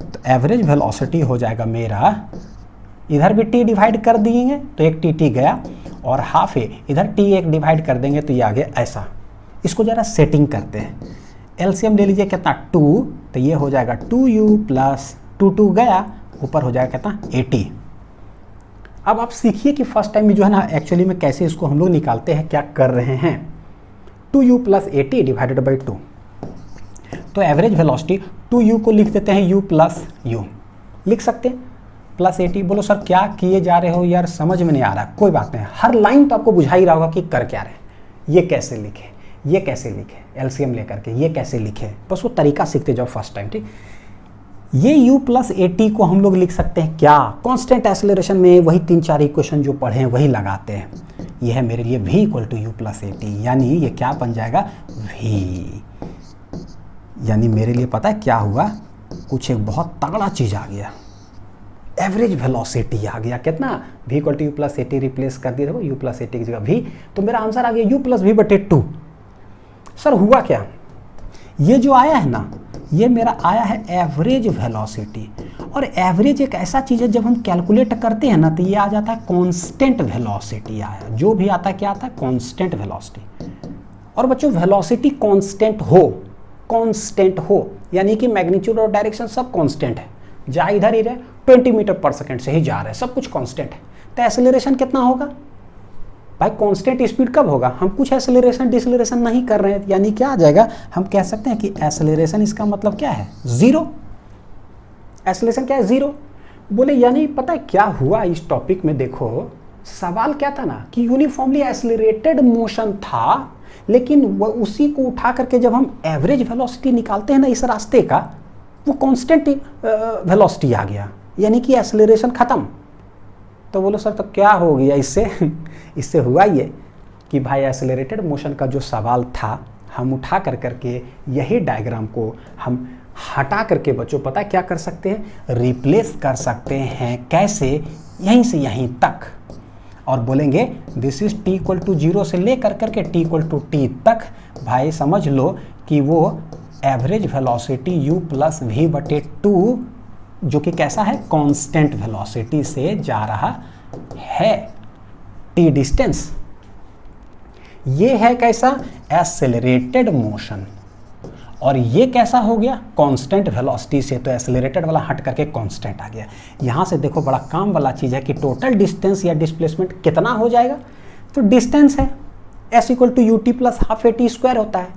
तो एवरेज वेलोसिटी हो जाएगा मेरा, इधर भी t डिवाइड कर दिएंगे तो एक टी गया, और हाफ ए इधर t एक डिवाइड कर देंगे तो ये आ गया ऐसा। इसको जरा सेटिंग करते हैं, एलसीएम ले लीजिए कितना 2, तो ये हो जाएगा 2u प्लस 2 गया ऊपर हो जाएगा कितना 80। अब आप सीखिए कि फर्स्ट टाइम में जो है ना एक्चुअली में कैसे इसको हम लोग निकालते हैं, क्या कर रहे हैं। 2u प्लस 80 डिवाइडेड बाई 2, तो एवरेज वेलोसिटी 2u को लिख देते हैं u प्लस u, लिख सकते हैं प्लस 80। बोलो सर क्या किए जा रहे हो यार, समझ में नहीं आ रहा। कोई बात नहीं, हर लाइन तो आपको बुझा ही रहा होगा कि कर क्या रहे, ये कैसे लिखे, ये कैसे लिखे, एलसीएम लेकर के ये कैसे लिखे, बस वो तरीका सीखते जाओ फर्स्ट टाइम, ठीक। ये u प्लस 80 को हम लोग लिख सकते हैं क्या, कांस्टेंट एक्सेलरेशन में वही 3-4 इक्वेशन जो पढ़े हैं वही लगाते हैं। ये है मेरे लिए v equal to u plus 80, यानी ये क्या बन जाएगा v, यानी मेरे लिए पता है क्या हुआ, कुछ एक बहुत तगड़ा चीज आ गया, एवरेज वेलोसिटी आ गया। कितना v equal to u plus 80 replace कर दिए, देखो u प्लस 80 की जगह v, तो मेरा आंसर आ गया u प्लस v बटे 2। सर हुआ क्या, ये जो आया है ना ये मेरा आया है एवरेज वेलोसिटी, और एवरेज एक ऐसा चीज़ है जब हम कैलकुलेट करते हैं ना तो ये आ जाता है कांस्टेंट वेलोसिटी, आया जो भी आता है क्या आता है कांस्टेंट वेलोसिटी। और बच्चों वेलोसिटी कांस्टेंट हो यानी कि मैग्नीट्यूड और डायरेक्शन सब कांस्टेंट है, जा इधर ही रहे 20 मीटर पर सेकेंड से ही जा रहे हैं, सब कुछ कांस्टेंट है। तो एक्सेलरेशन कितना होगा भाई, कांस्टेंट स्पीड कब होगा, हम कुछ एक्सेलरेशन डिसलेरेशन नहीं कर रहे हैं, यानी क्या आ जाएगा, हम कह सकते हैं कि एक्सेलरेशन इसका मतलब क्या है, जीरो। एक्सेलरेशन क्या है, जीरो। बोले यानी पता है क्या हुआ इस टॉपिक में, देखो सवाल क्या था ना कि यूनिफॉर्मली एक्सेलरेटेड मोशन था, लेकिन वो उसी को उठा करके जब हम एवरेज वेलोसिटी निकालते हैं ना इस रास्ते का, वो कांस्टेंट वेलोसिटी आ गया, यानी कि एक्सेलरेशन खत्म। तो बोलो सर तो क्या हो गया इससे इससे हुआ ये कि भाई एक्सेलरेटेड मोशन का जो सवाल था हम उठा कर करके यही डायग्राम को हम हटा करके बच्चों पता है क्या कर सकते हैं, रिप्लेस कर सकते हैं। कैसे, यहीं से यहीं तक, और बोलेंगे this is t equal to 0 से ले कर करके t इक्वल टू t तक। भाई समझ लो कि वो average velocity u plus v बटे 2 जो कि कैसा है, कांस्टेंट वेलोसिटी से जा रहा है, t डिस्टेंस। ये है कैसा, एक्सेलरेटेड मोशन, और ये कैसा हो गया, कांस्टेंट वेलोसिटी से। तो एक्सेलरेटेड वाला हट करके कांस्टेंट आ गया। यहाँ से देखो बड़ा काम वाला चीज़ है कि टोटल डिस्टेंस या डिस्प्लेसमेंट कितना हो जाएगा, तो डिस्टेंस है s equal to u t plus half a t square होता है।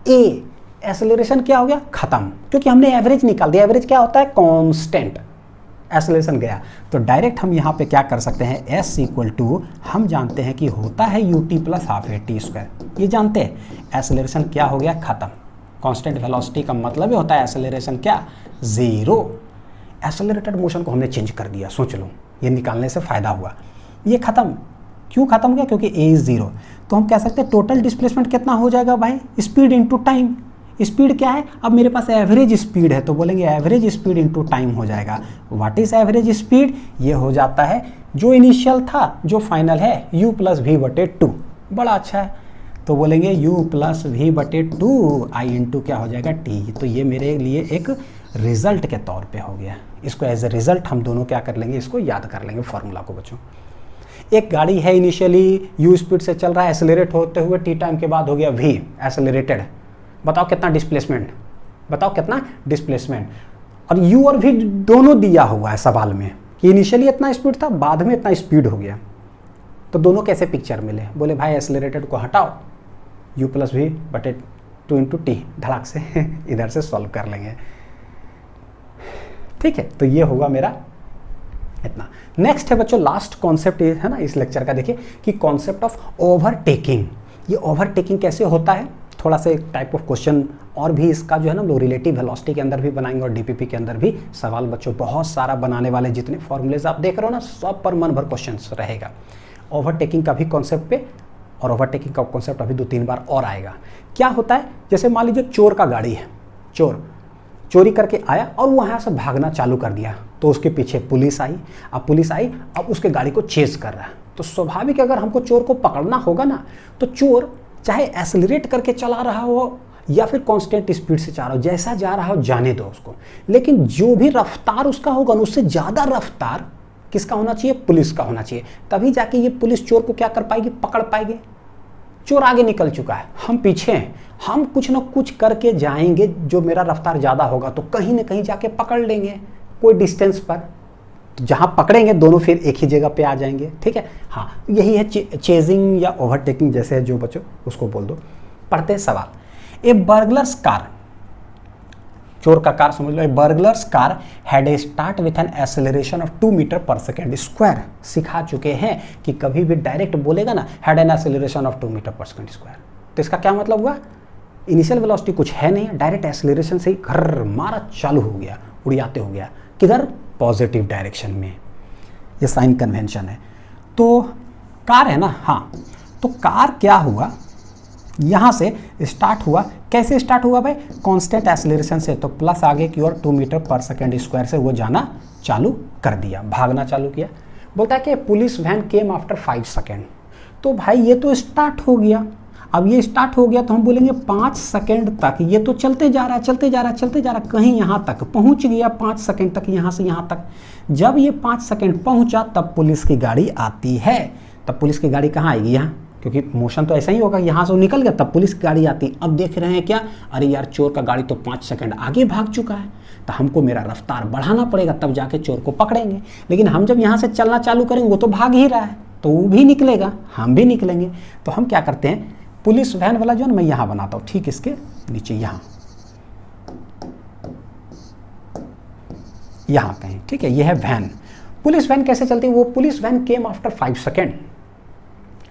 ए एक्सेलरेशन क्या हो गया, खत्म, क्योंकि हमने एवरेज निकाल दिया। एवरेज क्या होता है, कांस्टेंट। एक्सेलरेशन गया, तो डायरेक्ट हम यहाँ पे क्या कर सकते हैं, s इक्वल टू हम जानते हैं कि होता है you t plus half a t square, ये जानते हैं। एक्सेलरेशन क्या हो गया, खत्म। कांस्टेंट वेलोसिटी का मतलब ही होता है एक्सेलरेशन क्या, जीरो। एक्सेलरेटेड मोशन को हमने चेंज कर दिया, सोच लो, ये निकालने से फायदा हुआ। ये खत्म, क्यों खत्म हो गया, क्योंकि ए इज जीरो। तो हम कह सकते हैं टोटल डिस्प्लेसमेंट कितना हो जाएगा भाई, स्पीड इनटू टाइम। स्पीड क्या है, अब मेरे पास एवरेज स्पीड है तो बोलेंगे एवरेज स्पीड इनटू टाइम हो जाएगा। व्हाट इज एवरेज स्पीड, ये हो जाता है जो इनिशियल था जो फाइनल है u प्लस वी बटे 2। बड़ा अच्छा है, तो बोलेंगे u प्लस वी बटे 2 आई इंटू क्या हो जाएगा t। तो ये मेरे लिए एक रिजल्ट के तौर पे हो गया। इसको एज ए रिजल्ट हम दोनों क्या कर लेंगे, इसको याद कर लेंगे फॉर्मूला को बच्चों। एक गाड़ी है इनिशियली u स्पीड से चल रहा है, एक्सेलरेट होते हुए t टाइम के बाद हो गया v एक्सेलरेटेड। बताओ कितना डिस्प्लेसमेंट, बताओ कितना डिस्प्लेसमेंट। और u और v दोनों दिया हुआ है सवाल में कि इनिशियली इतना स्पीड था, बाद में इतना स्पीड हो गया। तो दोनों कैसे पिक्चर मिले, बोले भाई एक्सेलरेटेड को हटाओ, u प्लस वी बटे 2 इंटू टी, धड़ाक से इधर से सॉल्व कर लेंगे। ठीक है, तो ये होगा मेरा इतना। नेक्स्ट है बच्चों लास्ट कॉन्सेप्ट ये है ना इस लेक्चर का, देखिए कि कॉन्सेप्ट ऑफ ओवरटेकिंग। ये ओवरटेकिंग कैसे होता है, थोड़ा सा एक टाइप ऑफ क्वेश्चन और भी इसका जो है ना लोग रिलेटिव वेलोसिटी के अंदर भी बनाएंगे और डीपीपी के अंदर भी सवाल बच्चों बहुत सारा बनाने वाले। जितने फॉर्मूलेज आप देख रहे हो ना सब पर मन भर क्वेश्चन रहेगा ओवरटेकिंग का भी कॉन्सेप्ट पे। और ओवरटेकिंग का कॉन्सेप्ट अभी 2-3 बार और आएगा। क्या होता है, जैसे मान लीजिए चोर का गाड़ी है, चोर चोरी करके आया और वो यहाँ से भागना चालू कर दिया, तो उसके पीछे पुलिस आई। अब पुलिस आई, अब उसके गाड़ी को चेज कर रहा है। तो स्वाभाविक अगर हमको चोर को पकड़ना होगा ना, तो चोर चाहे एक्सेलरेट करके चला रहा हो या फिर कांस्टेंट स्पीड से जा रहा हो, जैसा जा रहा हो जाने दो उसको, लेकिन जो भी रफ्तार उसका होगा ना उससे ज़्यादा रफ्तार किसका होना चाहिए, पुलिस का होना चाहिए। तभी जाके ये पुलिस चोर को क्या कर पाएगी, पकड़ पाएगी। चोर आगे निकल चुका है, हम पीछे हैं, हम कुछ ना कुछ करके जाएंगे, जो मेरा रफ्तार ज़्यादा होगा तो कहीं ना कहीं जाके पकड़ लेंगे कोई डिस्टेंस पर। तो जहाँ पकड़ेंगे दोनों फिर एक ही जगह पे आ जाएंगे, ठीक है। हाँ, यही है चेजिंग या ओवरटेकिंग, जैसे जो बच्चों उसको बोल दो। पढ़ते हैं सवाल। ए बर्गलर्स कार, चोर का कार समझ लो, a burglar's car had a start with an acceleration of 2 metre पर सेकेंड स्क्वायर। सिखा चुके हैं कि कभी भी डायरेक्ट बोलेगा ना had an acceleration of 2 metre पर सेकेंड स्क्वायर, तो इसका क्या मतलब हुआ, इनिशियल वेलोसिटी कुछ है नहीं, डायरेक्ट एक्सेलरेशन से ही घर मारा चालू हो गया, उड़ाते हो गया, किधर, पॉजिटिव डायरेक्शन में। ये साइन कन्वेंशन है। तो कार है ना, हाँ, तो कार क्या हुआ, यहाँ से स्टार्ट हुआ, कैसे स्टार्ट हुआ भाई, कांस्टेंट एक्सेलरेशन से, तो प्लस आगे की ओर 2 मीटर पर सेकेंड स्क्वायर से वो जाना चालू कर दिया, भागना चालू किया। बोलता है कि police van came after 5 second, तो भाई ये तो स्टार्ट हो गया। अब ये स्टार्ट हो गया तो हम बोलेंगे 5 सेकेंड तक ये तो चलते जा रहा है, चलते जा रहा है, चलते जा रहा है, कहीं यहाँ तक पहुँच गया, 5 सेकेंड तक, यहाँ से यहाँ तक। जब ये 5 सेकेंड पहुँचा तब पुलिस की गाड़ी आती है। तब पुलिस की गाड़ी कहाँ आएगी, यहाँ, क्योंकि मोशन तो ऐसा ही होगा, यहाँ से निकल गया तब पुलिस की गाड़ी आती। अब देख रहे हैं क्या, अरे यार चोर का गाड़ी तो 5 सेकंड आगे भाग चुका है, तो हमको मेरा रफ्तार बढ़ाना पड़ेगा, तब जाके चोर को पकड़ेंगे। लेकिन हम जब यहाँ से चलना चालू करेंगे वो तो भाग ही रहा है, तो वो भी निकलेगा, हम भी निकलेंगे। तो हम क्या करते हैं, पुलिस वैन वाला जो है मैं यहाँ बनाता हूँ, ठीक इसके नीचे यहाँ कहीं, ठीक है, ये है वैन। पुलिस वैन कैसे चलती है, वो police van came after 5 second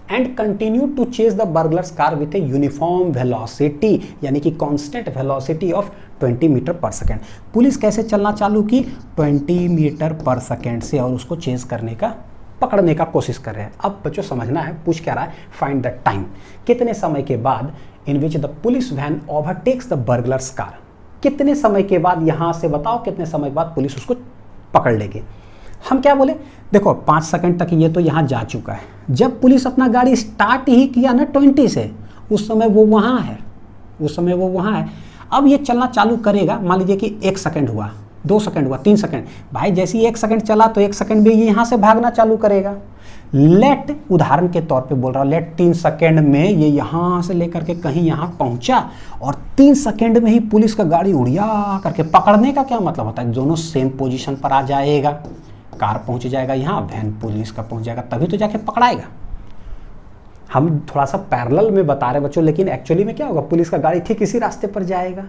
and continue to chase the burglar's car with a uniform velocity, यानी कि कांस्टेंट वेलोसिटी ऑफ 20 मीटर पर सेकेंड। पुलिस कैसे चलना चालू की, 20 मीटर पर सेकेंड से, और उसको चेज करने का, पकड़ने का कोशिश कर रहे हैं। अब बच्चों समझना है, पूछ क्या रहा है, फाइंड द टाइम, कितने समय के बाद in which the police van overtakes the burglar's car, कितने समय के बाद, यहाँ से बताओ कितने समय के बाद पुलिस उसको पकड़ लेगी। हम क्या बोले, देखो 5 सेकंड तक ये तो यहाँ जा चुका है। जब पुलिस अपना गाड़ी स्टार्ट ही किया ना 20 से, उस समय वो वहाँ है, उस समय वो वहाँ है। अब ये चलना चालू करेगा, मान लीजिए कि 1 सेकंड हुआ, 2 सेकंड हुआ, 3 सेकंड, भाई जैसे ही 1 सेकंड चला तो 1 सेकंड में ये यहाँ से भागना चालू करेगा। लेट, उदाहरण के तौर पे बोल रहा हूँ, लेट 3 सेकंड में ये यहाँ से लेकर के कहीं यहाँ पहुँचा, और 3 सेकंड में ही पुलिस का गाड़ी उड़िया करके, पकड़ने का क्या मतलब होता है, दोनों सेम पोजीशन पर आ जाएगा, कार पहुंच जाएगा यहाँ, वैन पुलिस का पहुंच जाएगा, तभी तो जाके पकड़ाएगा। हम थोड़ा सा पैरेलल में बता रहे बच्चों, लेकिन एक्चुअली में क्या होगा, पुलिस का गाड़ी ठीक इसी रास्ते पर जाएगा,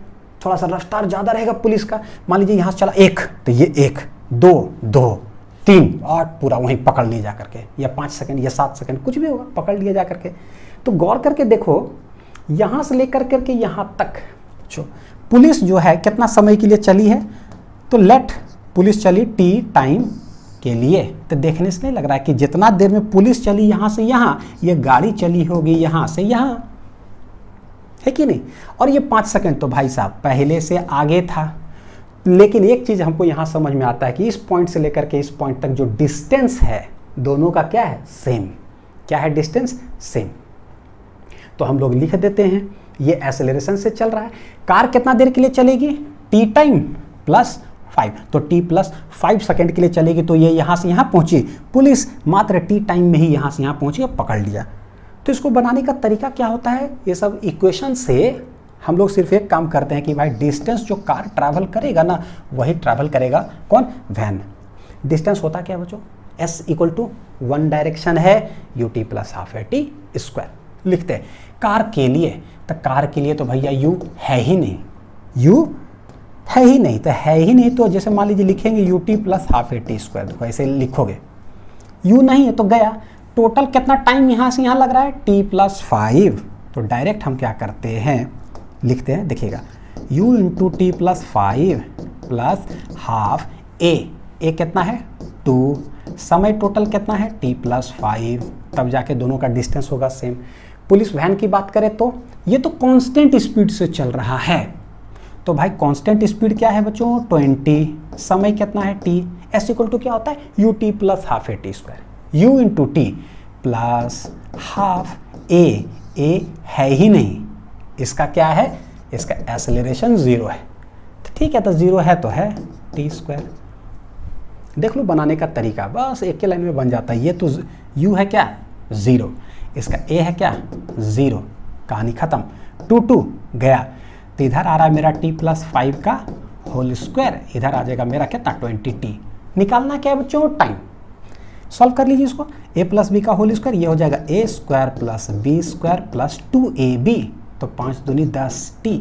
थोड़ा सा रफ्तार ज़्यादा रहेगा पुलिस का। मान लीजिए यहाँ से चला 1, तो ये 1, 2, 2, 3, 8 पूरा वहीं पकड़ लिया जा करके, या 5 सेकंड या 7 सेकंड कुछ भी होगा, पकड़ लिया जा करके। तो गौर करके देखो, यहाँ से लेकर करके यहाँ तक पुलिस जो है कितना समय के लिए चली है, तो लेट पुलिस चली टी टाइम के लिए। तो देखने से नहीं लग रहा है कि जितना देर में पुलिस चली यहाँ से यहाँ, ये गाड़ी चली होगी यहाँ से यहाँ, है कि नहीं। और ये 5 सेकंड तो भाई साहब पहले से आगे था। लेकिन एक चीज़ हमको यहाँ समझ में आता है कि इस पॉइंट से लेकर के इस पॉइंट तक जो डिस्टेंस है दोनों का क्या है, सेम। क्या है डिस्टेंस, सेम। तो हम लोग लिख देते हैं, ये एक्सेलरेशन से चल रहा है। कार कितना देर के लिए चलेगी, टी टाइम प्लस 5, तो t प्लस 5 सेकेंड के लिए चलेगी, तो ये यहाँ से यहाँ पहुँची, पुलिस मात्र t टाइम में ही यहाँ से यहाँ पहुँची और पकड़ लिया। तो इसको बनाने का तरीका क्या होता है, ये सब इक्वेशन से हम लोग सिर्फ एक काम करते हैं कि भाई डिस्टेंस जो कार ट्रैवल करेगा ना, वही ट्रैवल करेगा कौन, वैन। डिस्टेंस होता क्या बच्चों, s इक्वल टू 1 डायरेक्शन है, ut प्लस हाफ है टी स्क्वायर। लिखते हैं कार के लिए, तो कार के लिए तो भैया u है ही नहीं, u है ही नहीं, तो है ही नहीं, तो जैसे मान लीजिए लिखेंगे ut प्लस हाफ है टी स्क्वायर, देखो ऐसे लिखोगे, u नहीं है तो गया। टोटल कितना टाइम यहाँ से यहाँ लग रहा है, t प्लस 5, तो डायरेक्ट हम क्या करते हैं, लिखते हैं, देखिएगा u into T plus 5 plus half a कितना है 2, समय टोटल कितना है t प्लस 5, तब जाके दोनों का डिस्टेंस होगा सेम। पुलिस वैन की बात करें तो ये तो कांस्टेंट स्पीड से चल रहा है, तो भाई कांस्टेंट स्पीड क्या है बच्चों 20, समय कितना है t, s इक्वल टू क्या होता है ut plus half a t square, u into T plus half a है ही नहीं, इसका क्या है, इसका एक्सेलरेशन 0 है, तो ठीक है, तो 0 है तो है टी स्क्वायर। देख लो बनाने का तरीका, बस एक के लाइन में बन जाता है। ये तो u है क्या 0, इसका a है क्या 0, कहानी खत्म, 2 गया, तो इधर आ रहा है मेरा t प्लस 5 का होल स्क्वायर, इधर आ जाएगा मेरा कितना 20t, निकालना क्या है बच्चों, टाइम। सॉल्व कर लीजिए इसको, a प्लस बी का होल स्क्वायर, ये हो जाएगा a square plus b square plus 2ab, तो 5 दूनी 10t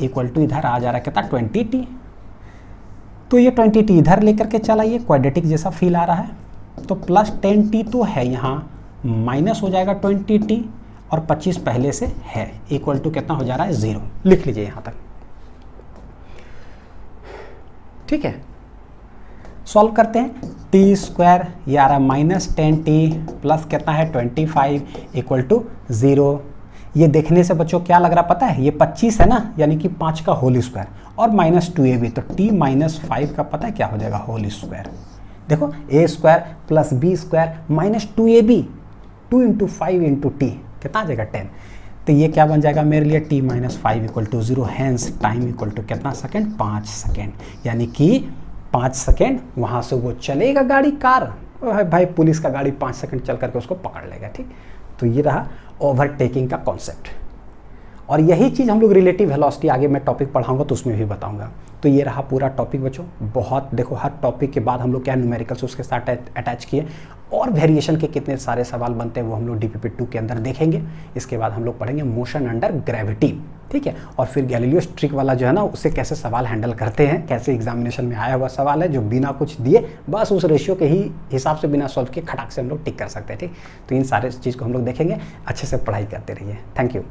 इक्वल टू इधर आ जा रहा है कितना 20t। तो ये 20t इधर लेकर के चला, ये क्वाड्रेटिक जैसा फील आ रहा है, तो प्लस 10t तो है यहाँ, माइनस हो जाएगा 20t और 25 पहले से है, इक्वल टू कितना हो जा रहा है 0। लिख लीजिए यहाँ तक, ठीक है। सॉल्व करते हैं, टी स्क्वायर ये आ रहा है माइनस 10t प्लस कितना है 25 इक्वल टू 0। ये देखने से बच्चों क्या लग रहा पता है, ये 25 है ना, यानी कि 5 का होल स्क्वायर और माइनस 2ab, तो t माइनस 5 का पता है क्या हो जाएगा होल स्क्वायर। देखो a square plus b square minus 2ab, 2 into 5 into t कितना आ जाएगा 10, तो ये क्या बन जाएगा मेरे लिए t minus 5 equal to 0, hence time equal to कितना सेकेंड 5 सेकेंड, यानी कि 5 सेकेंड वहाँ से वो चलेगा गाड़ी कार, भाई पुलिस का गाड़ी 5 सेकेंड चल करके उसको पकड़ लेगा, ठीक। तो ये रहा ओवरटेकिंग का कॉन्सेप्ट, और यही चीज़ हम लोग रिलेटिव वेलोसिटी आगे मैं टॉपिक पढ़ाऊंगा तो उसमें भी बताऊंगा। तो ये रहा पूरा टॉपिक बच्चों, बहुत देखो हर टॉपिक के बाद हम लोग क्या न्यूमेरिकल्स उसके साथ अटैच किए, और वेरिएशन के कितने सारे सवाल बनते हैं वो हम लोग DPP 2 के अंदर देखेंगे। इसके बाद हम लोग पढ़ेंगे मोशन अंडर ग्रेविटी, ठीक है, और फिर गैलीलियो स्ट्रिक वाला जो है ना उससे कैसे सवाल हैंडल करते हैं, कैसे एग्जामिनेशन में आया हुआ सवाल है जो बिना कुछ दिए बस उस रेशियो के ही हिसाब से बिना सॉल्व के खटाक से हम लोग टिक कर सकते हैं, ठीक। तो इन सारे चीज़ को हम लोग देखेंगे, अच्छे से पढ़ाई करते रहिए। Thank you.